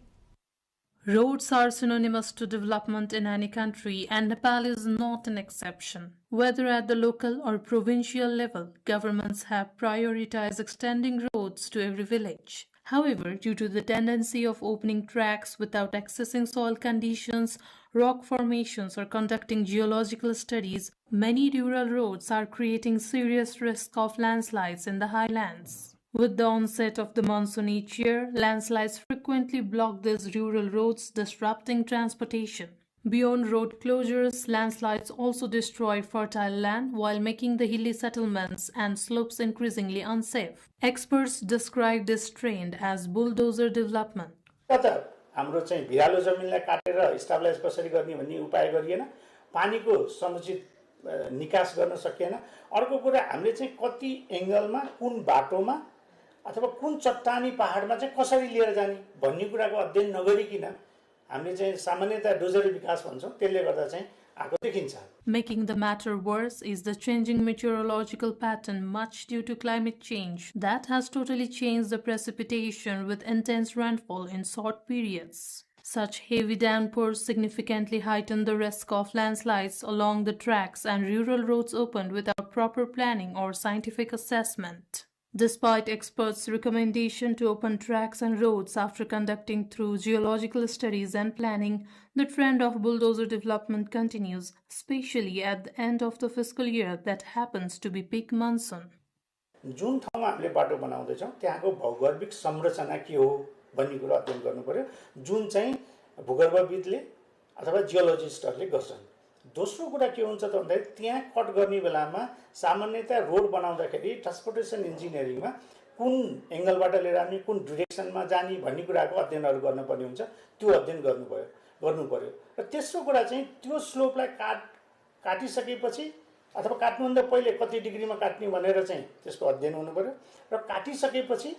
Roads are synonymous to development in any country, and Nepal is not an exception. Whether at the local or provincial level, governments have prioritized extending roads to every village. However, due to the tendency of opening tracks without accessing soil conditions, rock formations or conducting geological studies, many rural roads are creating serious risk of landslides in the highlands. With the onset of the monsoon each year, landslides frequently block these rural roads, disrupting transportation. Beyond road closures, landslides also destroy fertile land while making the hilly settlements and slopes increasingly unsafe. Experts describe this trend as bulldozer development. हाम्रो चाहिँ भिरालो जमिनलाई काटेर stabilise कसरी गर्ने भन्ने उपाय गरिएन, पानीको समुचित निकास गर्न सकिएन। अर्को कुरा हामीले चाहिँ कति एंगलमा कुन बाटोमा अथवा कुन चट्टानी पहाडमा चाहिँ कसरी लिएर जाने भन्ने कुराको अध्ययन नगरिकिन हामीले चाहिँ सामान्यतया डोजरी विकास भन्छौं, त्यसले गर्दा चाहिँ आको देखिन्छ। Making the matter worse is the changing meteorological pattern, much due to climate change. That has totally changed the precipitation with intense rainfall in short periods. Such heavy downpours significantly heighten the risk of landslides along the tracks and rural roads opened without proper planning or scientific assessment. Despite experts' recommendation to open tracks and roads after conducting through geological studies and planning, the trend of bulldozer development continues, especially at the end of the fiscal year that happens to be peak monsoon. जुन ठाउँमा हामीले बाटो बनाउँदै छौं त्यहाँको भौगोलिक संरचना के हो भन्ने कुरा अध्ययन गर्नुपर्यो, जुन चाहिँ भूगर्भविदले अथवा जियोलोजिस्टहरूले गर्छन्। दोस्रो कुरा के हुन्छ त भन्दा त्यहाँ कट गर्ने बेलामा सामान्यतया रोड बनाउँदाखेरि ट्रान्सपोर्टेसन इन्जिनियरिङमा कुन एंगलबाट लिएर आउने, कुन डाइरेक्सनमा जाने भन्ने कुराको अध्ययनहरू गर्न पर्ने हुन्छ, त्यो अध्ययन गर्नुपर्यो। र तेस्रो कुरा चाहिँ त्यो स्लोपलाई काटिसकेपछि अथवा काट्नुभन्दा पहिले कति डिग्रीमा काट्ने भनेर चाहिँ त्यसको अध्ययन हुनुपर्यो र काटिसकेपछि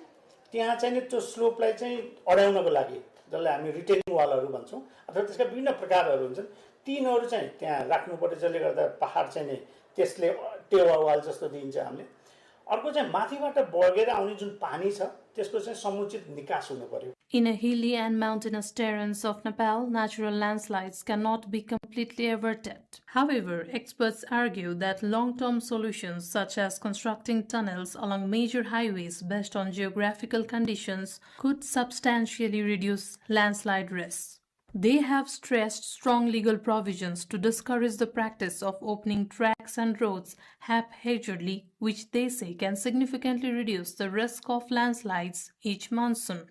त्यहाँ चाहिँ त्यो स्लोपलाई चाहिँ अड्याउनको लागि जसलाई हामी रिटेनिङ वालहरू भन्छौं अथवा त्यसका विभिन्न प्रकारहरू हुन्छन्, तीनहरू चाहिँ त्यहाँ राख्नुपर्छ, जसले गर्दा पहाड चाहिँ नि त्यसले टेवा वाल जस्तो दिन्छ हामीले। अर्को चाहिँ माथिबाट बगेर आउने जुन पानी छ त्यसको चाहिँ समुचित निकास हुनु पर्यो. In a hilly and mountainous terrains of Nepal, natural landslides cannot be completely averted. However, experts argue that long-term solutions such as constructing tunnels along major highways based on geographical conditions could substantially reduce landslide risks. They have stressed strong legal provisions to discourage the practice of opening tracks and roads haphazardly, which they say can significantly reduce the risk of landslides each monsoon.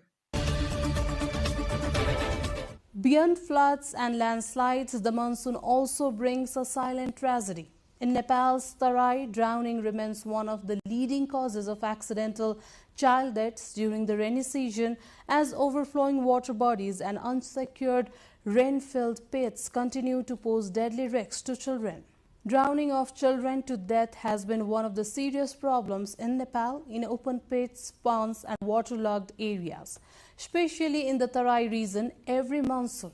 Beyond floods and landslides, the monsoon also brings a silent tragedy. In Nepal's Tarai, drowning remains one of the leading causes of accidental child deaths during the rainy season, as overflowing water bodies and unsecured rain-filled pits continue to pose deadly risks to children. Drowning of children to death has been one of the serious problems in Nepal in open pits, ponds and waterlogged areas, especially in the Tarai region every monsoon.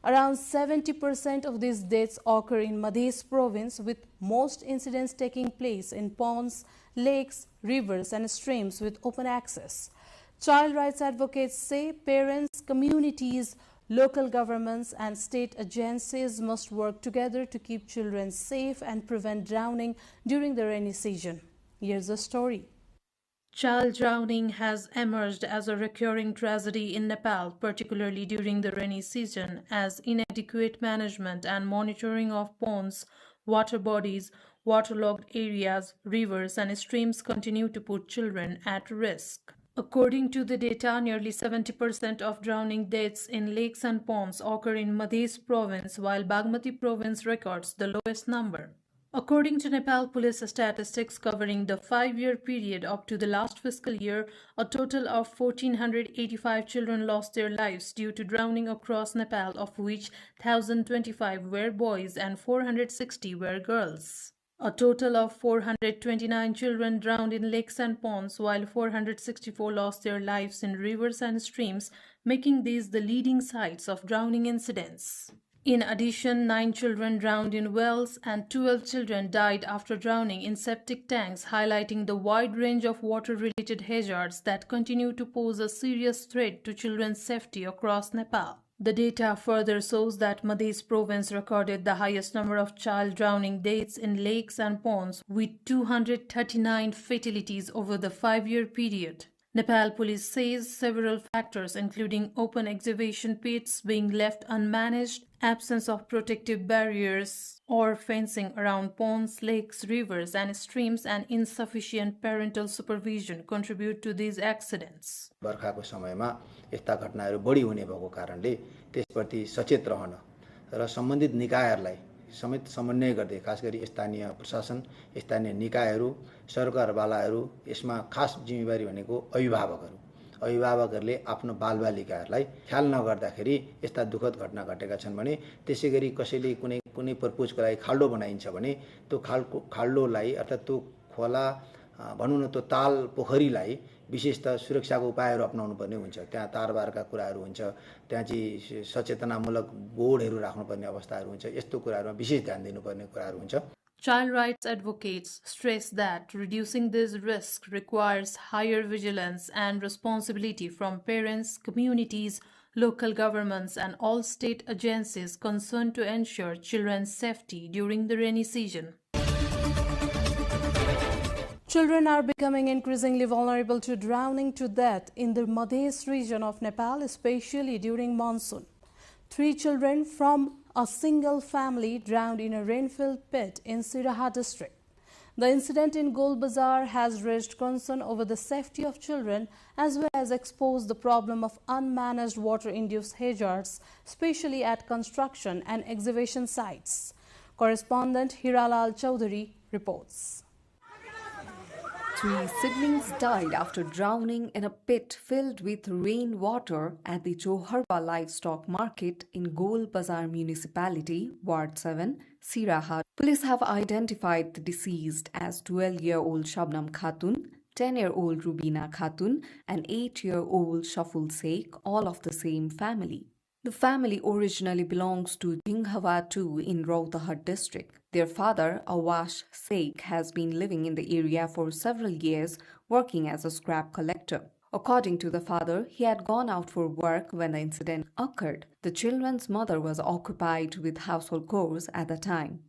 Around 70% of these deaths occur in Madhya province, with most incidents taking place in ponds, lakes, rivers and streams with open access. Child rights advocates say parents, communities, local governments and state agencies must work together to keep children safe and prevent drowning during the rainy season. Here's the story. Child drowning has emerged as a recurring tragedy in Nepal, particularly during the rainy season, as inadequate management and monitoring of ponds, water bodies, waterlogged areas, rivers and streams continue to put children at risk. According to the data, nearly 70% of drowning deaths in lakes and ponds occur in Madhya province, while Bagmati province records the lowest number. According to Nepal police statistics covering the 5-year period up to the last fiscal year, a total of 1,485 children lost their lives due to drowning across Nepal, of which 1,025 were boys and 460 were girls. A total of 429 children drowned in lakes and ponds, while 464 lost their lives in rivers and streams, making these the leading sites of drowning incidents. In addition, 9 children drowned in wells and 12 children died after drowning in septic tanks, highlighting the wide range of water-related hazards that continue to pose a serious threat to children's safety across Nepal. The data further shows that Madhya province recorded the highest number of child drowning deaths in lakes and ponds, with 239 fatalities over the 5-year period. Nepal police says several factors, including open excavation pits being left unmanaged, absence of protective barriers or fencing around ponds, lakes, rivers and streams, and insufficient parental supervision contribute to these accidents. बर्खाको समयमा यस्ता घटनाहरू बढी हुने भएको कारणले त्यसप्रति सचेत रहन र सम्बन्धित निकायहरूलाई समेत समन्वय गर्दै खास गरी स्थानीय प्रशासन, स्थानीय निकायहरू, सरकारवालाहरू, यसमा खास जिम्मेवारी भनेको अभिभावकहरूले आफ्नो बालबालिकाहरूलाई ख्याल नगर्दाखेरि यस्ता दुःखद घटना घटेका छन् भने त्यसैगरी कसैले कुनै पर्पोजको लागि खाल्डो बनाइन्छ भने त्यो खाल्डोलाई अर्थात् त्यो खोला भनौँ न त्यो ताल पोखरीलाई विशेषतः सुरक्षाको उपायहरू अपनाउनु पर्ने हुन्छ। त्यहाँ तारबारका कुराहरू हुन्छ, त्यहाँ चाहिँ सचेतनामूलक बोर्डहरू राख्नुपर्ने अवस्थाहरू हुन्छ। यस्तो कुराहरूमा विशेष ध्यान दिनुपर्ने कुराहरू हुन्छ। Child rights advocates stress that reducing these risks requires higher vigilance and responsibility from parents, communities, local governments and all state agencies concerned to ensure children's safety during the rainy season. Children are becoming increasingly vulnerable to drowning to death in the Madhya region of Nepal, especially during monsoon. 3 children from a single family drowned in a rain-filled pit in Siraha district. The incident in Gol Bazar has raised concern over the safety of children as well as exposed the problem of unmanaged water-induced hazards, especially at construction and excavation sites. Correspondent Hiralal Chaudhary reports. 3 siblings died after drowning in a pit filled with rainwater at the Joharba Livestock Market in Gol Bazar Municipality, Ward 7, Siraha. Police have identified the deceased as 12-year-old Shabnam Khatun, 10-year-old Rubina Khatun, and 8-year-old Shaful Sheikh, all of the same family. The family originally belongs to Jinghawa 2 in Rohtahat district. Their father, Awash Sheikh, has been living in the area for several years, working as a scrap collector. According to the father, he had gone out for work when the incident occurred. The children's mother was occupied with household chores at the time.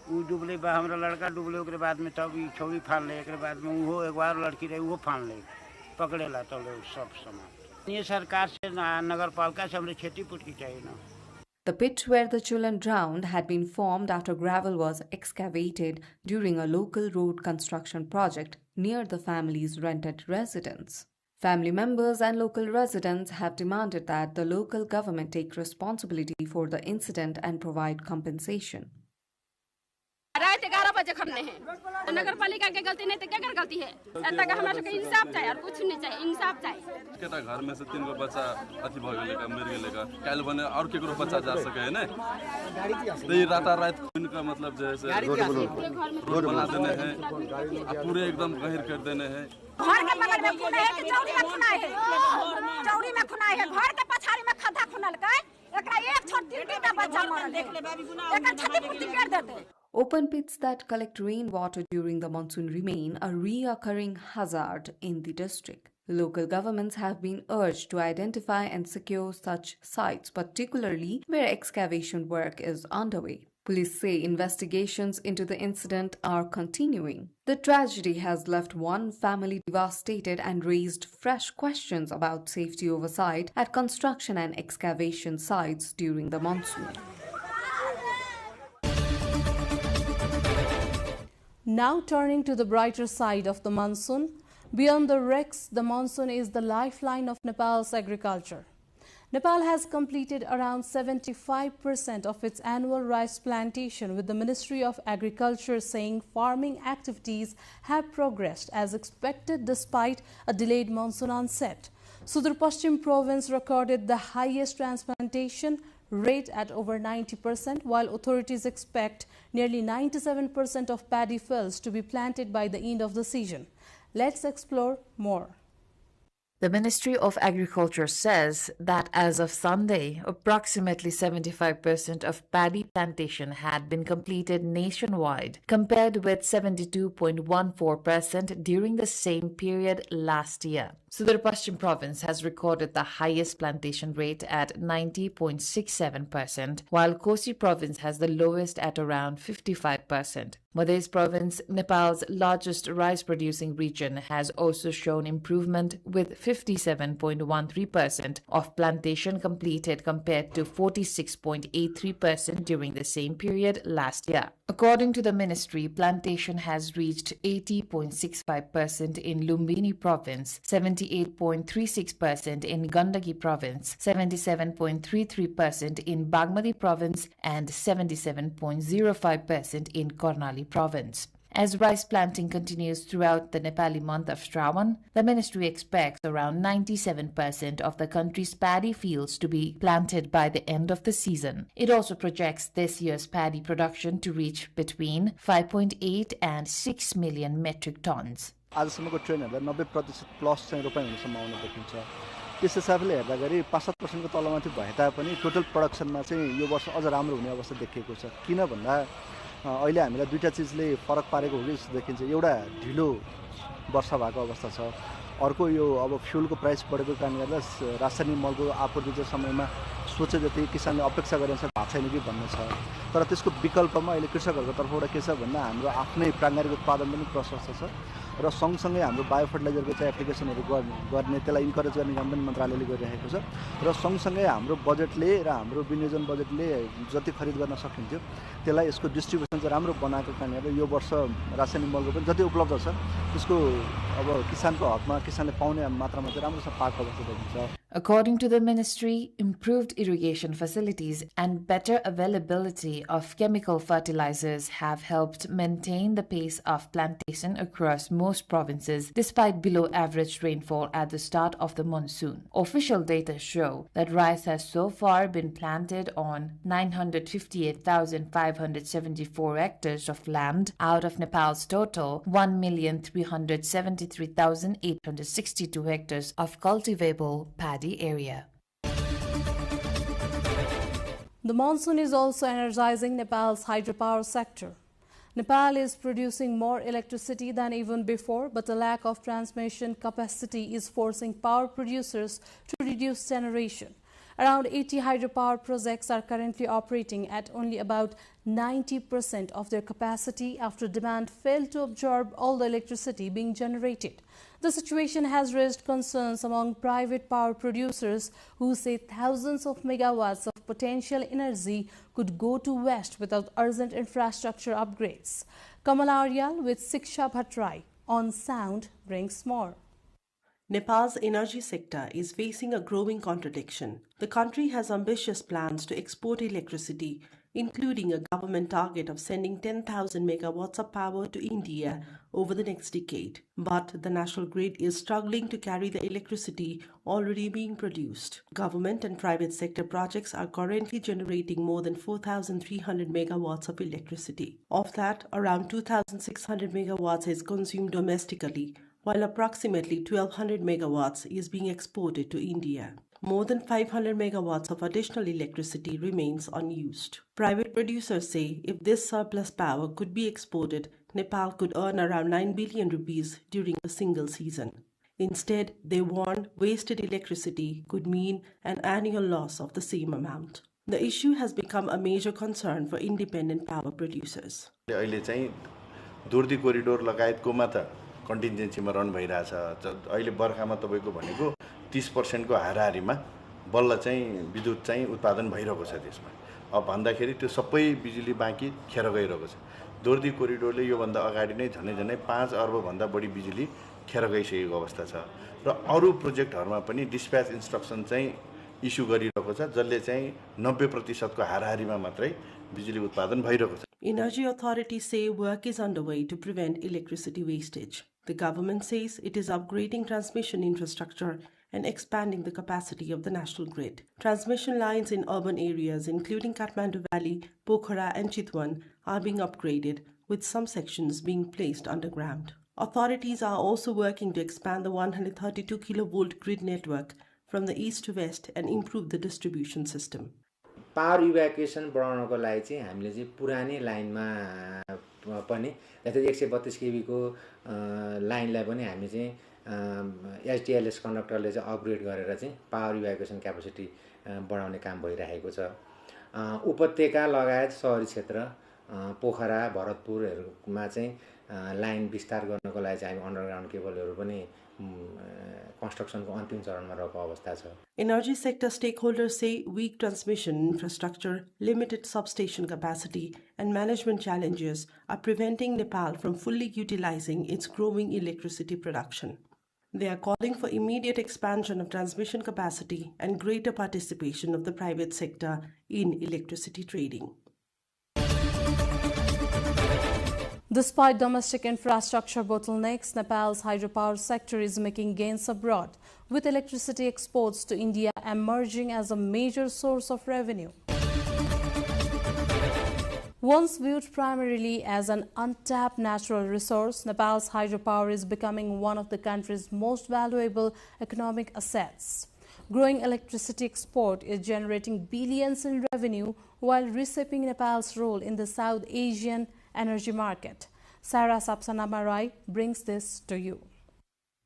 ऊ डुबले बा हमरा लड़का डुबले ओकरे बाद में तब ई छौरी फान ले एकरे बाद में उहो एक बार लड़की रहे उहो फान ले पकड़ेला तले सब सामान ये सरकार से नगरपालिका से हमरे क्षतिपूर्ति चाहिए ना. The pit where the children drowned had been formed after gravel was excavated during a local road construction project near the family's rented residence. Family members and local residents have demanded that the local government take responsibility for the incident and provide compensation. रात 11 बजे खड़ने हैं नगर पालिका के गलती नहीं तो क्या कर गलती है ऐसा का हमरा के इंसाफ चाहिए और कुछ नहीं चाहिए इंसाफ चाहिए केटा घर में से 3 गो बच्चा अथी भ गेले का मर गेले का काल बने और केकरो बच्चा जा सके है ना तो राता रात इनका मतलब जैसे रोड बना देने हैं पूरे एकदम गहिर कर देने हैं घर के बगल में खुना है कि चौड़ी में खुना है चौड़ी में खुना है घर के पछाड़ी में खड्डा खुनल का एकरा एक छोटी टा बच्चा मरल देख ले बाबी गुना एकर क्षतिपूर्ति कर देते. Open pits that collect rainwater during the monsoon remain a recurring hazard in the district. Local governments have been urged to identify and secure such sites, particularly where excavation work is underway. Police say investigations into the incident are continuing. The tragedy has left one family devastated and raised fresh questions about safety oversight at construction and excavation sites during the monsoon. Now turning to the brighter side of the monsoon, beyond the wrecks, the monsoon is the lifeline of Nepal's agriculture. Nepal has completed around 75% of its annual rice plantation, with the Ministry of Agriculture saying farming activities have progressed as expected despite a delayed monsoon onset. Sudar Pashchim province recorded the highest transplantation rate at over 90%, while authorities expect nearly 97% of paddy fields to be planted by the end of the season. Let's explore more. The Ministry of Agriculture says that as of Sunday, approximately 75% of paddy plantation had been completed nationwide, compared with 72.14% during the same period last year. Sudar Pashchim province has recorded the highest plantation rate at 90.67%, while Kosi province has the lowest at around 55%. Madhya province, Nepal's largest rice-producing region, has also shown improvement with 57.13% of plantation completed compared to 46.83% during the same period last year. According to the ministry, plantation has reached 80.65% in Lumbini province, 78.36% in Gandaki province, 77.33% in Bagmati province, and 77.05% in Karnali province. As rice planting continues throughout the Nepali month of Shravan, the ministry expects around 97% of the country's paddy fields to be planted by the end of the season. It also projects this year's paddy production to reach between 5.8 and 6 million metric tons. आजसम्मको ट्रेनहरुलाई 90% plus चाहिँ रोपाइ हुने सम्भावना देखिन्छ. त्यस हिसाबले हेर्दाखेरि 5-7% को तलमाथि भए तापनि टोटल प्रोडक्सनमा चाहिँ यो वर्ष अझ राम्रो हुने अवस्था देखिएको छ. किन भन्दा अहिले हामीलाई दुईटा चीजले फरक पारेको हो कि जस्तो देखिन्छ. एउटा ढिलो वर्षा भएको अवस्था छ. अर्को यो अब फ्युलको प्राइस बढेको कारणले गर्दा रासायनिक मलको आपूर्ति चाहिँ समयमा सोचे जति किसानले अपेक्षा गरे अनुसार भएको छैन कि भन्ने छ. तर त्यसको विकल्पमा अहिले कृषकहरुको तर्फबाट के छ भन्दा हाम्रो आफ्नै प्राङ्गारिक उत्पादन पनि प्रशस्त छ र सँगसँगै हाम्रो बायो फर्टिलाइजरको चाहिँ एप्लिकेसनहरु गर्ने त्यसलाई इन्करेज गर्ने काम पनि मन्त्रालयले गरिरहेको छ र सँगसँगै हाम्रो बजेटले र हाम्रो विनियोजन बजेटले जति खरिद गर्न सकिन्थ्यो त्यसलाई यसको डिस्ट्रिब्युसन चाहिँ राम्रो बनाएको कारणले यो वर्ष रासायनिक मलको पनि जति उपलब्ध छ त्यसको अब किसानको हकमा किसानले पाउने मात्रामा चाहिँ राम्रोसँग पाएको अवस्था देखिन्छ. According to the ministry, improved irrigation facilities and better availability of chemical fertilizers have helped maintain the pace of plantation across most provinces despite below average rainfall at the start of the monsoon. Official data show that rice has so far been planted on 958,574 hectares of land out of Nepal's total 1,373,862 hectares of cultivable paddy area. The monsoon is also energizing Nepal's hydropower sector. Nepal is producing more electricity than even before, but a lack of transmission capacity is forcing power producers to reduce generation. Around 80 hydropower projects are currently operating at only about 90% of their capacity after demand failed to absorb all the electricity being generated. The situation has raised concerns among private power producers who say thousands of megawatts of potential energy could go to waste without urgent infrastructure upgrades. Kamal Aryal with Siksha Bhattrai on Sound brings more. Nepal's energy sector is facing a growing contradiction. The country has ambitious plans to export electricity, including a government target of sending 10,000 megawatts of power to India over the next decade. But the national grid is struggling to carry the electricity already being produced. Government and private sector projects are currently generating more than 4,300 megawatts of electricity. Of that, around 2,600 megawatts is consumed domestically, while approximately 1,200 megawatts is being exported to India. More than 500 megawatts of additional electricity remains unused. Private producers say if this surplus power could be exported, Nepal could earn around 9 billion rupees during a single season. Instead, they warn wasted electricity could mean an annual loss of the same amount. The issue has become a major concern for independent power producers. कन्टिन्जेन्सीमा run भइरहेछ अहिले बर्खामा तपाईको भनेको 30% को हाराहारीमा बल्ल चाहिँ विद्युत चाहिँ उत्पादन भइरहेको छ त्यसमा अब भन्दाखेरि त्यो सबै बिजुली बाँकी खेर गइरहेको छ दोर्दी कोरिडोरले यो भन्दा अगाडि नै झनै 5 अर्ब भन्दा बढी बिजुली खेर गइसकेको अवस्था छ र अरु प्रोजेक्टहरुमा पनि डिस्प्याच इन्स्ट्रक्सन चाहिँ इस्यु गरिरहेको छ जसले चाहिँ 90% को हाराहारीमा मात्रै बिजुली उत्पादन भइरहेको छ Energy authorities say work is underway to prevent electricity wastage. The government says it is upgrading transmission infrastructure and expanding the capacity of the national grid. Transmission lines in urban areas, including Kathmandu Valley, Pokhara and Chitwan, are being upgraded, with some sections being placed underground. Authorities are also working to expand the 132 kilovolt grid network from the east to west and improve the distribution system. Power evacuation बढाउनको लागि चाहिँ हामीले चाहिँ पुरानै लाइनमा पनि जस्तै 132 केभी को लाइनलाई पनि हामी चाहिँ एचटीएलएस कन्डक्टरले चाहिँ अपग्रेड गरेर चाहिँ पावर इभ्याकुएसन क्यापेसिटी बढाउने काम भइरहेको छ उपत्यका लगायत शहरी क्षेत्र पोखरा भरतपुरहरुमा चाहिँ लाइन विस्तार गर्नको लागि चाहिँ हामी अन्डरग्राउन्ड केबलहरु पनि constructionको अन्तिम चरणमा रहेको अवस्था छ Energy sector stakeholders say weak transmission infrastructure, limited substation capacity and management challenges are preventing Nepal from fully utilizing its growing electricity production. They are calling for immediate expansion of transmission capacity and greater participation of the private sector in electricity trading. Despite domestic infrastructure bottlenecks, Nepal's hydropower sector is making gains abroad, with electricity exports to India emerging as a major source of revenue. Once viewed primarily as an untapped natural resource, Nepal's hydropower is becoming one of the country's most valuable economic assets. Growing electricity export is generating billions in revenue while reshaping Nepal's role in the South Asian energy market. Sarah Sapsanamarai brings this to you.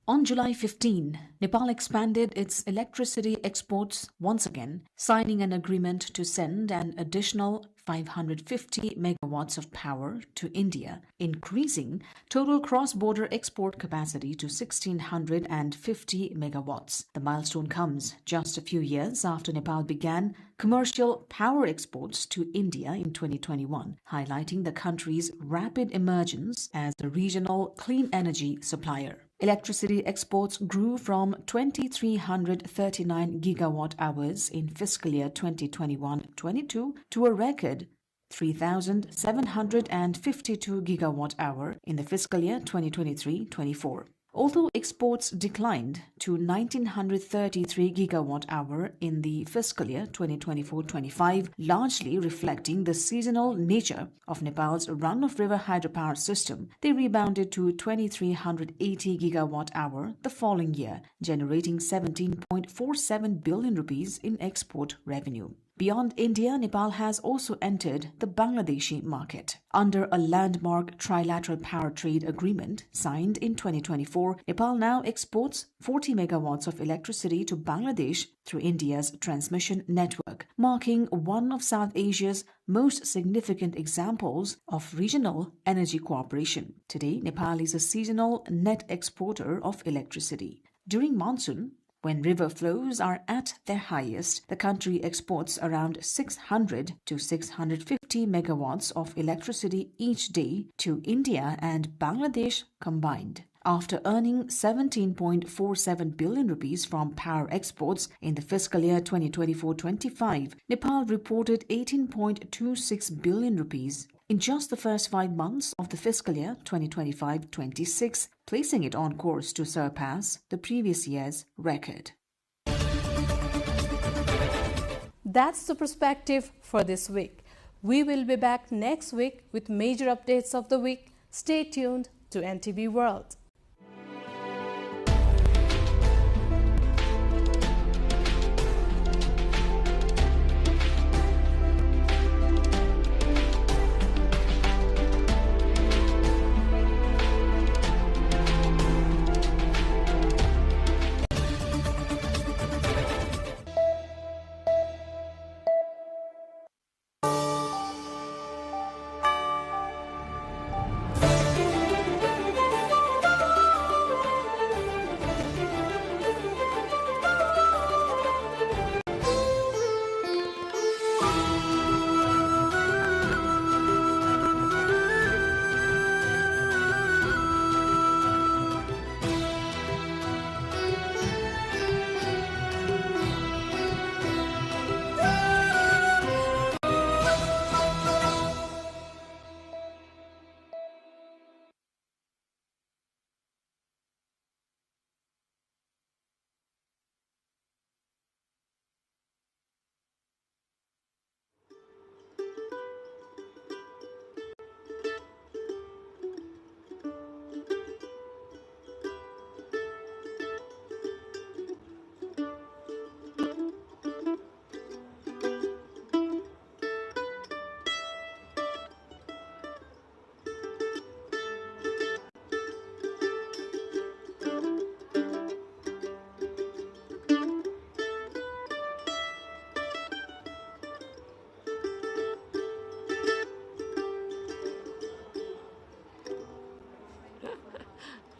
On July 15, Nepal expanded its electricity exports once again, signing an agreement to send an additional 550 megawatts of power to India, increasing total cross-border export capacity to 1,650 megawatts. The milestone comes just a few years after Nepal began commercial power exports to India in 2021, highlighting the country's rapid emergence as a regional clean energy supplier. Electricity exports grew from 2,339 gigawatt hours in fiscal year 2021-22 to a record 3,752 gigawatt hour in the fiscal year 2023-24. Although exports declined to 1,933 gigawatt hour in the fiscal year 2024-25, largely reflecting the seasonal nature of Nepal's run-of-river hydropower system, they rebounded to 2,380 gigawatt hour the following year, generating 17.47 billion rupees in export revenue. Beyond India, Nepal has also entered the Bangladeshi market. Under a landmark trilateral power trade agreement signed in 2024, Nepal now exports 40 megawatts of electricity to Bangladesh through India's transmission network, marking one of South Asia's most significant examples of regional energy cooperation. Today, Nepal is a seasonal net exporter of electricity. During monsoon, when river flows are at their highest, the country exports around 600 to 650 megawatts of electricity each day to India and Bangladesh combined. After earning 17.47 billion rupees from power exports in the fiscal year 2024-25, Nepal reported 18.26 billion rupees in just the first 5 months of the fiscal year 2025-26, placing it on course to surpass the previous year's record. That's the perspective for this week. We will be back next week with major updates of the week. Stay tuned to NTV World.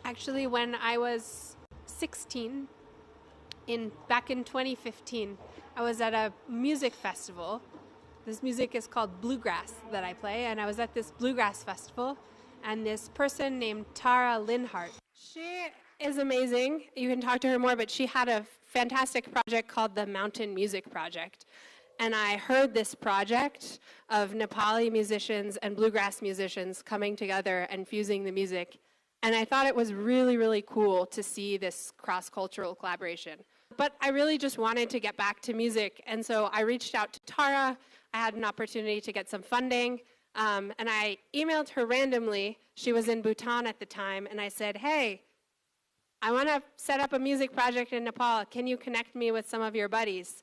Actually, when I was 16, back in 2015, I was at a music festival. This music is called bluegrass that I play, and I was at this bluegrass festival, and this person named Tara Linhart. She is amazing. You can talk to her more, but she had a fantastic project called the Mountain Music Project. And I heard this project of Nepali musicians and bluegrass musicians coming together and fusing the music. And I thought it was really, really cool to see this cross-cultural collaboration. But I really just wanted to get back to music. And so I reached out to Tara. I had an opportunity to get some funding. And I emailed her randomly. She was in Bhutan at the time. And I said, hey, I want to set up a music project in Nepal. Can you connect me with some of your buddies?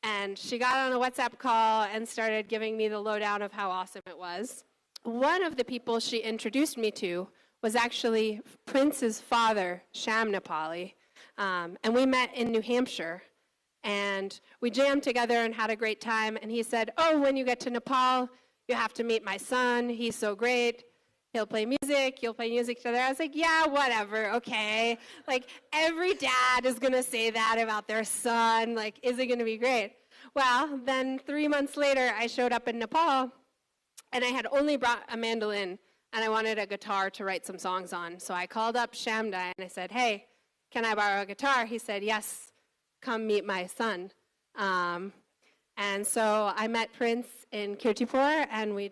And she got on a WhatsApp call and started giving me the lowdown of how awesome it was. One of the people she introduced me to was actually Prince's father, Sham Nepali. And we met in New Hampshire. And we jammed together and had a great time. And he said, oh, when you get to Nepal, you have to meet my son. He's so great. He'll play music. You'll play music together. I was like, yeah, whatever, okay. Like, every dad is going to say that about their son. Like, is it going to be great? Well, then 3 months later, I showed up in Nepal, and I had only brought a mandolin. and I wanted a guitar to write some songs on. So I called up Shamdai and I said, hey, can I borrow a guitar? He said, yes, come meet my son. And so I met Prince in Kirtipur, and we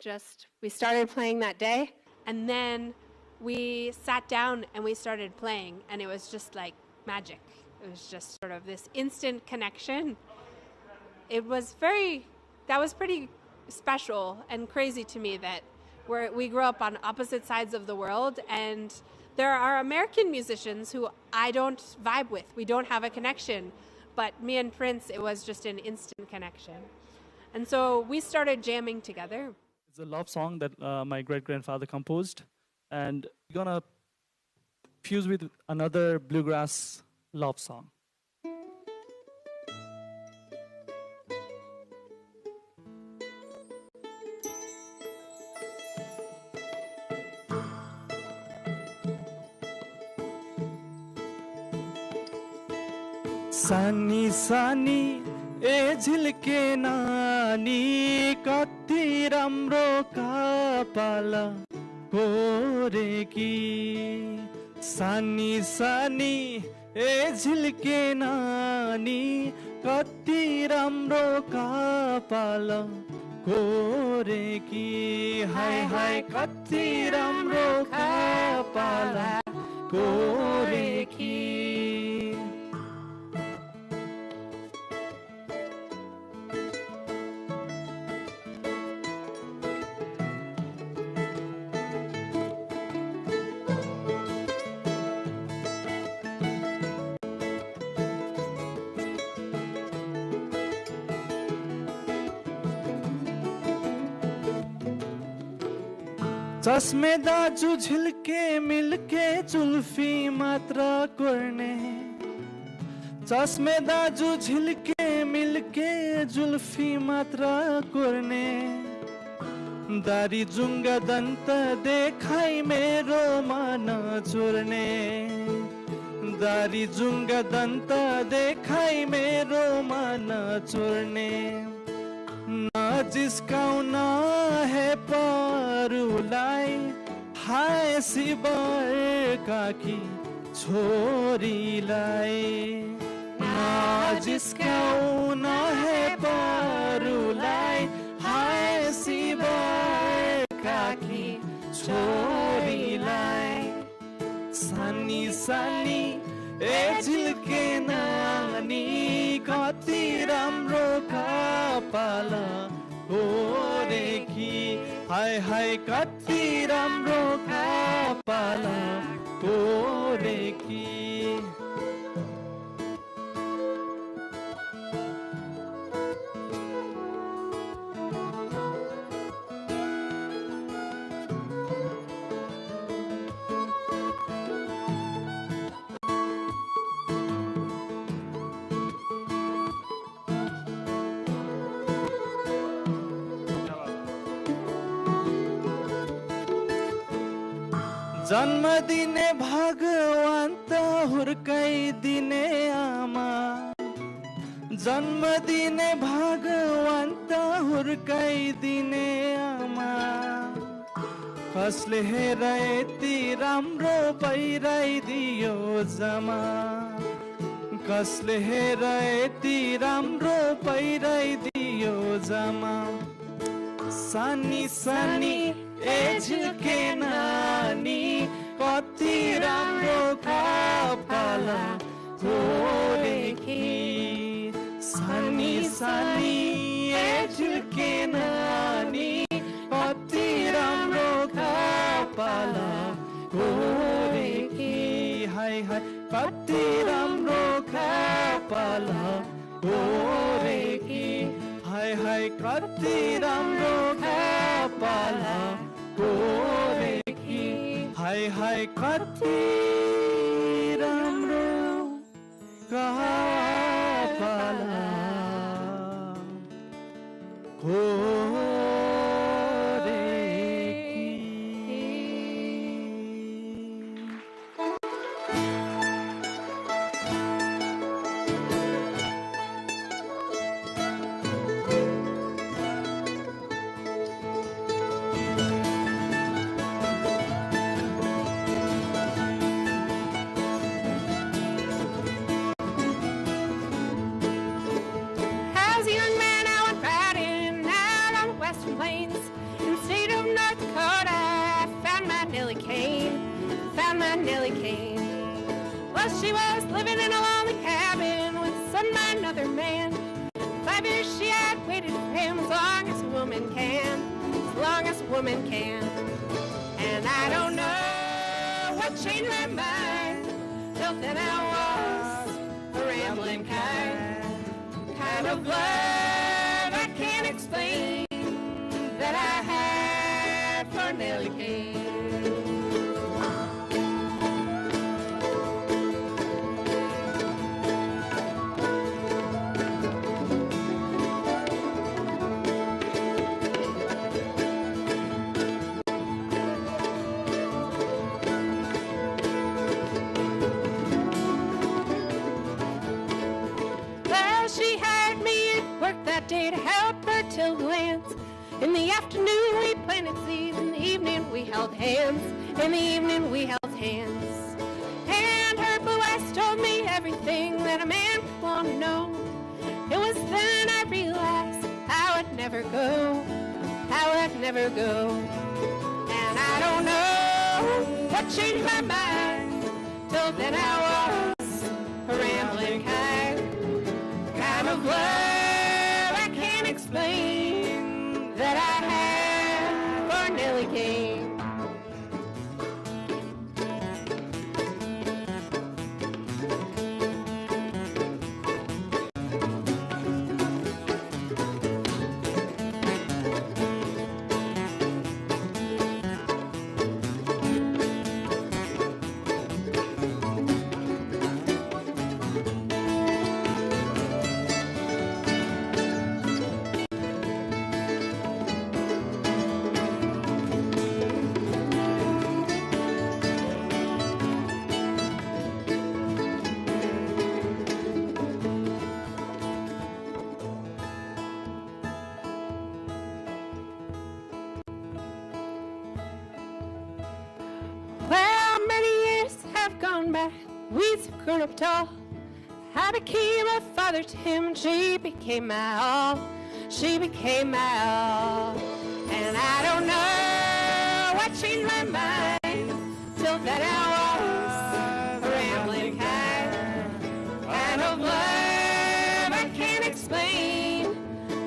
started playing that day. And then we sat down and we started playing, and it was just like magic. It was just sort of this instant connection. That was pretty special and crazy to me that we grew up on opposite sides of the world, and there are American musicians who I don't vibe with. We don't have a connection. But me and Prince, it was just an instant connection. And so we started jamming together. It's a love song that my great-grandfather composed. And we're going to fuse with another bluegrass love song. सानी सानी ए झिल्के नानी कति राम्रो कपाल कोरेकी सानी सानी ए झिल्के नानी कति राम्रो कपाल कोरेकी हाय हाय कति राम्रो कपाल कोरेकी चस्मे दाजु झिल्के मिल्के जुल्फी मात्र कोर्ने चस्मे दाजु झिल्के मिल्के जुल्फी मात्र कोर्ने दारी जुङ्गा दन्त देखाई मेरो मन चोर्ने दारी जुङ्गा दन्त देखाई मेरो मन चोर्ने जिस्काउन है परुलाई हाय सिबर काकी छोरीलाई जिस्काउन है परुलाई हाय सिबर काकी छोरीलाई सानी सानी ए झिल्के नानी कति राम्रो कपाल कोरेकी हाय हाय कति राम्रो कपाल कोरेकी जन्म दिने भगवान त हुर्काइदिने आमा जन्म दिने भगवान त हुर्काइदिने आमा कसले हेर यति राम्रो भइराइदियो जमा कसले हेर यति राम्रो भइराइदियो जमा सानी सानी ए झिल्के नानी कति राम्रो कपाल कोरेकी सानी सानी ए झिल्के नानी कति राम्रो कपाल कोरेकी हाय हाय कति राम्रो कपाल कोरेकी हाय हाय कति राम्रो कपाल कोरेकी हाय हाय कति राम्रो कपाल Nellie Kane, found my Nellie Kane. Well, she was living in a lonely cabin with son by another man. 5 years she had waited for him, as long as a woman can, as long as a woman can. And I don't know what changed my mind, till then I was a rambling kind of love I can't explain that I had for Nellie Kane. She hired me at work that day to help her till the lands. In the afternoon we planted seeds, in the evening we held hands, in the evening we held hands. And her blue eyes told me everything that a man could want to know. It was then I realized how it'd never go, how it'd never go. And I don't know what changed my mind, till then I was a rambling kind of love I can't explain that I had for Nellie Kane. We've grown up tall. I became a father to him, and she became my all. She became my all. And I don't know what changed my mind, till then I was a rambling kind of love I can't explain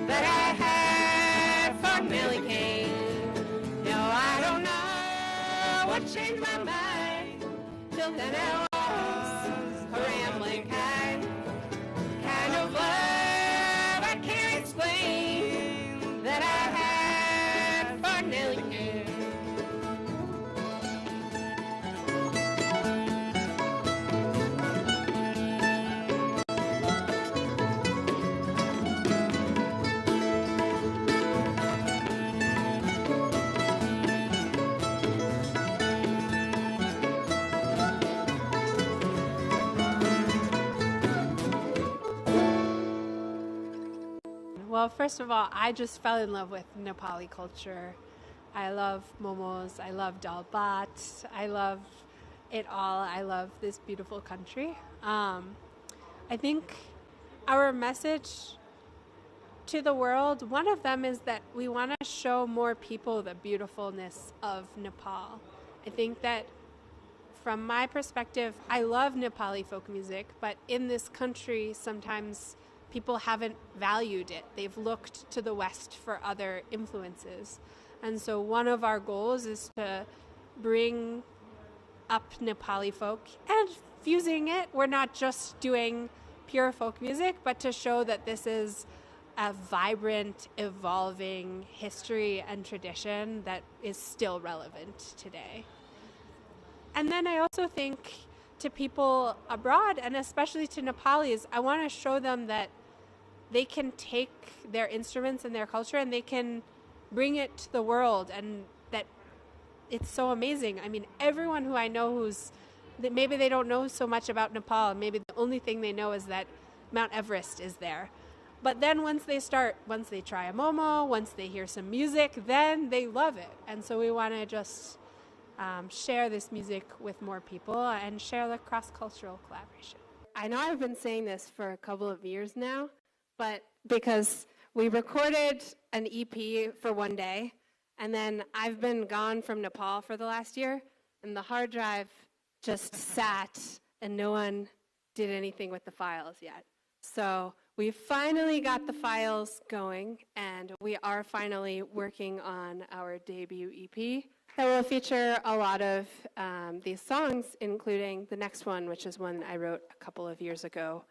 that I had for Nellie Kane. No, I don't know what changed my mind, till then I was a rambling kind of love I can't explain that I had for Nellie Kane. Well, first of all, I just fell in love with Nepali culture. I love momos, I love dal bhat, I love it all. I love this beautiful country. I think our message to the world, one of them is that we want to show more people the beautifulness of Nepal. I think that from my perspective, I love Nepali folk music, but in this country, sometimes people haven't valued it. They've looked to the West for other influences. And so one of our goals is to bring up Nepali folk and fusing it. We're not just doing pure folk music, but to show that this is a vibrant, evolving history and tradition that is still relevant today. And then I also think to people abroad, and especially to Nepalis, I want to show them that they can take their instruments and their culture and they can bring it to the world, and that it's so amazing. I mean, everyone who I know that maybe they don't know so much about Nepal, maybe the only thing they know is that Mount Everest is there. But then once they try a momo, once they hear some music, then they love it. And so we want to just share this music with more people and share the cross-cultural collaboration. I know I've been saying this for a couple of years now, but because we recorded an EP for one day, And then I've been gone from Nepal for the last year, and the hard drive just sat, and no one did anything with the files yet. So we finally got the files going, and we are finally working on our debut EP that will feature a lot of these songs, including the next one, which is one I wrote a couple of years ago.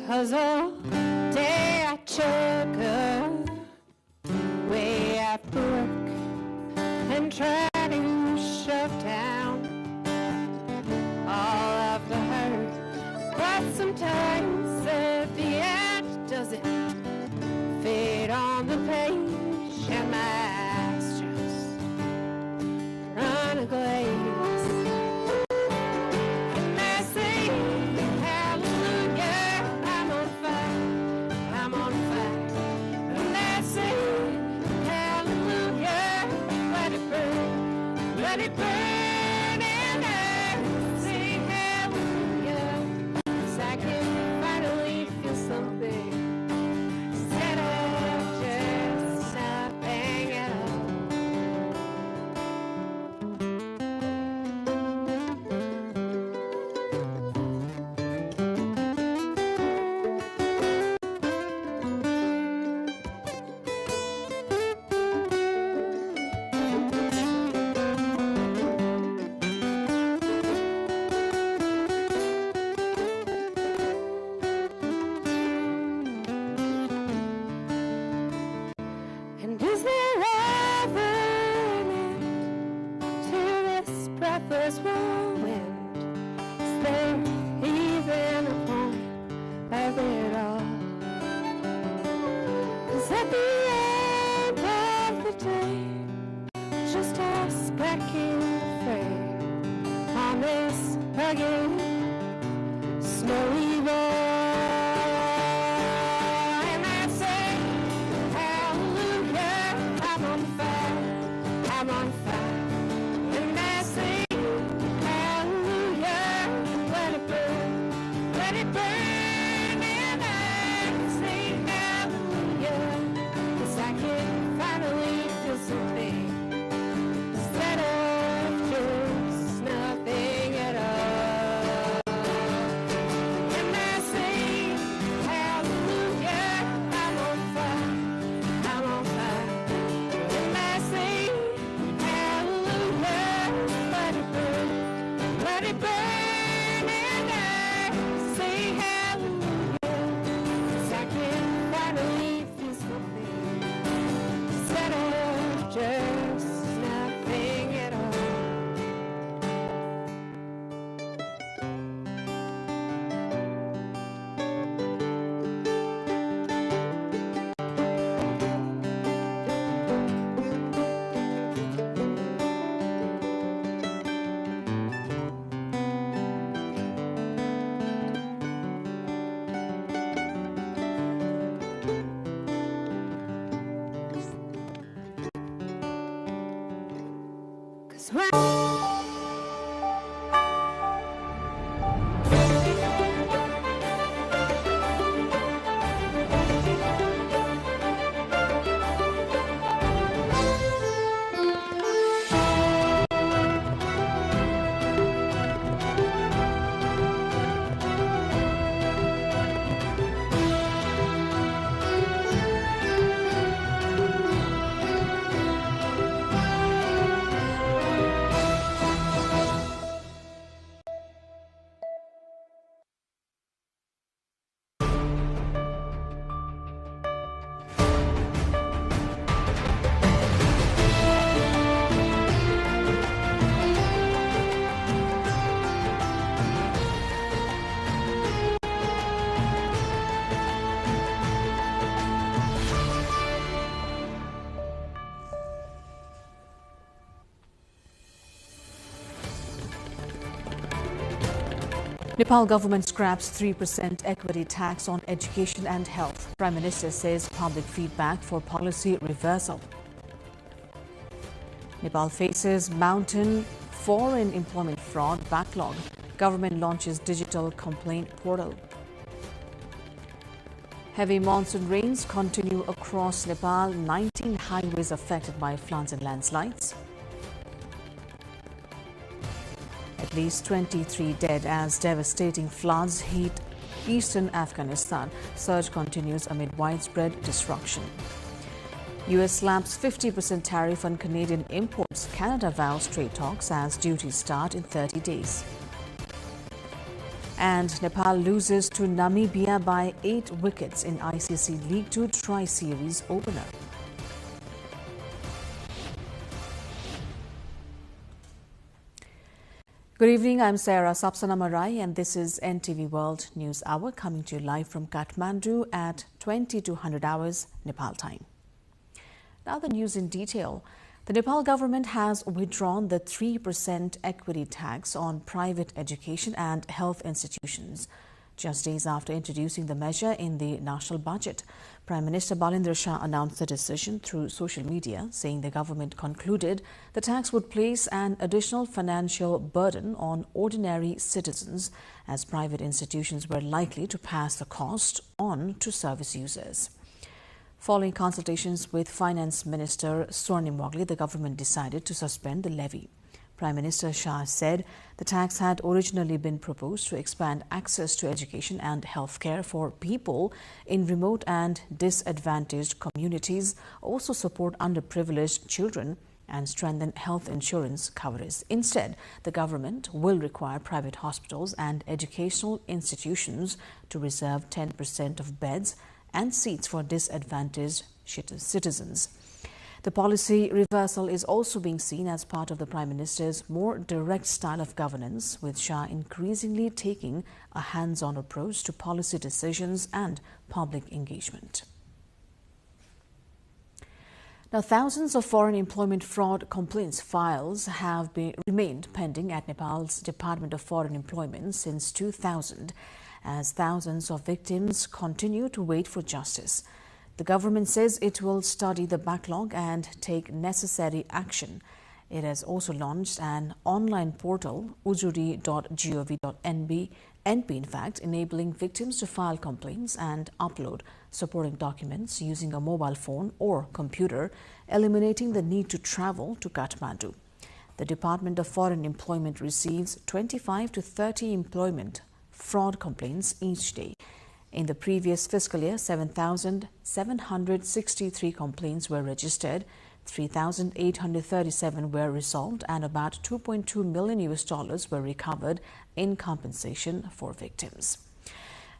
Cause all day I chug way after work and try to shove down all of the hurt. But sometimes at the end doesn't fit on the page, and my eyes just run a glaze. Nepal government scraps 3% equity tax on education and health. Prime Minister says public feedback for policy reversal. Nepal faces mounting foreign employment fraud backlog. Government launches digital complaint portal. Heavy monsoon rains continue across Nepal. 19 highways affected by floods and landslides. At least 23 dead as devastating floods hit eastern Afghanistan. Surge continues amid widespread destruction. US slaps 50% tariff on Canadian imports. Canada vows trade talks as duties start in 30 days. And Nepal loses to Namibia by 8 wickets in ICC League 2 Tri-Series opener. Good evening, I'm Sarah Sapsanamarai and this is NTV World News Hour coming to you live from Kathmandu at 2200 hours Nepal time. Now the news in detail. The Nepal government has withdrawn the 3% equity tax on private education and health institutions, just days after introducing the measure in the national budget. Prime Minister Balendra Shah announced the decision through social media, saying the government concluded the tax would place an additional financial burden on ordinary citizens, as private institutions were likely to pass the cost on to service users. Following consultations with Finance Minister Swarnim Mogli, the government decided to suspend the levy. Prime Minister Shah said the tax had originally been proposed to expand access to education and healthcare for people in remote and disadvantaged communities, also support underprivileged children and strengthen health insurance coverage. Instead, the government will require private hospitals and educational institutions to reserve 10% of beds and seats for disadvantaged citizens. The policy reversal is also being seen as part of the Prime Minister's more direct style of governance, with Shah increasingly taking a hands-on approach to policy decisions and public engagement. Now, thousands of foreign employment fraud complaints files have remained pending at Nepal's Department of Foreign Employment since 2000, as thousands of victims continue to wait for justice. The government says it will study the backlog and take necessary action. It has also launched an online portal, ujuri.gov.np, in fact, enabling victims to file complaints and upload supporting documents using a mobile phone or computer, eliminating the need to travel to Kathmandu. The Department of Foreign Employment receives 25 to 30 employment fraud complaints each day. In the previous fiscal year, 7,763 complaints were registered, 3,837 were resolved, and about $2.2 million were recovered in compensation for victims.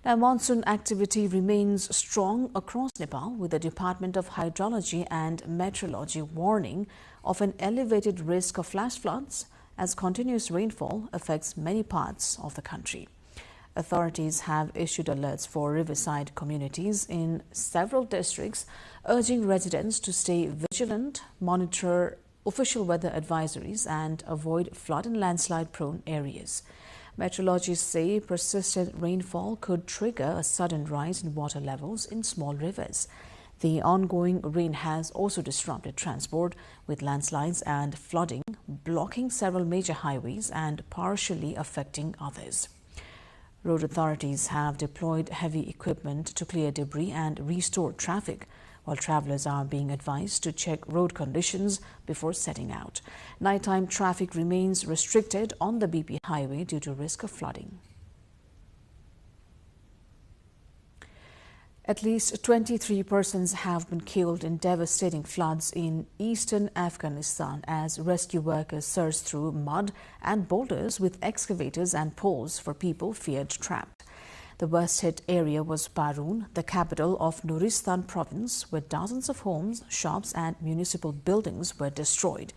Now, monsoon activity remains strong across Nepal, with the Department of Hydrology and Meteorology warning of an elevated risk of flash floods as continuous rainfall affects many parts of the country. Authorities have issued alerts for riverside communities in several districts, urging residents to stay vigilant, monitor official weather advisories, and avoid flood and landslide-prone areas. Meteorologists say persistent rainfall could trigger a sudden rise in water levels in small rivers. The ongoing rain has also disrupted transport, with landslides and flooding blocking several major highways and partially affecting others. Road authorities have deployed heavy equipment to clear debris and restore traffic, while travelers are being advised to check road conditions before setting out. Nighttime traffic remains restricted on the BP highway due to risk of flooding. At least 23 persons have been killed in devastating floods in eastern Afghanistan as rescue workers search through mud and boulders with excavators and poles for people feared trapped. The worst hit area was Parun, the capital of Nuristan province, where dozens of homes, shops and municipal buildings were destroyed.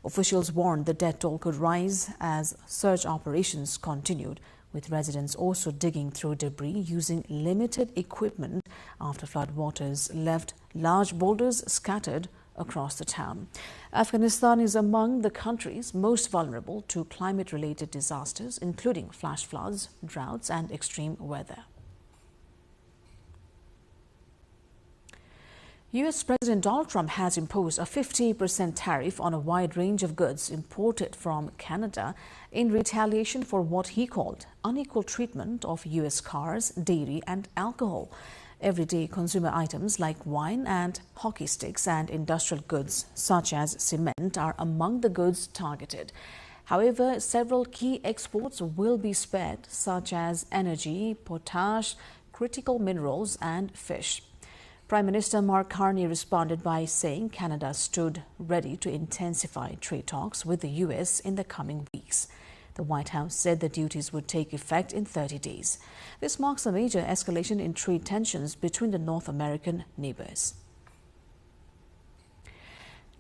Officials warned the death toll could rise as search operations continued, with residents also digging through debris using limited equipment after floodwaters left large boulders scattered across the town. Afghanistan is among the countries most vulnerable to climate-related disasters, including flash floods, droughts and extreme weather. U.S. President Donald Trump has imposed a 50% tariff on a wide range of goods imported from Canada in retaliation for what he called unequal treatment of U.S. cars, dairy and alcohol. Everyday consumer items like wine and hockey sticks and industrial goods such as cement are among the goods targeted. However, several key exports will be spared, such as energy, potash, critical minerals and fish. Prime Minister Mark Carney responded by saying Canada stood ready to intensify trade talks with the U.S. in the coming weeks. The White House said the duties would take effect in 30 days. This marks a major escalation in trade tensions between the North American neighbors.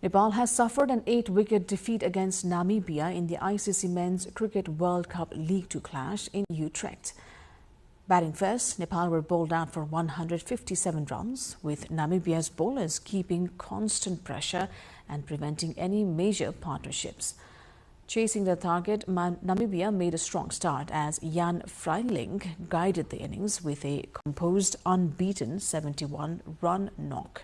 Nepal has suffered an 8-wicket defeat against Namibia in the ICC Men's Cricket World Cup League 2 clash in Utrecht. Batting first, Nepal were bowled out for 157 runs, with Namibia's bowlers keeping constant pressure and preventing any major partnerships. Chasing the target, Namibia made a strong start as Jan Freiling guided the innings with a composed, unbeaten 71-run knock.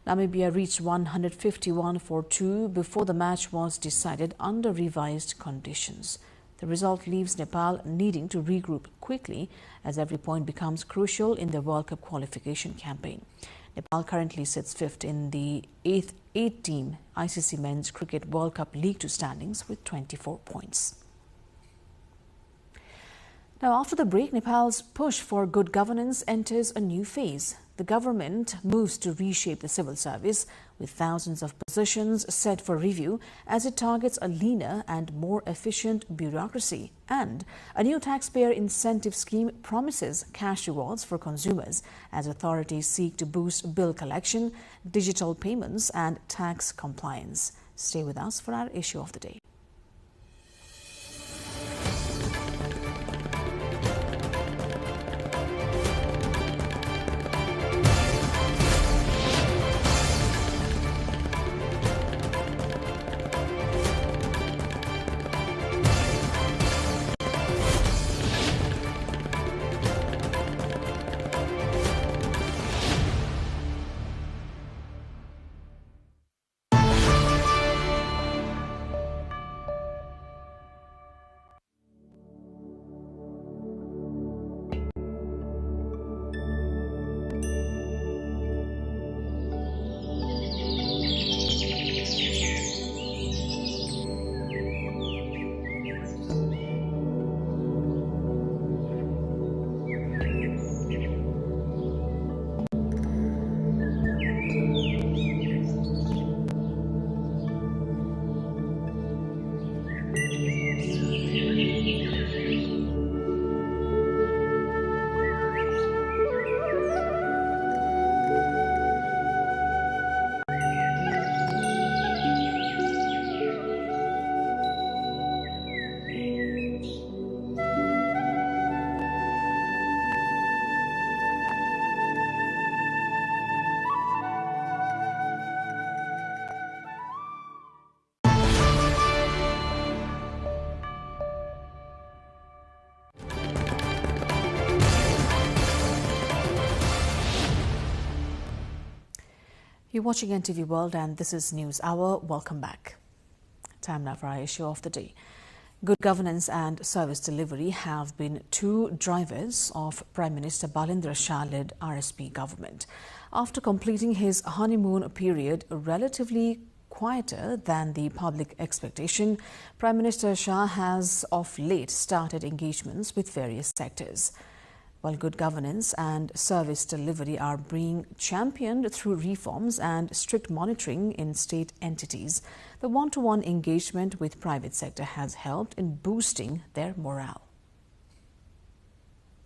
Namibia reached 151 for 2 before the match was decided under revised conditions. The result leaves Nepal needing to regroup quickly as every point becomes crucial in the World Cup qualification campaign. Nepal currently sits 5th in the 8-team ICC Men's Cricket World Cup League 2 standings with 24 points. Now, after the break, Nepal's push for good governance enters a new phase. The government moves to reshape the civil service with thousands of positions set for review as it targets a leaner and more efficient bureaucracy. And a new taxpayer incentive scheme promises cash rewards for consumers as authorities seek to boost bill collection, digital payments and tax compliance. Stay with us for our issue of the day. You're watching NTV World and this is News Hour. Welcome back. Time now for our issue of the day. Good governance and service delivery have been two drivers of Prime Minister Balendra Shah-led RSP government. After completing his honeymoon period relatively quieter than the public expectation, Prime Minister Shah has of late started engagements with various sectors. While good governance and service delivery are being championed through reforms and strict monitoring in state entities, the one-to-one engagement with private sector has helped in boosting their morale.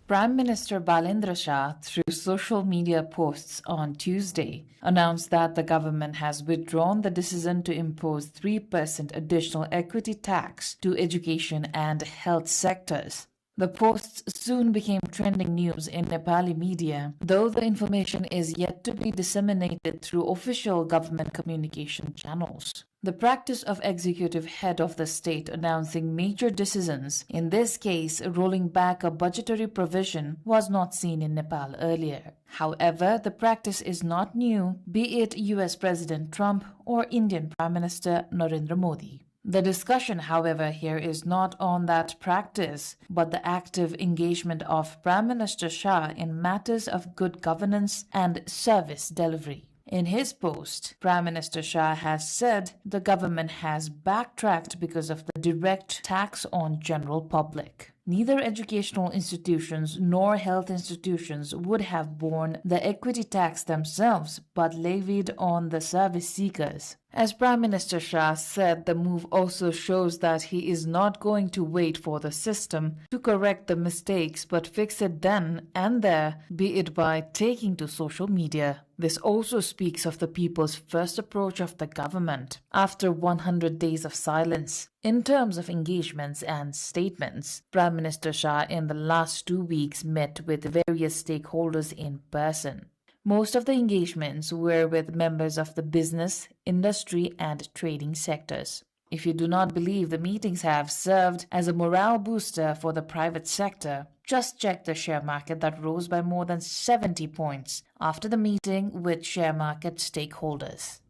Prime Minister Balendra Shah, through social media posts on Tuesday, announced that the government has withdrawn the decision to impose 3% additional equity tax to education and health sectors. The posts soon became trending news in Nepali media, though the information is yet to be disseminated through official government communication channels. The practice of executive head of the state announcing major decisions, in this case rolling back a budgetary provision, was not seen in Nepal earlier. However, the practice is not new, be it US President Trump or Indian Prime Minister Narendra Modi. The discussion, however, here is not on that practice, but the active engagement of Prime Minister Shah in matters of good governance and service delivery. In his post, Prime Minister Shah has said the government has backtracked because of the direct tax on general public. Neither educational institutions nor health institutions would have borne the equity tax themselves, but levied on the service seekers. As Prime Minister Shah said, the move also shows that he is not going to wait for the system to correct the mistakes, but fix it then and there, be it by taking to social media. This also speaks of the people's first approach of the government after 100 days of silence. In terms of engagements and statements, Prime Minister Shah in the last 2 weeks met with various stakeholders in person. Most of the engagements were with members of the business, industry, and trading sectors. If you do not believe the meetings have served as a morale booster for the private sector, just check the share market that rose by more than 70 points after the meeting with share market stakeholders.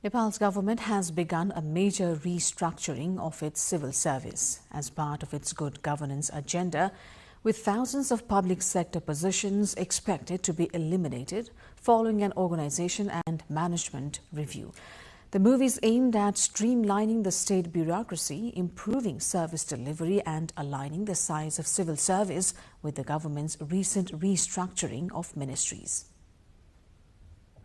Nepal's government has begun a major restructuring of its civil service as part of its good governance agenda, with thousands of public sector positions expected to be eliminated following an organization and management review. The move is aimed at streamlining the state bureaucracy, improving service delivery and aligning the size of civil service with the government's recent restructuring of ministries.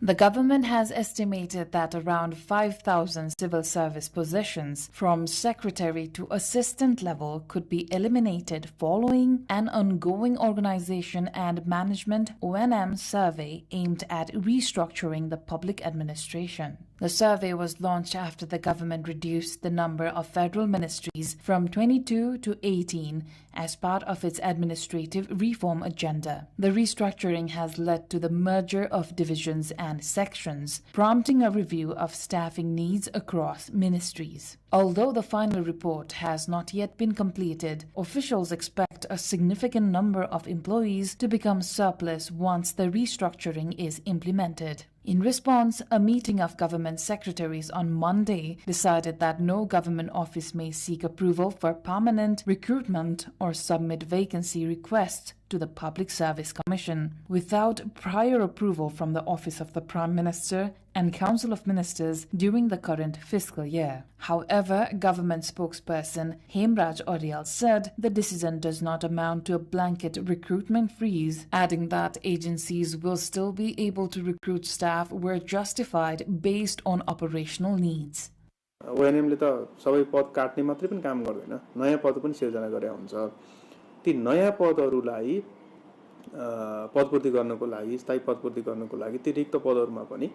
The government has estimated that around 5,000 civil service positions from secretary to assistant level could be eliminated following an ongoing organization and management (ONM) survey aimed at restructuring the public administration. The survey was launched after the government reduced the number of federal ministries from 22 to 18 as part of its administrative reform agenda. The restructuring has led to the merger of divisions and sections, prompting a review of staffing needs across ministries. Although the final report has not yet been completed, officials expect a significant number of employees to become surplus once the restructuring is implemented. In response, a meeting of government secretaries on Monday decided that no government office may seek approval for permanent recruitment or submit vacancy requests to the Public Service Commission without prior approval from the Office of the Prime Minister and Council of Ministers during the current fiscal year. However, government spokesperson Hemraj Aryal said the decision does not amount to a blanket recruitment freeze, adding that agencies will still be able to recruit staff where justified based on operational needs. ONM ले त सबै पद काट्ने मात्रै पनि काम गर्दैन, नयाँ पद पनि सिर्जना गरे हुन्छ। ती नयाँ पदहरूलाई पदपूर्ति गर्नको लागि, स्थायी पदपूर्ति गर्नको लागि ती रिक्त पदहरूमा पनि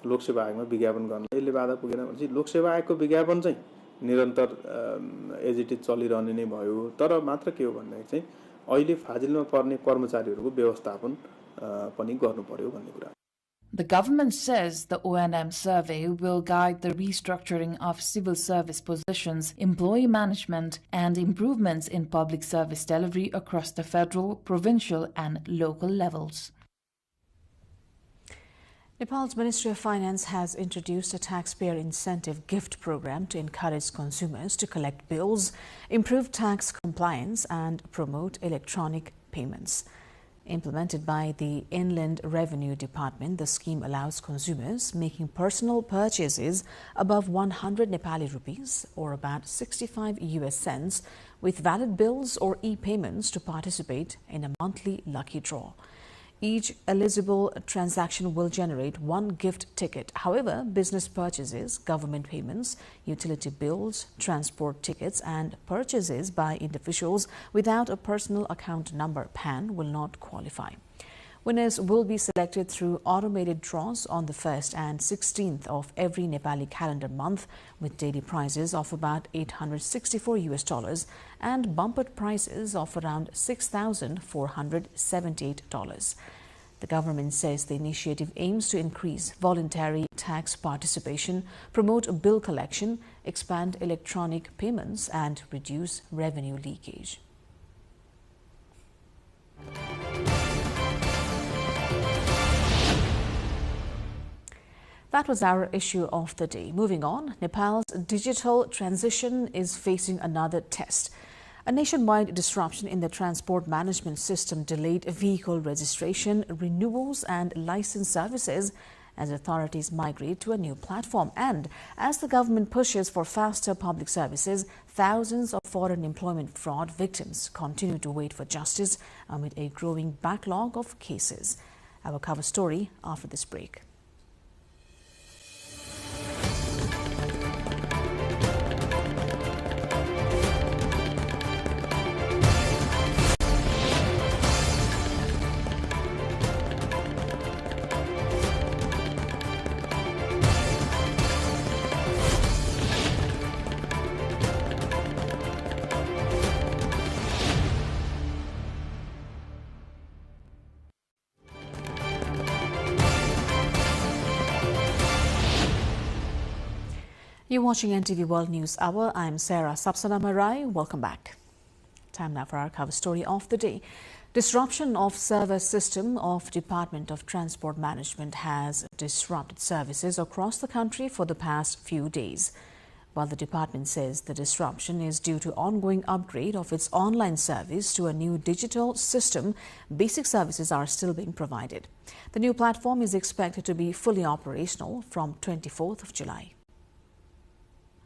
लोकसेवा आयोगमा विज्ञापन गर्न यसले बाधा पुगेन भने लोकसेवा आयोगको विज्ञापन चाहिँ निरन्तर एजिटी चलिरहने नै भयो। तर मात्र के हो भन्दा चाहिँ अहिले फाजिलमा पर्ने कर्मचारीहरूको व्यवस्थापन पनि गर्नु पर्यो भन्ने कुरा। The government says the ONM survey will guide the restructuring of civil service positions, employee management, and improvements in public service delivery across the federal, provincial, and local levels. Nepal's Ministry of Finance has introduced a taxpayer incentive gift program to encourage consumers to collect bills, improve tax compliance and promote electronic payments. Implemented by the Inland Revenue Department, the scheme allows consumers making personal purchases above 100 Nepali rupees or about 65 US cents with valid bills or e-payments to participate in a monthly lucky draw. Each eligible transaction will generate one gift ticket. However, business purchases, government payments, utility bills, transport tickets and purchases by individuals without a personal account number (PAN) will not qualify. Winners will be selected through automated draws on the 1st and 16th of every Nepali calendar month, with daily prizes of about $864 US and bumper prizes of around $6,478. The government says the initiative aims to increase voluntary tax participation, promote bill collection, expand electronic payments and reduce revenue leakage. That was our issue of the day. Moving on, Nepal's digital transition is facing another test. A nationwide disruption in the transport management system delayed vehicle registration, renewals and license services as authorities migrate to a new platform. And as the government pushes for faster public services, thousands of foreign employment fraud victims continue to wait for justice amid a growing backlog of cases. Our cover story after this break. You're watching NTV World News Hour. I'm Sarah Sapsanamarai. Welcome back. Time now for our cover story of the day. Disruption of server system of Department of Transport Management has disrupted services across the country for the past few days. While the department says the disruption is due to ongoing upgrade of its online service to a new digital system, basic services are still being provided. The new platform is expected to be fully operational from 24th of July.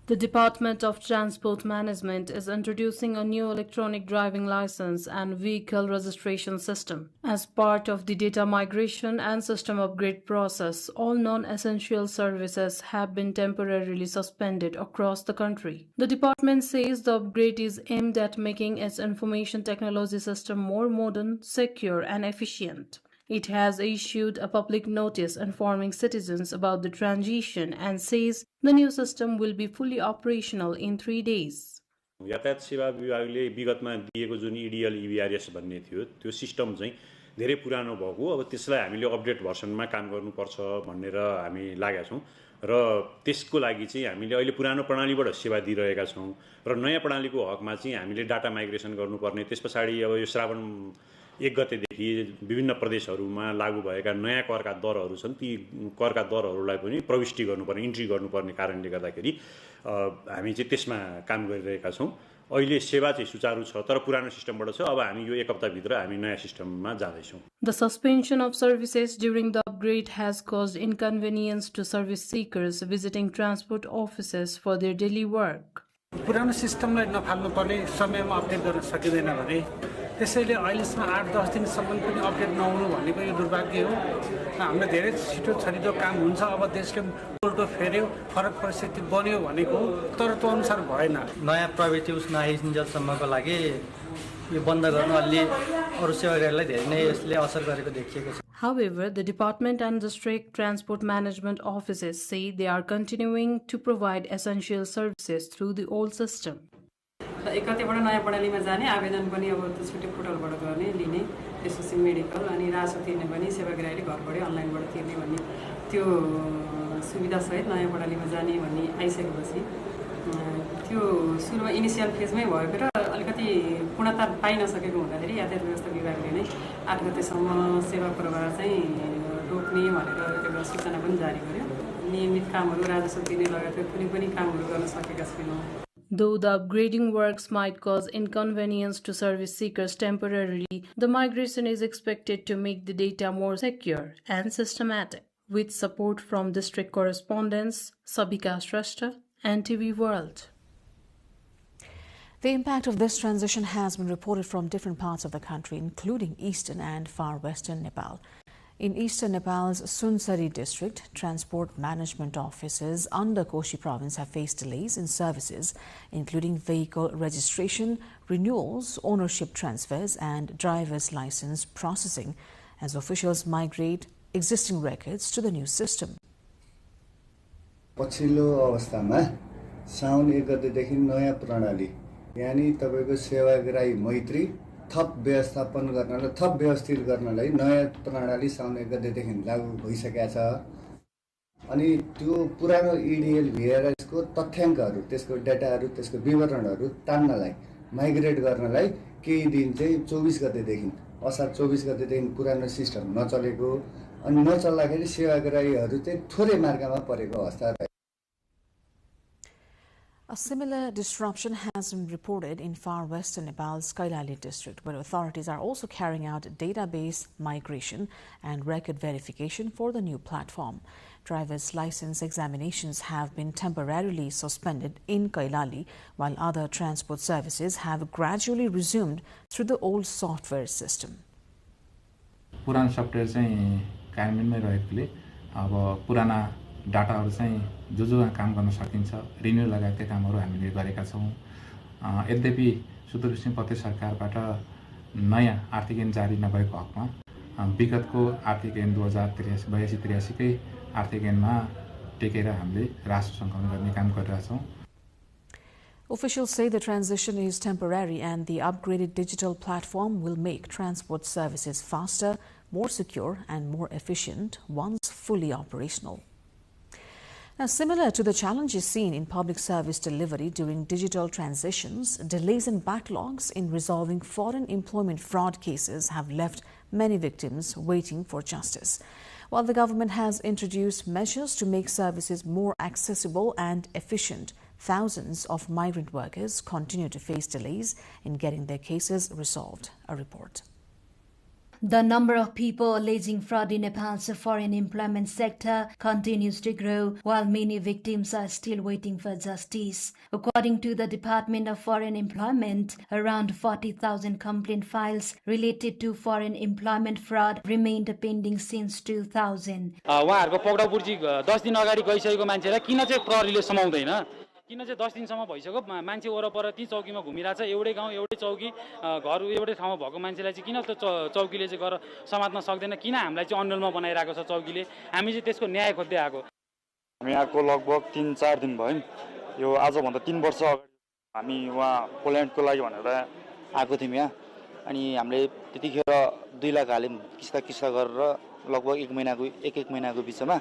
The Department of Transport Management is introducing a new electronic driving license and vehicle registration system. As part of the data migration and system upgrade process, all non-essential services have been temporarily suspended across the country. The department says the upgrade is aimed at making its information technology system more modern, secure, and efficient. It has issued a public notice informing citizens about the transition and says the new system will be fully operational in 3 days. यातायात सेवा विभागले विगतमा दिएको जुन इडिएल इबिआरएस भन्ने थियो त्यो system चाहिँ धेरै पुरानो भएको अब त्यसलाई हामीले अपडेट भर्सनमा काम गर्नुपर्छ भनेर हामी लागेका छौं र त्यसको लागि चाहिँ हामीले अहिले पुरानो प्रणालीबाट सेवा दिइरहेका छौं र नयाँ प्रणालीको हकमा चाहिँ हामीले डाटा माइग्रेसन गर्नुपर्ने त्यसपछि अब यो श्रावण 1 गतेदेखि विभिन्न प्रदेशहरूमा लागू भएका नयाँ करका दरहरू छन् ती करका दरहरूलाई पनि प्रविष्टि गर्नुपर्ने इन्ट्री गर्नुपर्ने कारणले गर्दाखेरि हामी चाहिँ त्यसमा काम गरिरहेका छौं अहिले सेवा चाहिँ सुचारू छ तर पुरानो सिस्टमबाट छ अब हामी यो 1 हप्ता भित्र हामी नयाँ सिस्टममा जाँदै छौं The suspension of services during the upgrade has caused inconvenience to service seekers visiting transport offices for their daily work. पुरानो सिस्टमलाई नफाल्नु पर्ने समयमा अपडेट गर्न सकिदैन भने त्यसैले अहिलेसम्म 8-10 दिनसम्म पनि अपडेट नहुनु भनेको यो दुर्भाग्य हो हामीले धेरै छिटो छरितो काम हुन्छ अब देशले उल्टो फेर्यो फरक परिस्थिति बन्यो भनेको तर त्यो अनुसार भएन नयाँ प्रविधि उस नआइन्जेलसम्मको लागि यो बन्द गर्न अलि अरु सेवाग्राहीलाई धेरै नै यसले असर गरेको देखिएको छ However, the department and district transport management offices say they are continuing to provide essential services through the old system. एकैबाट नयाँ प्रणालीमा जाने आवेदन पनि अब छुट्टै पोर्टलबाट गर्ने लिने त्यसपछि मेडिकल अनि रासो तिर्ने पनि सेवाग्राहीले घरबाटै अनलाइनबाट तिर्ने भन्ने त्यो सुविधा सहित नयाँ प्रणालीमा जाने भन्ने आइसकेपछि त्यो सुरुमा इनिशियल फेजमै भएको र अलिकति पूर्णता पाइन सकेको हुँदाखेरि यातायात व्यवस्था विभागले नै 8 गतेसम्म सेवा प्रवाह चाहिँ रोक्ने भनेर एउटा सूचना पनि जारी गर्यो। नियमित कामहरू राजस्व तिर्ने लगायतका कुनै पनि कामहरू गर्न सकेका छैनौँ। Though the upgrading works might cause inconvenience to service seekers temporarily, the migration is expected to make the data more secure and systematic. With support from district correspondents Sabika Shrestha, NTV World. The impact of this transition has been reported from different parts of the country, including eastern and far western Nepal. In eastern Nepal's Sunsari district, transport management offices under Koshi province have faced delays in services, including vehicle registration, renewals, ownership transfers and driver's license processing, as officials migrate existing records to the new system. पछिल्लो अवस्थामा साउन 1 गतेदेखि नयाँ प्रणाली यानी तपाईको सेवाग्राही मैत्री थप व्यवस्थापन गर्नलाई थप व्यवस्थित गर्नलाई नयाँ प्रणाली साउन 1 गतेदेखि लागू भइसकेको छ। अनि त्यो पुरानो इडिएल भिआरएस को तथ्याङ्कहरू त्यसको डाटाहरू त्यसको विवरणहरू तान्नलाई माइग्रेट गर्नलाई केही दिन चाहिँ 24 गतेदेखि असार 24 गतेदेखि पुरानो सिस्टम नचलेको अनि नचल्दाखेरि सेवाग्राहीहरू चाहिँ थोरै मार्गमा परेको अवस्था रह्यो। A similar disruption has been reported in far western Nepal's Kailali district, where authorities are also carrying out database migration and record verification for the new platform. Driver's license examinations have been temporarily suspended in Kailali, while other transport services have gradually resumed through the old software system. पुरानो software चाहिँ कार्यान्वयनमै रहेकोले अब पुराना डाटाहरु चाहिँ जो काम गर्न सकिन्छ renew लगायतका कामहरु हामीले गरेका छौं। यद्यपि सुदूरपश्चिम प्रदेश सरकारबाट नयाँ आर्थिक ऐन जारी नभएको हकमा विगतको आर्थिक ऐन 2082-83 कै आर्थिक ऐनमा टेकेर हामीले राष्ट्र सङ्कलन गर्ने काम गरिरहेका छौं। Officials say the transition is temporary and the upgraded digital platform will make transport services faster, more secure and more efficient once fully operational. Now, similar to the challenges seen in public service delivery during digital transitions, delays and backlogs in resolving foreign employment fraud cases have left many victims waiting for justice. While the government has introduced measures to make services more accessible and efficient, thousands of migrant workers continue to face delays in getting their cases resolved. A report. The number of people alleging fraud in Nepal's foreign employment sector continues to grow, while many victims are still waiting for justice. According to the Department of Foreign Employment, around 40,000 complaint files related to foreign employment fraud remained pending since 2000. उहाँहरुको पक्राउपुर्जी 10 दिन अगाडि गइसकेको मान्छेलाई किन चाहिँ प्रहरीले समाउँदैन? किन चाहिँ 10 दिनसम्म भइसक्यो मान्छे वरपर ती चौकीमा घुमिरहेछ एउटै गाउँ एउटै चौकी घर एउटै ठाउँमा भएको मान्छेलाई चाहिँ किन त चौकीले चाहिँ गर समात्न सक्दैन? किन हामीलाई चाहिँ अन्यलमा बनाइराको छ चौकीले? हामी चाहिँ त्यसको न्याय खोज्दै आको। हामी आएको लगभग 3-4 दिन भयो। यो आज भन्दा 3 वर्ष अगाडि हामी वहाँ पोल्यान्डको लागि भनेर आएको थियौं यहाँ। अनि हामीले त्यतिखेर 2 लाख हाल्यौं किस्ता गरेर लगभग 1 महिनाको बिचमा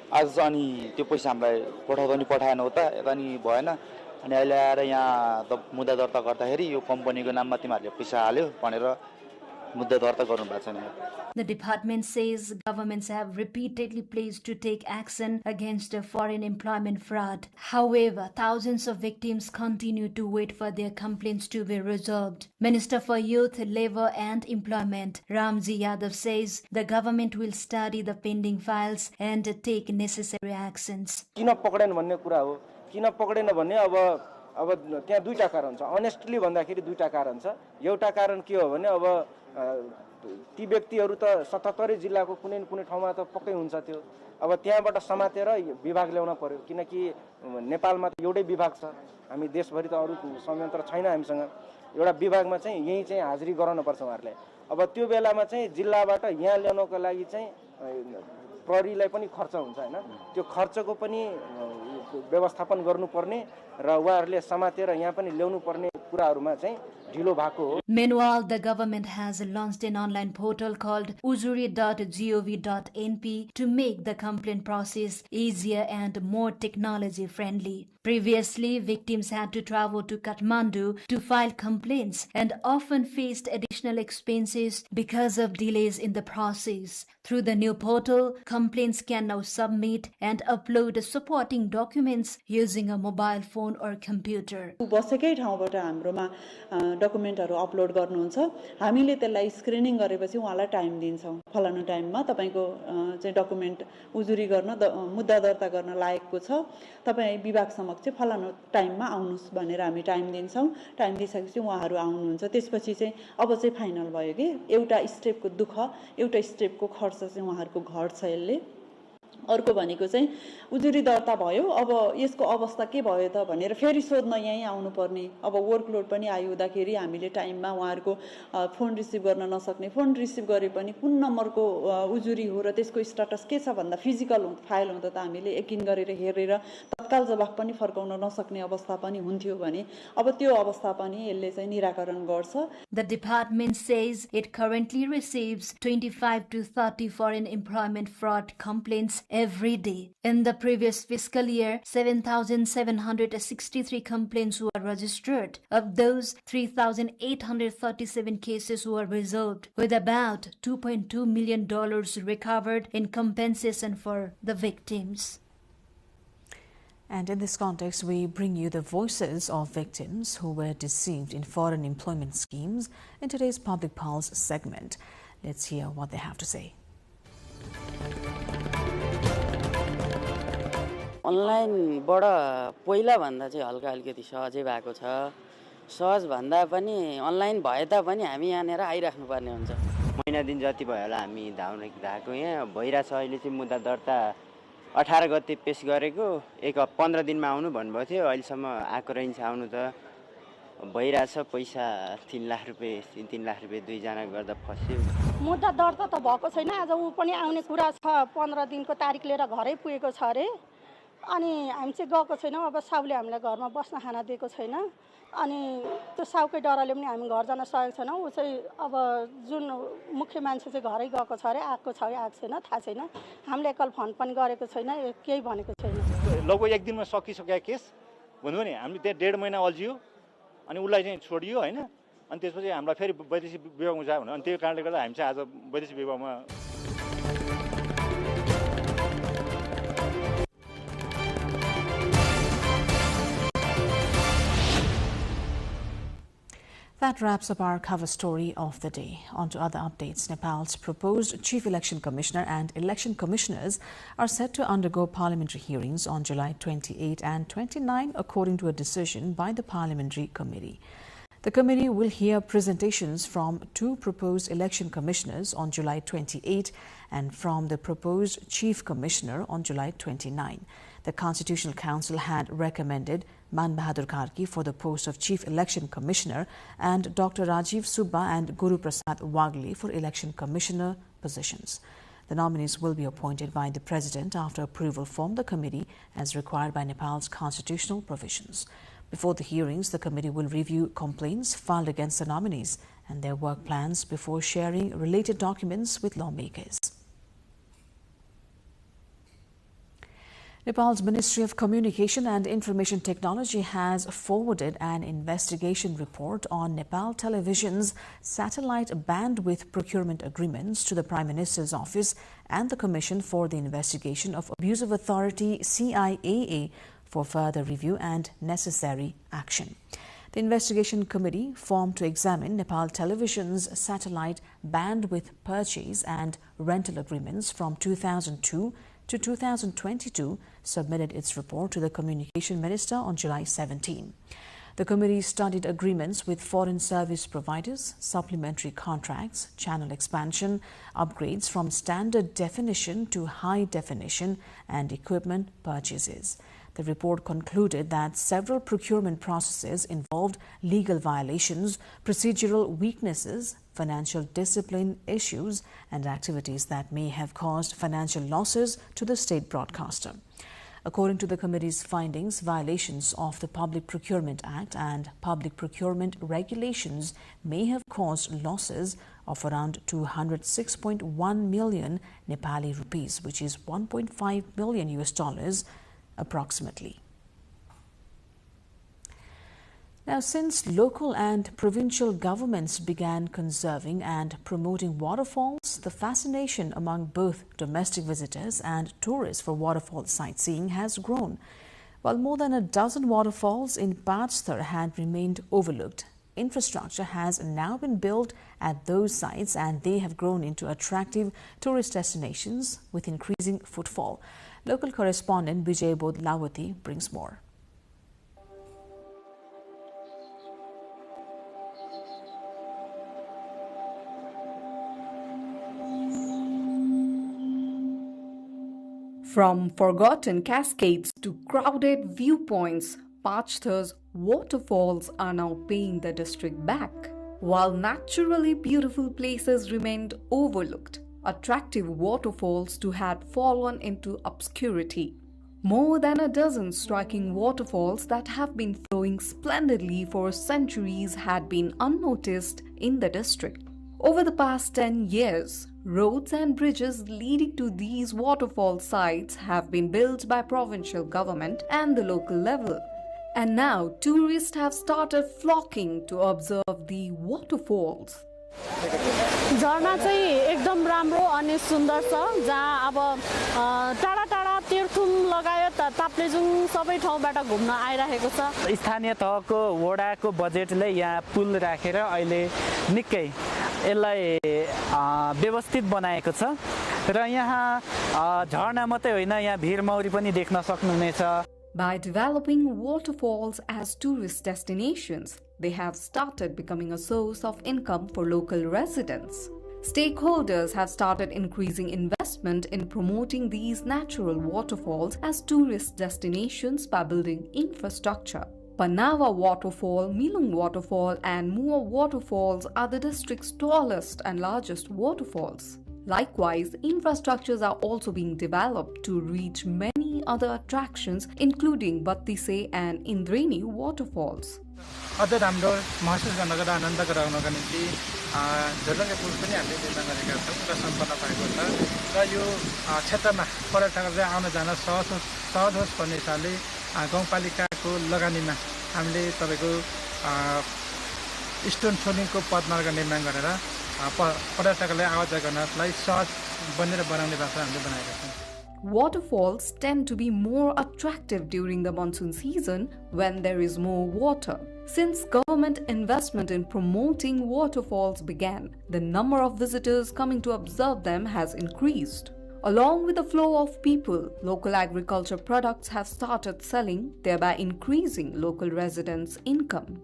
आज अनि त्यो पैसा हामीलाई पठाउँदा नि पठाएन हो त यता नि भएन अनि अहिले आएर यहाँ त मुद्दा दर्ता गर्दाखेरि यो कम्पनीको नाममा तिमीहरुले पैसा हाल्यो भनेर मुद्दा दर्ता गर्नु भएको छैन। The department says governments have repeatedly pledged to take action against foreign employment fraud. However, thousands of victims continue to wait for their complaints to be resolved. Minister for Youth, Labour and Employment, Ramji Yadav says the government will study the pending files and take necessary actions. किन पकडेन भन्ने कुरा हो। किन पकडेन भन्ने अब त्यहाँ दुईटा कारण छ। अनेस्टली भन्दाखेरि दुईटा कारण छ। एउटा कारण के हो भने अब ती व्यक्तिहरु त 77 जिल्लाको कुनै न कुनै ठाउँमा त पक्कै हुन्छ त्यो। अब त्यहाँबाट समातेर विभाग ल्याउन पर्यो किनकि नेपालमा त एउटै विभाग छ। हामी देशभरि त अरु संयन्त्र छैन हामीसँग। एउटा विभागमा चाहिँ यही चाहिँ हाजिरी गराउन पर्छ उहाँहरुले। अब त्यो बेलामा चाहिँ जिल्लाबाट यहाँ ल्याउनको लागि चाहिँ प्रहरीलाई पनि खर्च हुन्छ हैन। त्यो खर्चको पनि व्यवस्थापन गर्नुपर्ने र उहाँहरुले समातेर यहाँ पनि ल्याउनु पर्ने कुराहरुमा चाहिँ ढिलो भएको हो। Meanwhile, the government has launched an online portal called uzuri.gov.np to make the complaint process easier and more technology friendly. Previously, victims had to travel to Kathmandu to file complaints and often faced additional expenses because of delays in the process. Through the new portal, complaints can now submit and upload supporting documents using a mobile phone or computer. बसेकै ठाउँबाट हाम्रोमा डकुमेन्टहरु upload गर्नुहुन्छ हामीले त्यसलाई screening गरेपछि उहाँलाई time दिन्छौं फलानु टाइममा तपाईको चाहिँ डकुमेन्ट उजुरी गर्न मुद्दा दर्ता गर्न लागेको छ तपाई विभाग समक्ष फलानु टाइममा आउनुस् भनेर हामी टाइम दिन्छौं टाइम दिइसकेपछि उहाँहरु आउनुहुन्छ त्यसपछि चाहिँ अब चाहिँ फाइनल भयो के एउटा स्टेपको दुख एउटा स्टेपको खर्च चाहिँ उहाँहरुको घट्छ यसले अर्को भनेको चाहिँ उजुरी दर्ता भयो अब यसको अवस्था के भयो त भनेर फेरि सोध्न यही आउनु पर्ने अब वर्कलोड पनि आइहुँदाखेरि हामीले टाइममा उहाँहरुको फोन रिसिभ गर्न नसक्ने फोन रिसिभ गरे पनि कुन नम्बरको उजुरी हो र त्यसको स्टेटस के छ भन्दा फिजिकल फाइल हुँदा त हामीले यकिन गरेर हेरेर तत्काल जवाफ पनि फर्काउन नसक्ने अवस्था पनि हुन्थ्यो भने अब त्यो अवस्था पनि यसले चाहिँ निराकरण गर्छ. The department says it currently receives 25 to 30 foreign employment fraud complaints every day. In the previous fiscal year, 7,763 complaints were registered. Of those, 3,837 cases were resolved, with about $2.2 million recovered in compensation for the victims. And in this context, we bring you the voices of victims who were deceived in foreign employment schemes in today's Public Pulse segment. Let's hear what they have to say. Online बाट पहिला भन्दा चाहिँ हल्का अलिकति सहजै भएको छ. सहज भन्दा पनि अनलाइन भए तापनि हामी यहाँनेर आइराख्नु पर्ने हुन्छ. महिना दिन जति भयो होला हामी धाउन गएको यहाँ भइराछ. अहिले चाहिँ मुद्दा दर्ता 18 गते पेश गरेको 15 दिनमा आउनु भन्नुभएको थियो. अहिलेसम्म आएको रहन्छ आउनु त भइराछ. पैसा 3 लाख रुपैयाँ 3 लाख रुपैयाँ दुई जना गर्दा फस्यो. मुद्दा दर्ता त भएको छैन. आज उ पनि आउने कुरा छ. 15 दिनको तारिख लिएर घरै पुगेको छ रे. अनि हामी चाहिँ गएको छैनौं. अब साउले हामीलाई घरमा बस्न खाना दिएको छैन. अनि त्यो साउकै डरले पनि हामी घर जान सकेको छैनौं. उ चाहिँ अब जुन मुख्य मान्छे चाहिँ घरै गएको छ रे. आएको छ आएको छैन थाहा छैन. हामीले एकल फोन पनि गरेको छैन. केही भनेको छैन. लगभग एक दिनमा सकिसक्यो केस भन्नु नि. हामीले त्यहाँ 1.5 महिना अल्झियो. अनि उलाई चाहिँ छोडियो हैन. अनि त्यसपछि हामीलाई फेरि वैदेशिक विभागमा जाऊ भने अनि त्यो कारणले गर्दा हामी चाहिँ आज वैदेशिक विभागमा. That wraps up our cover story of the day. On to other updates. Nepal's proposed Chief Election Commissioner and election commissioners are set to undergo parliamentary hearings on July 28 and 29 according to a decision by the Parliamentary Committee. The committee will hear presentations from 2 proposed election commissioners on July 28 and from the proposed Chief Commissioner on July 29. The Constitutional Council had recommended Man Bahadur Karki for the post of Chief Election Commissioner and Dr. Rajiv Subba and Guru Prasad Wagle for Election Commissioner positions. The nominees will be appointed by the President after approval from the committee as required by Nepal's constitutional provisions. Before the hearings, the committee will review complaints filed against the nominees and their work plans before sharing related documents with lawmakers. Nepal's Ministry of Communication and Information Technology has forwarded an investigation report on Nepal Television's satellite bandwidth procurement agreements to the Prime Minister's Office and the Commission for the Investigation of Abuse of Authority CIAA for further review and necessary action. The investigation committee formed to examine Nepal Television's satellite bandwidth purchase and rental agreements from 2002 to 2022 submitted its report to the Communication Minister on July 17. The committee studied agreements with foreign service providers, supplementary contracts, channel expansion, upgrades from standard definition to high definition, and equipment purchases. The report concluded that several procurement processes involved legal violations, procedural weaknesses, financial discipline issues, and activities that may have caused financial losses to the state broadcaster. According to the committee's findings, violations of the Public Procurement Act and public procurement regulations may have caused losses of around 206.1 million Nepali rupees, which is $1.5 million approximately. Now, since local and provincial governments began conserving and promoting waterfalls, the fascination among both domestic visitors and tourists for waterfall sightseeing has grown. While more than a dozen waterfalls in Pachthar had remained overlooked, infrastructure has now been built at those sites and they have grown into attractive tourist destinations with increasing footfall. Local correspondent Vijay Bodlawati brings more. From forgotten cascades to crowded viewpoints, Pachthar's waterfalls are now paying the district back. While naturally beautiful places remained overlooked, attractive waterfalls too had fallen into obscurity. More than a dozen striking waterfalls that have been flowing splendidly for centuries had been unnoticed in the district. Over the past 10 years, roads and bridges leading to these waterfall sites have been built by provincial government and the local level. And now tourists have started flocking to observe the waterfalls. झरना चाहिँ एकदम राम्रो अनि सुन्दर छ जहाँ अब टाढा टाढा तीर्थुम लगायत ताप्लेजुङ सबै ठाउँबाट घुम्न आइरहेको छ स्थानीय तहको वडाको बजेटले यहाँ पुल राखेर अहिले निकै यसलाई व्यवस्थित बनाएको छ र यहाँ झरना मात्रै होइन यहाँ भिरमौरी पनि देख्न सक्नुहुनेछ. By developing waterfalls as tourist destinations, they have started becoming a source of income for local residents. Stakeholders have started increasing investment in promoting these natural waterfalls as tourist destinations by building infrastructure. Panawa Waterfall, Milung Waterfall and Mua Waterfalls are the district's tallest and largest waterfalls. Likewise, infrastructures are also being developed to reach many other attractions, including Battise and Indreni waterfalls. अझ राम्रो महसुस गर्नको र आनन्द गराउनका निम्ति झोलङ्गे पुल पनि हामीले निर्माण गरेका छौँ र सम्पन्न भएको छ र यो क्षेत्रमा पर्यटकहरूले आउन जान सहज होस् भन्ने हिसाबले गाउँपालिकाको लगानीमा हामीले तपाईँको स्टोन सोलिङको पदमार्ग निर्माण गरेर पर्यटकहरूले आवाजाही गर्नलाई सहज बनेर बनाउने बाटो हामीले बनाएका छौँ. Waterfalls tend to be more attractive during the monsoon season when there is more water. Since government investment in promoting waterfalls began, the number of visitors coming to observe them has increased. Along with the flow of people, local agriculture products have started selling, thereby increasing local residents' income.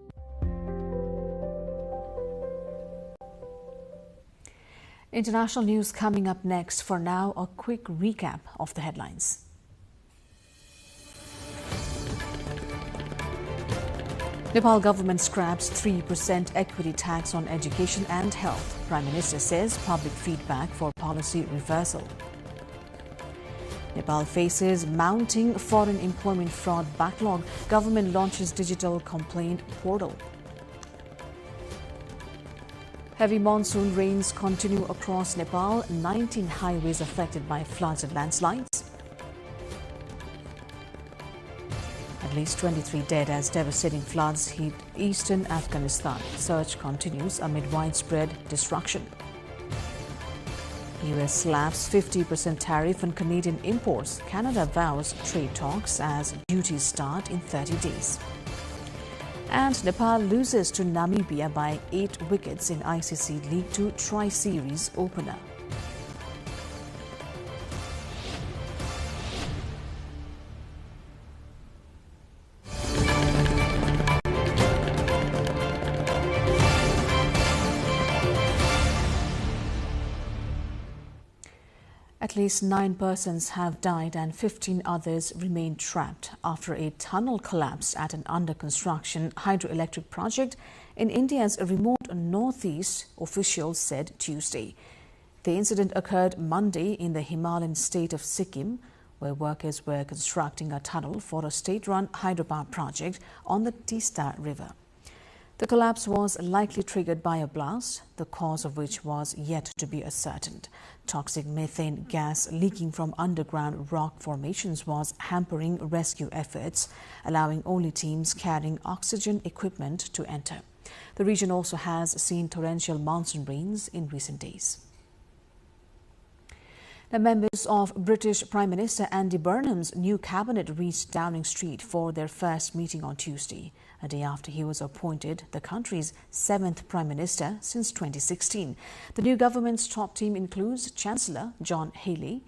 International news coming up next. For now, a quick recap of the headlines. Nepal government scraps 3% equity tax on education and health. Prime Minister says public feedback for policy reversal. Nepal faces mounting foreign employment fraud backlog. Government launches digital complaint portal. Heavy monsoon rains continue across Nepal. 19 highways affected by floods and landslides. At least 23 dead as devastating floods hit eastern Afghanistan. Search continues amid widespread destruction. US slaps 50% tariff on Canadian imports. Canada vows trade talks as duties start in 30 days. And Nepal loses to Namibia by 8 wickets in ICC League 2 Tri-Series opener. At least 9 persons have died and 15 others remain trapped after a tunnel collapsed at an under-construction hydroelectric project in India's remote northeast, officials said Tuesday. The incident occurred Monday in the Himalayan state of Sikkim, where workers were constructing a tunnel for a state-run hydropower project on the Tista River. The collapse was likely triggered by a blast, the cause of which was yet to be ascertained. Toxic methane gas leaking from underground rock formations was hampering rescue efforts, allowing only teams carrying oxygen equipment to enter. The region also has seen torrential monsoon rains in recent days. Now, members of British Prime Minister Andy Burnham's new cabinet reached Downing Street for their first meeting on Tuesday, a day after he was appointed the country's 7th Prime Minister since 2016. The new government's top team includes Chancellor John Healey,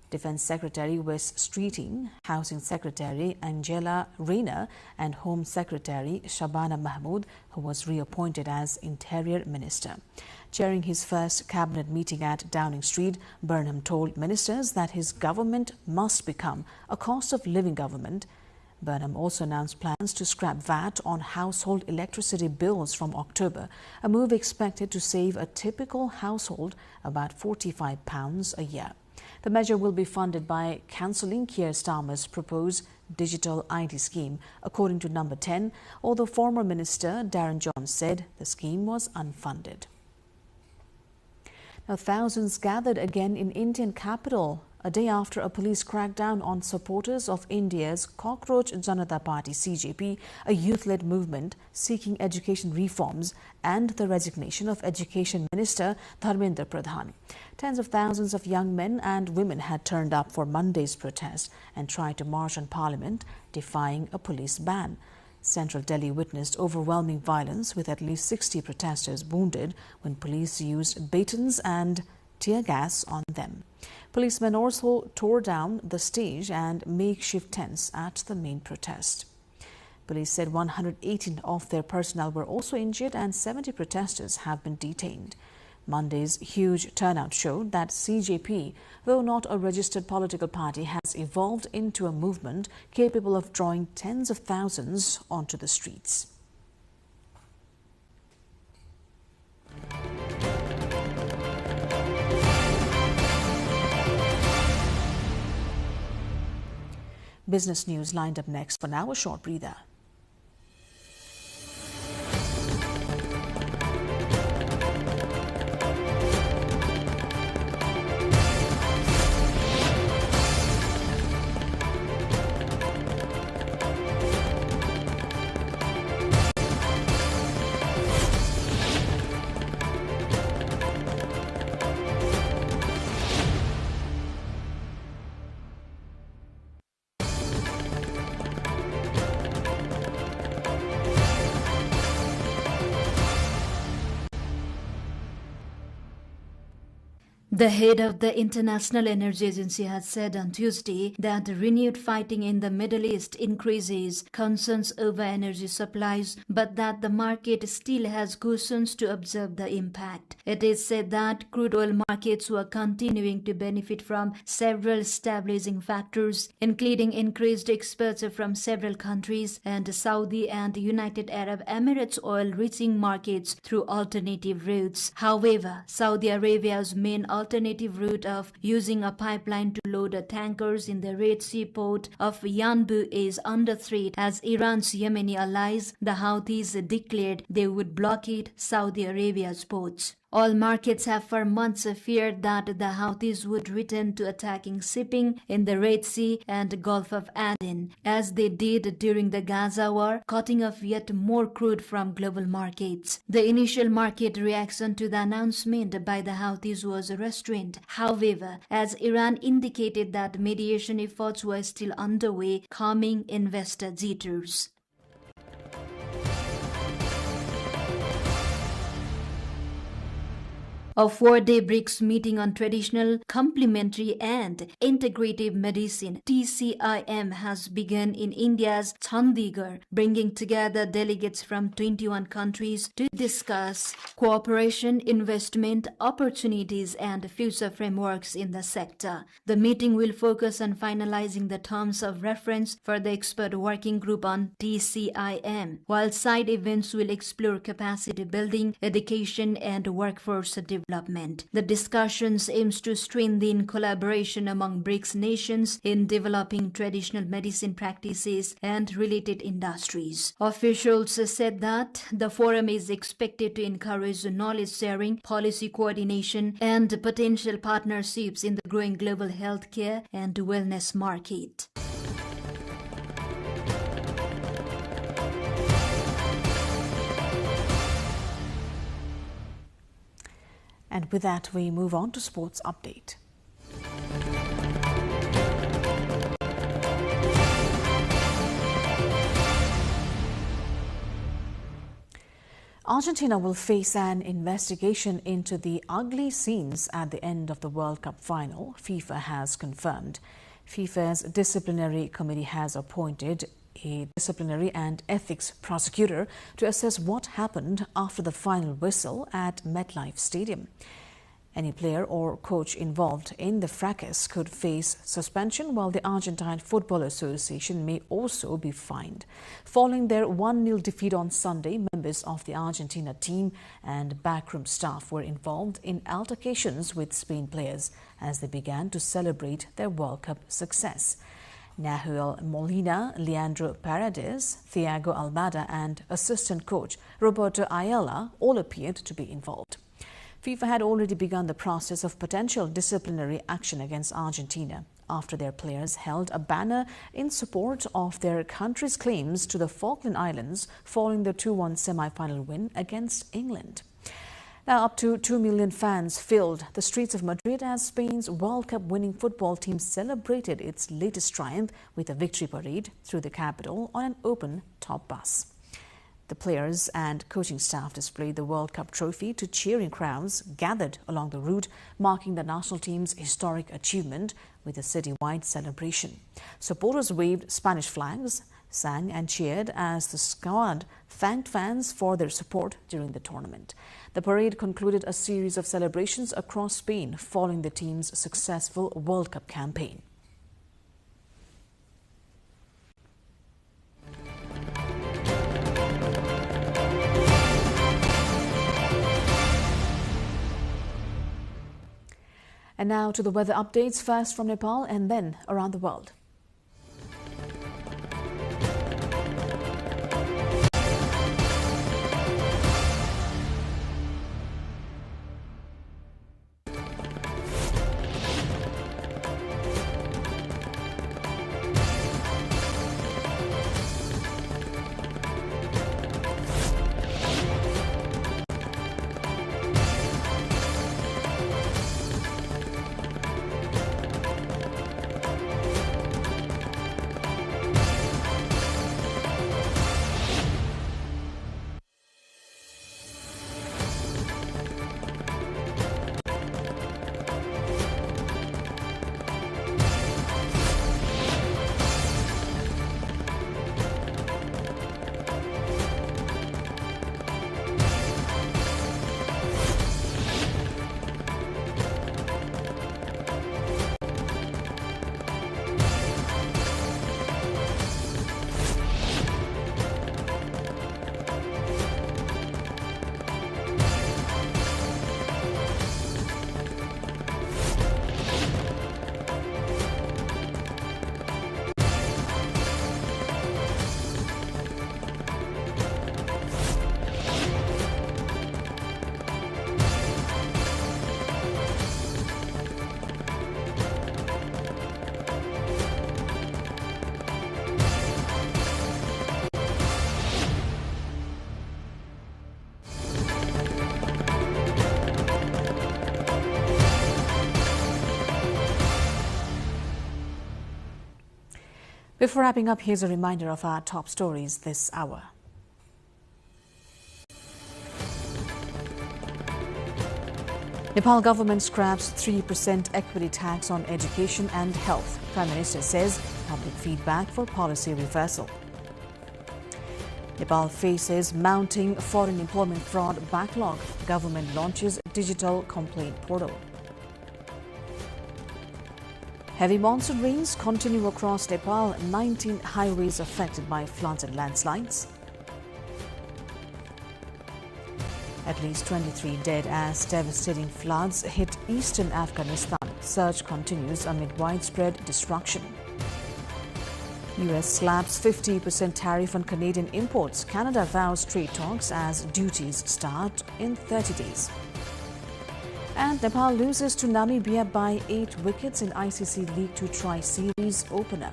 Defence Secretary Wes Streeting, Housing Secretary Angela Rayner and Home Secretary Shabana Mahmood, who was reappointed as Interior Minister. Chairing his first cabinet meeting at Downing Street, Burnham told ministers that his government must become a cost-of-living government. Burnham also announced plans to scrap VAT on household electricity bills from October, a move expected to save a typical household about £45 a year. The measure will be funded by cancelling Keir Starmer's proposed digital ID scheme, according to Number 10, although former Minister Darren John said the scheme was unfunded. Now, thousands gathered again in Indian capital a day after a police crackdown on supporters of India's Cockroach Janata Party (CJP), a youth-led movement seeking education reforms and the resignation of Education Minister Dharmendra Pradhan. Tens of thousands of young men and women had turned up for Monday's protest and tried to march on Parliament, defying a police ban. Central Delhi witnessed overwhelming violence with at least 60 protesters wounded when police used batons and tear gas on them. Policemen also tore down the stage and makeshift tents at the main protest. Police said 118 of their personnel were also injured and 70 protesters have been detained. Monday's huge turnout showed that CJP, though not a registered political party, has evolved into a movement capable of drawing tens of thousands onto the streets. Business news lined up next. For now, a short breather. The head of the International Energy Agency has said on Tuesday that renewed fighting in the Middle East increases concerns over energy supplies, but that the market still has cushions to absorb the impact. It is said that crude oil markets were continuing to benefit from several stabilizing factors, including increased exports from several countries and Saudi and United Arab Emirates oil reaching markets through alternative routes. However, Saudi Arabia's main alternative route of using a pipeline to load tankers in the Red Sea port of Yanbu is under threat as Iran's Yemeni allies, the Houthis, declared they would blockade Saudi Arabia's ports. All markets have for months feared that the Houthis would return to attacking shipping in the Red Sea and Gulf of Aden, as they did during the Gaza war, cutting off yet more crude from global markets. The initial market reaction to the announcement by the Houthis was restrained. However, as Iran indicated that mediation efforts were still underway, calming investor jitters. A 4-day BRICS meeting on traditional, complementary and integrative medicine (TCIM) has begun in India's Chandigarh, bringing together delegates from 21 countries to discuss cooperation, investment, opportunities and future frameworks in the sector. The meeting will focus on finalizing the terms of reference for the expert working group on TCIM, while side events will explore capacity building, education and workforce development. development. The discussions aims to strengthen collaboration among BRICS nations in developing traditional medicine practices and related industries. Officials said that the forum is expected to encourage knowledge sharing, policy coordination, and potential partnerships in the growing global healthcare and wellness market. And with that, we move on to sports update. Argentina will face an investigation into the ugly scenes at the end of the World Cup final, FIFA has confirmed. FIFA's disciplinary committee has appointed a disciplinary and ethics prosecutor to assess what happened after the final whistle at MetLife Stadium. Any player or coach involved in the fracas could face suspension, while the Argentine Football Association may also be fined. Following their 1-0 defeat on Sunday, members of the Argentina team and backroom staff were involved in altercations with Spain players as they began to celebrate their World Cup success. Nahuel Molina, Leandro Paredes, Thiago Almada and assistant coach Roberto Ayala all appeared to be involved. FIFA had already begun the process of potential disciplinary action against Argentina after their players held a banner in support of their country's claims to the Falkland Islands following the 2-1 semi-final win against England. Now, up to 2 million fans filled the streets of Madrid as Spain's World Cup winning football team celebrated its latest triumph with a victory parade through the capital on an open-top bus. The players and coaching staff displayed the World Cup trophy to cheering crowds gathered along the route, marking the national team's historic achievement with a citywide celebration. Supporters waved Spanish flags, sang and cheered as the squad thanked fans for their support during the tournament. The parade concluded a series of celebrations across Spain following the team's successful World Cup campaign. And now to the weather updates, first from Nepal and then around the world. Before wrapping up, here's a reminder of our top stories this hour. Nepal government scraps 3% equity tax on education and health. Prime Minister says public feedback for policy reversal. Nepal faces mounting foreign employment fraud backlog. Government launches digital complaint portal. Heavy monsoon rains continue across Nepal, 19 highways affected by floods and landslides. At least 23 dead as devastating floods hit eastern Afghanistan. Surge continues amid widespread destruction. US slaps 50% tariff on Canadian imports. Canada vows trade talks as duties start in 30 days. And Nepal loses to Namibia by 8 wickets in ICC League 2 Tri-Series opener.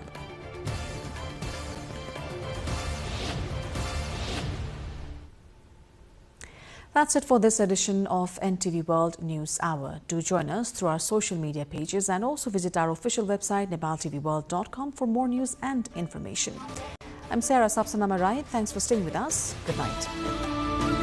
That's it for this edition of NTV World News Hour. Do join us through our social media pages and also visit our official website nepaltelevision.com for more news and information. I'm Sarah Sapsanama Rai. Thanks for staying with us. Good night.